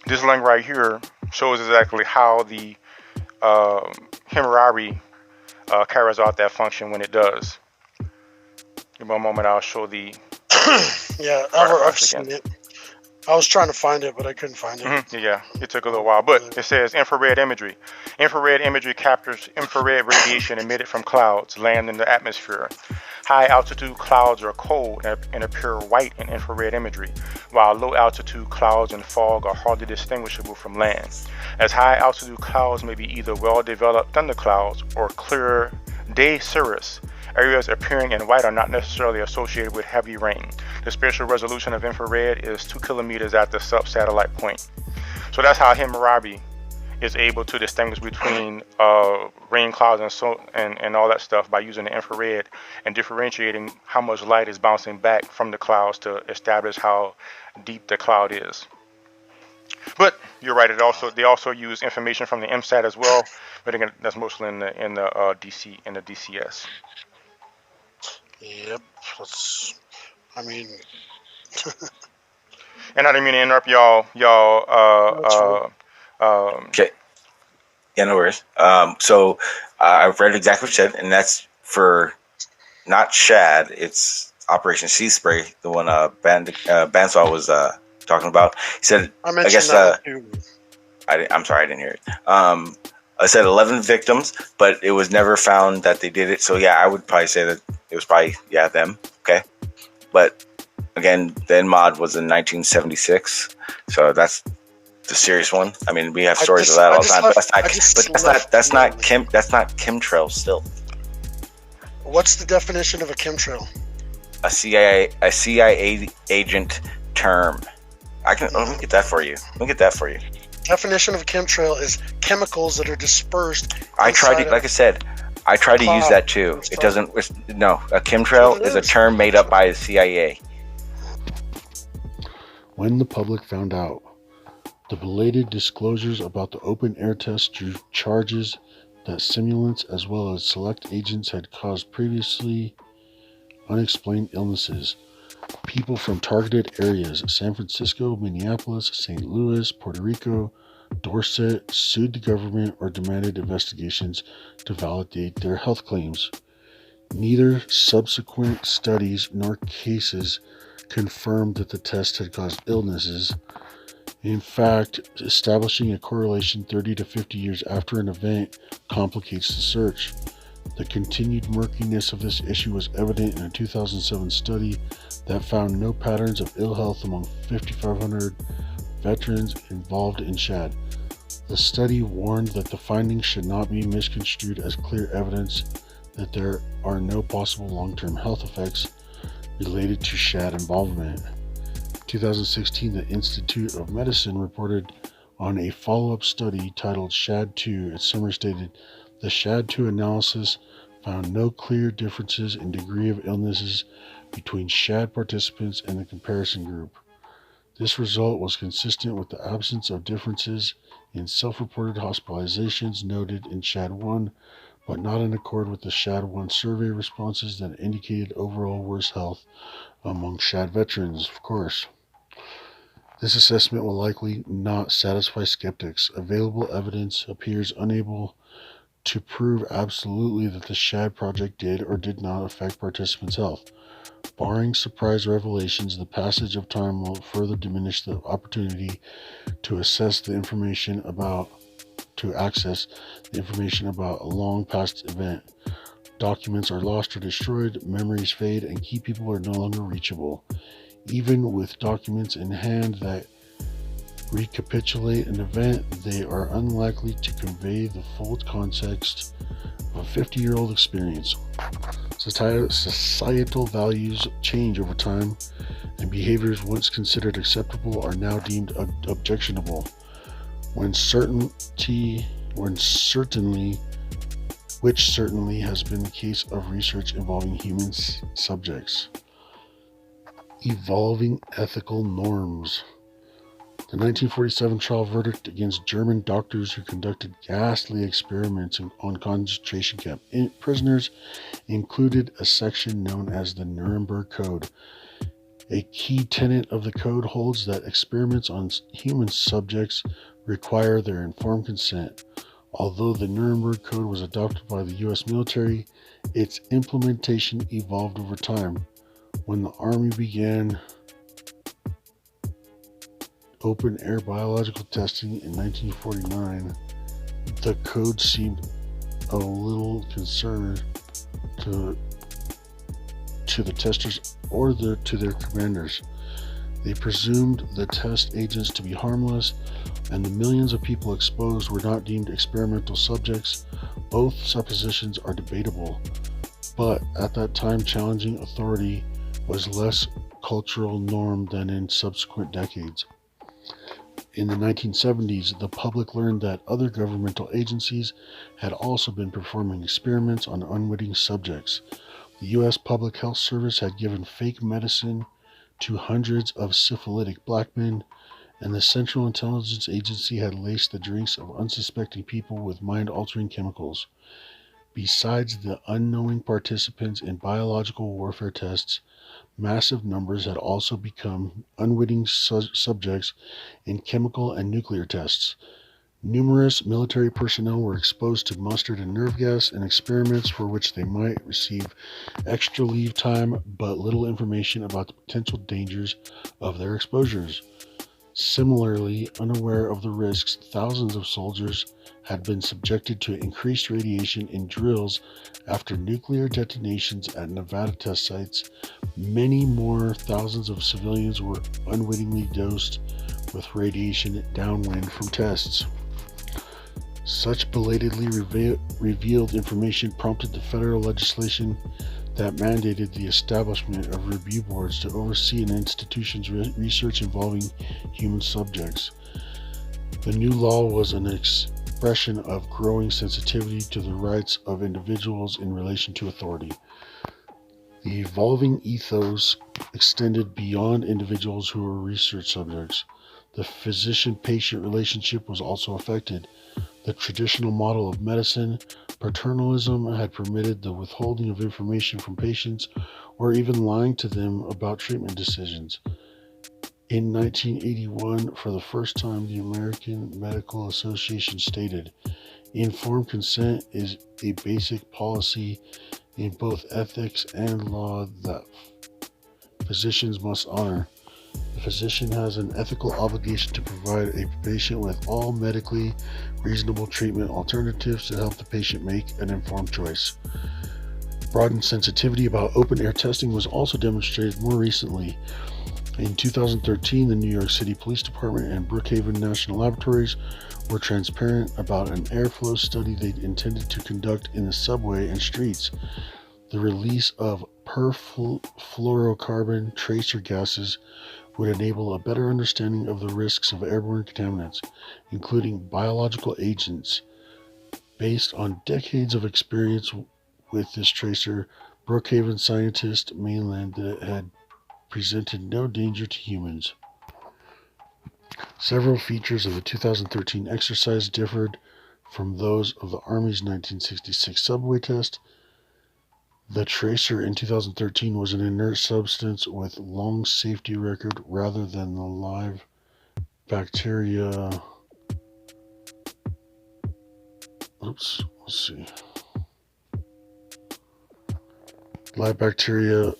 This link right here shows exactly how the Hammurabi carries out that function when it does. Give me a moment, I'll show the.
Yeah, I've seen it. I was trying to find it, but I couldn't find it.
Yeah, it took a little while, but it says infrared imagery. Infrared imagery captures infrared radiation emitted from clouds, land in the atmosphere. High altitude clouds are cold and appear white in infrared imagery, while low altitude clouds and fog are hardly distinguishable from land. As high altitude clouds may be either well-developed thunderclouds or clear day cirrus, areas appearing in white are not necessarily associated with heavy rain. The spatial resolution of infrared is 2 kilometers at the sub-satellite point. So that's how Hammurabi is able to distinguish between rain clouds and all that stuff by using the infrared and differentiating how much light is bouncing back from the clouds to establish how deep the cloud is. But you're right. They also use information from the MSAT as well, but again, that's mostly in the DCS.
Yep.
And I didn't mean to interrupt y'all.
Okay. Yeah, no worries. So I've read exactly what you said, and that's for not Shad. It's Operation Sea Spray, the one Bansal was talking about. He said, I'm sorry, I didn't hear it. I said 11 victims, but it was never found that they did it. So yeah, I would probably say that it was probably them. Okay, but again, the NMOD was in 1976, so that's the serious one. I mean, we have stories of that all the time. That's not chemtrails still.
What's the definition of a chemtrail?
A CIA agent term. Let me get that for you.
Definition of a chemtrail is chemicals that are dispersed.
I tried to use that too. It doesn't. A chemtrail is a term made up by the CIA.
When the public found out, the belated disclosures about the open air test drew charges that simulants as well as select agents had caused previously unexplained illnesses. People from targeted areas, San Francisco, Minneapolis, St. Louis, Puerto Rico, Dorset sued the government or demanded investigations to validate their health claims. Neither subsequent studies nor cases confirmed that the test had caused illnesses. In fact, establishing a correlation 30 to 50 years after an event complicates the search. The continued murkiness of this issue was evident in a 2007 study that found no patterns of ill health among 5,500 veterans involved in SHAD. The study warned that the findings should not be misconstrued as clear evidence that there are no possible long-term health effects related to SHAD involvement. In 2016, the Institute of Medicine reported on a follow-up study titled SHAD-2. Its summary stated, the SHAD-2 analysis found no clear differences in degree of illnesses between SHAD participants and the comparison group. This result was consistent with the absence of differences in self-reported hospitalizations noted in SHAD-1, but not in accord with the SHAD-1 survey responses that indicated overall worse health among SHAD veterans, of course. This assessment will likely not satisfy skeptics. Available evidence appears unable to prove absolutely that the SHAD project did or did not affect participants' health. Barring surprise revelations, the passage of time will further diminish the opportunity to access the information about a long past event. Documents are lost or destroyed, memories fade, and key people are no longer reachable. Even with documents in hand that recapitulate an event, they are unlikely to convey the full context of a 50-year-old experience. Societal values change over time, and behaviors once considered acceptable are now deemed objectionable. Which certainly has been the case of research involving human subjects. Evolving ethical norms. The 1947 trial verdict against German doctors who conducted ghastly experiments on concentration camp prisoners included a section known as the Nuremberg Code. A key tenet of the code holds that experiments on human subjects require their informed consent. Although the Nuremberg Code was adopted by the U.S. military, its implementation evolved over time. When the Army began open-air biological testing in 1949, the code seemed a little concerned to the testers or to their commanders. They presumed the test agents to be harmless, and the millions of people exposed were not deemed experimental subjects. Both suppositions are debatable, but at that time challenging authority was less cultural norm than in subsequent decades. In the 1970s, the public learned that other governmental agencies had also been performing experiments on unwitting subjects. The U.S. Public Health Service had given fake medicine to hundreds of syphilitic black men, and the Central Intelligence Agency had laced the drinks of unsuspecting people with mind-altering chemicals. Besides the unknowing participants in biological warfare tests, massive numbers had also become unwitting subjects in chemical and nuclear tests. Numerous military personnel were exposed to mustard and nerve gas in experiments for which they might receive extra leave time, but little information about the potential dangers of their exposures. Similarly, unaware of the risks, thousands of soldiers had been subjected to increased radiation in drills after nuclear detonations at Nevada test sites. Many more thousands of civilians were unwittingly dosed with radiation downwind from tests. Such belatedly revealed information prompted the federal legislation that mandated the establishment of review boards to oversee an institution's research involving human subjects. The new law was an expression of growing sensitivity to the rights of individuals in relation to authority. The evolving ethos extended beyond individuals who were research subjects. The physician-patient relationship was also affected. The traditional model of medicine, paternalism, had permitted the withholding of information from patients or even lying to them about treatment decisions. In 1981, for the first time, the American Medical Association stated, "Informed consent is a basic policy in both ethics and law that physicians must honor. The physician has an ethical obligation to provide a patient with all medically reasonable treatment alternatives to help the patient make an informed choice." Broadened sensitivity about open-air testing was also demonstrated more recently. In 2013, the New York City Police Department and Brookhaven National Laboratories were transparent about an airflow study they intended to conduct in the subway and streets. The release of perfluorocarbon tracer gases would enable a better understanding of the risks of airborne contaminants, including biological agents. Based on decades of experience with this tracer, Brookhaven scientists maintained that it had presented no danger to humans. Several features of the 2013 exercise differed from those of the Army's 1966 subway test. The tracer in 2013 was an inert substance with long safety record rather than the live bacteria. Live bacteria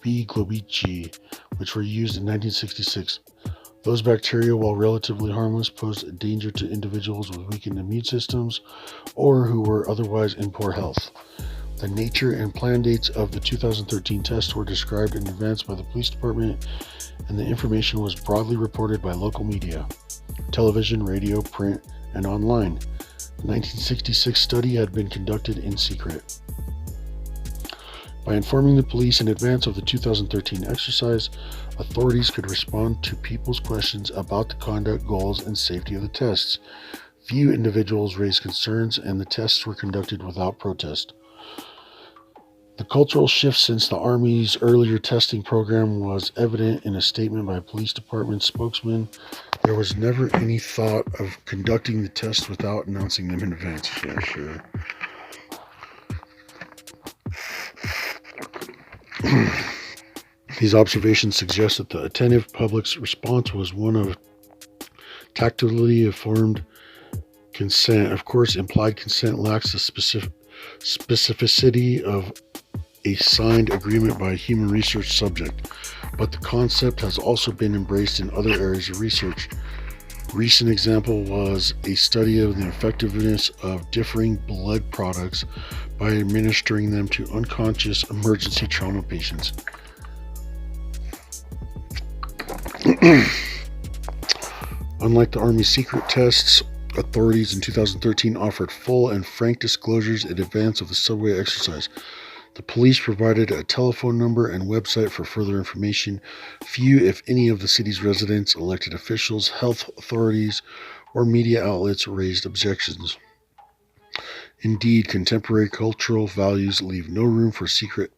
B. globicii, which were used in 1966. Those bacteria, while relatively harmless, posed a danger to individuals with weakened immune systems or who were otherwise in poor health. The nature and plan dates of the 2013 test were described in advance by the police department, and the information was broadly reported by local media, television, radio, print, and online. The 1966 study had been conducted in secret. By informing the police in advance of the 2013 exercise, authorities could respond to people's questions about the conduct, goals, and safety of the tests. Few individuals raised concerns, and the tests were conducted without protest. The cultural shift since the Army's earlier testing program was evident in a statement by a police department spokesman. There was never any thought of conducting the tests without announcing them in advance. Yeah, sure. These observations suggest that the attentive public's response was one of tacitly informed consent. Of course, implied consent lacks the specificity of a signed agreement by a human research subject, but the concept has also been embraced in other areas of research. Recent example was a study of the effectiveness of differing blood products by administering them to unconscious emergency trauma patients. Unlike the Army's secret tests, authorities in 2013 offered full and frank disclosures in advance of the subway exercise. The police provided a telephone number and website for further information. Few, if any, of the city's residents, elected officials, health authorities, or media outlets raised objections. Indeed, contemporary cultural values leave no room for secret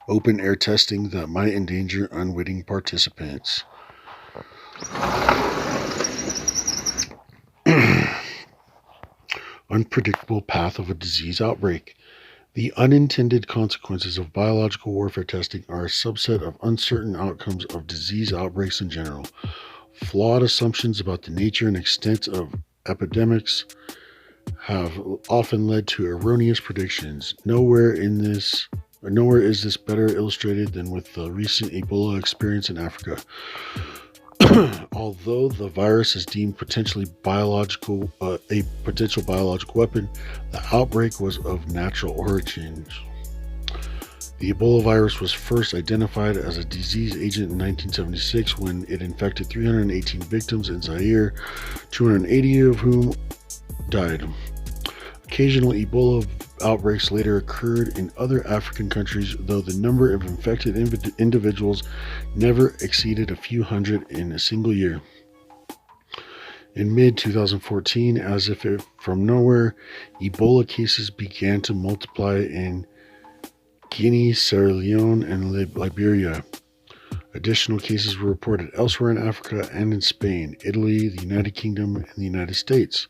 open-air testing that might endanger unwitting participants. Unpredictable path of a disease outbreak. The unintended consequences of biological warfare testing are a subset of uncertain outcomes of disease outbreaks in general. Flawed assumptions about the nature and extent of epidemics have often led to erroneous predictions. Nowhere is this better illustrated than with the recent Ebola experience in Africa. Although the virus is deemed a potential biological weapon, the outbreak was of natural origin. The Ebola virus was first identified as a disease agent in 1976 when it infected 318 victims in Zaire, 280 of whom died. Occasional Ebola outbreaks later occurred in other African countries, though the number of infected individuals never exceeded a few hundred in a single year. In mid-2014, as if from nowhere, Ebola cases began to multiply in Guinea, Sierra Leone, and Liberia. Additional cases were reported elsewhere in Africa and in Spain, Italy, the United Kingdom, and the United States.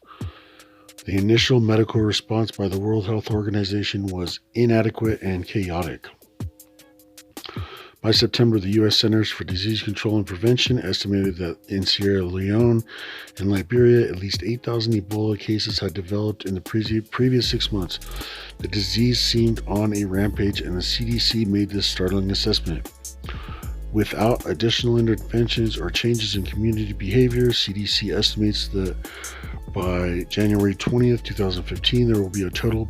The initial medical response by the World Health Organization was inadequate and chaotic. By September, the U.S. Centers for Disease Control and Prevention estimated that in Sierra Leone and Liberia, at least 8,000 Ebola cases had developed in the previous 6 months. The disease seemed on a rampage, and the CDC made this startling assessment. Without additional interventions or changes in community behavior, CDC estimates that by January 20th, 2015, there will be a total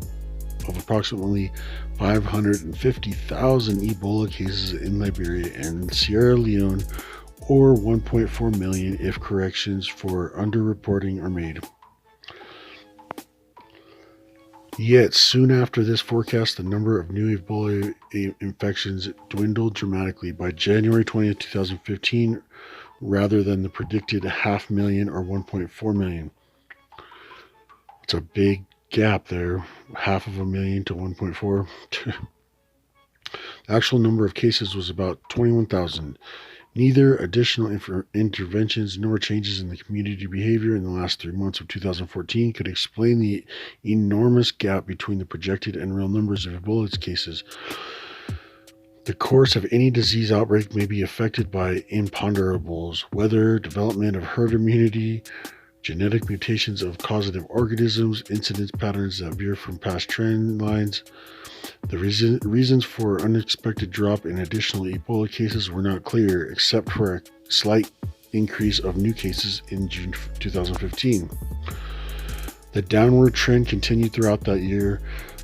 of approximately 550,000 Ebola cases in Liberia and Sierra Leone, or 1.4 million if corrections for underreporting are made. Yet, soon after this forecast, the number of new Ebola infections dwindled dramatically. By January 20th, 2015, rather than the predicted 500,000 or 1.4 million. It's a big gap there, 500,000 to 1.4. The actual number of cases was about 21,000. Neither additional interventions nor changes in the community behavior in the last 3 months of 2014 could explain the enormous gap between the projected and real numbers of Ebola cases. The course of any disease outbreak may be affected by imponderables, weather, development of herd immunity, genetic mutations of causative organisms, incidence patterns that veer from past trend lines. The reasons for unexpected drop in additional Ebola cases were not clear, except for a slight increase of new cases in June 2015. The downward trend continued throughout that year.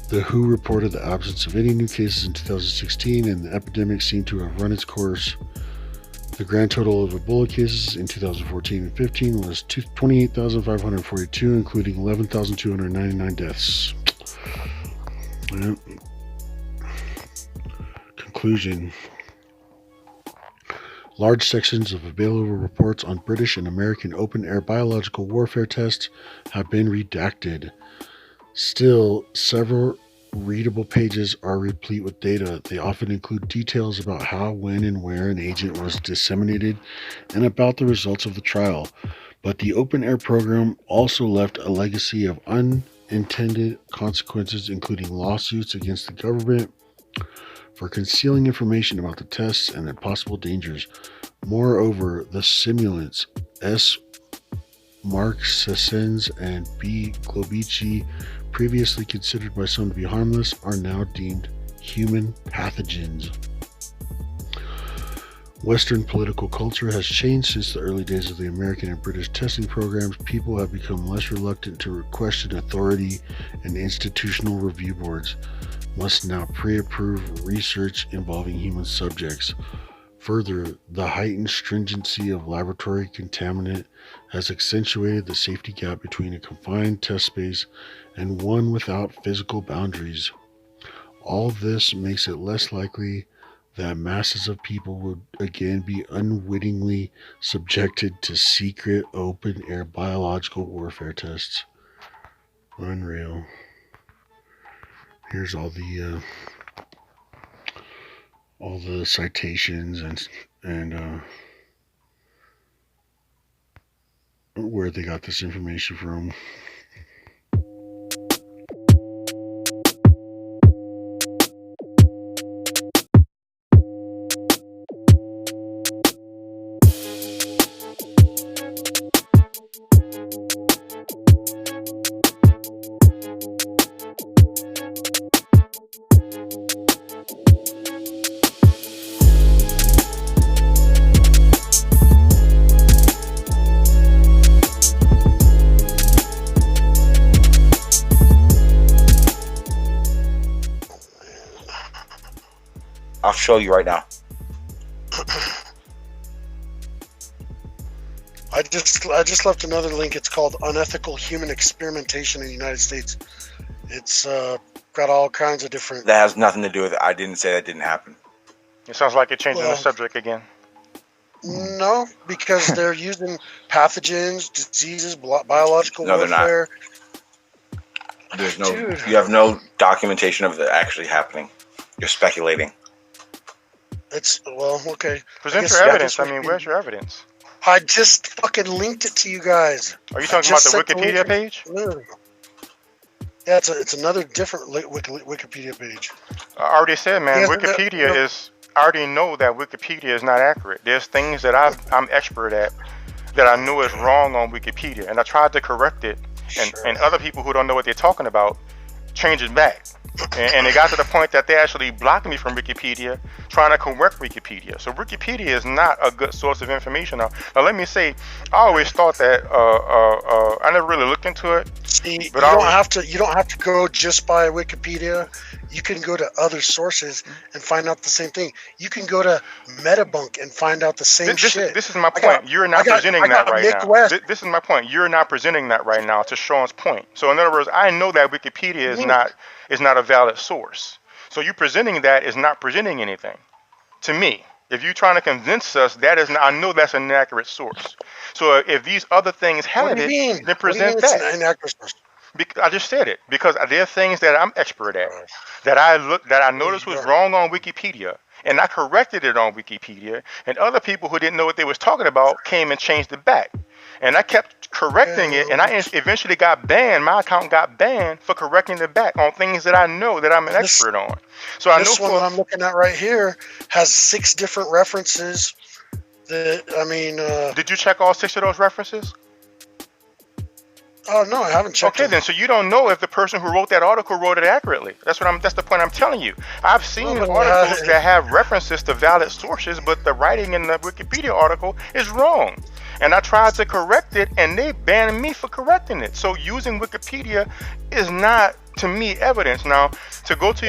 The WHO reported the absence of any new cases in 2016, and the epidemic seemed to have run its course. The grand total of Ebola cases in 2014 and 15 was 28,542, including 11,299 deaths. Conclusion. Large sections of available reports on British and American open-air biological warfare tests have been redacted. Still, several readable pages are replete with data. They often include details about how, when, and where an agent was disseminated and about the results of the trial. But the open-air program also left a legacy of unintended consequences, including lawsuits against the government for concealing information about the tests and their possible dangers. Moreover, the simulants S. Marxescens and B. Globici, previously considered by some to be harmless, are now deemed human pathogens. Western political culture has changed since the early days of the American and British testing programs. People have become less reluctant to question authority, and institutional review boards must now pre-approve research involving human subjects. Further, the heightened stringency of laboratory contaminant has accentuated the safety gap between a confined test space and one without physical boundaries. All this makes it less likely that masses of people would again be unwittingly subjected to secret open-air biological warfare tests. Unreal. Here's all the citations and where they got this information from.
I'll show you right now.
I just left another link. It's called Unethical Human Experimentation in the United States. It's got all kinds of different...
That has nothing to do with it. I didn't say that didn't happen.
It sounds like you're changing the subject again.
No, because they're using pathogens, diseases, biological warfare.
There's no... Dude. You have no documentation of it actually happening. You're speculating.
It's, well, okay.
Present your evidence. I mean, where's your evidence?
I just fucking linked it to you guys.
Are you talking about the Wikipedia page?
Yeah, it's another different Wikipedia page.
I already said, man, Wikipedia is I already know that Wikipedia is not accurate. There's things that I'm expert at that I know is wrong on Wikipedia, and I tried to correct it, and other people who don't know what they're talking about change it back. And it got to the point that they actually blocked me from Wikipedia trying to correct Wikipedia. So Wikipedia is not a good source of information. Now let me say, I always thought that I never really looked into it.
See,
but
you don't have to go just by Wikipedia. You can go to other sources and find out the same thing. You can go to Metabunk and find out the same shit.
This is my point. You're not presenting that right now. This is my point. You're not presenting that right now, to Sean's point. So in other words, I know that Wikipedia is not a valid source. So you presenting that is not presenting anything to me. If you're trying to convince us that is not, I know that's an inaccurate source. So if these other things have it, then present that.
It's an inaccurate source?
I just said it because there are things that I'm expert at that I noticed was wrong on Wikipedia, and I corrected it on Wikipedia, and other people who didn't know what they was talking about came and changed it back, and I kept correcting it, and I eventually got banned. My account got banned for correcting it back on things that I know that I'm an expert on. So I know
this one that I'm looking at right here has 6 different references.
Did you check all 6 of those references?
Oh no, I haven't checked.
Okay, then so you don't know if the person who wrote that article wrote it accurately. That's the point I'm telling you. I've seen articles that have references to valid sources, but the writing in the Wikipedia article is wrong. And I tried to correct it, and they banned me for correcting it. So using Wikipedia is not, to me, evidence. Now, to go to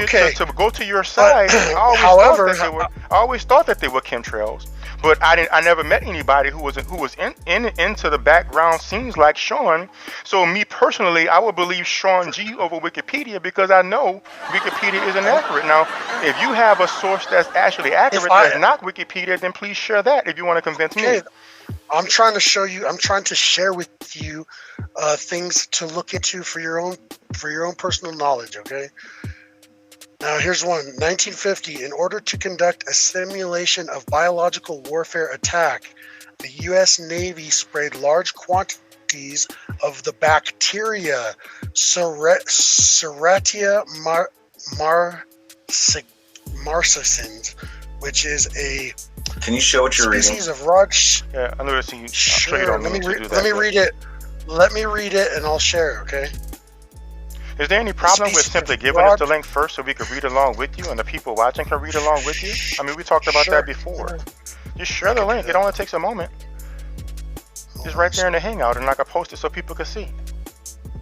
your side, I always thought that they were chemtrails. But I never met anybody who was into the background scenes like Sean. So me personally, I would believe Sean G over Wikipedia because I know Wikipedia is inaccurate. Now, if you have a source that's actually accurate that's not Wikipedia, then please share that if you want to convince me.
I'm trying to show you. I'm trying to share with you things to look into for your own personal knowledge. Okay. Now, here's one. 1950, in order to conduct a simulation of biological warfare attack, the U.S. Navy sprayed large quantities of the bacteria Serratia marcescens, which is a
Can you show what you're reading?
Species of rock.
Yeah, I know you.
Sure. Let me read it. Let me read it, and I'll share. Okay.
Is there any problem with simply giving us the link first so we could read along with you and the people watching can read along with you? I mean, we talked about that before. Just share the link. It only takes a moment. Just right there in the Hangout, and I can post it so people can see.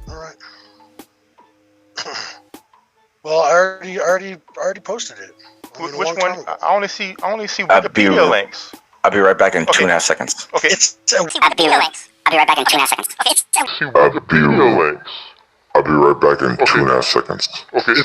All right. Well, I already posted it.
Which one? I only see Wikipedia links.
I'll be right back in 2.5 seconds.
Okay.
Wikipedia links. I'll be right back in 2.5 seconds. Okay.
Wikipedia links. I'll be right back in 2.5 seconds. Okay.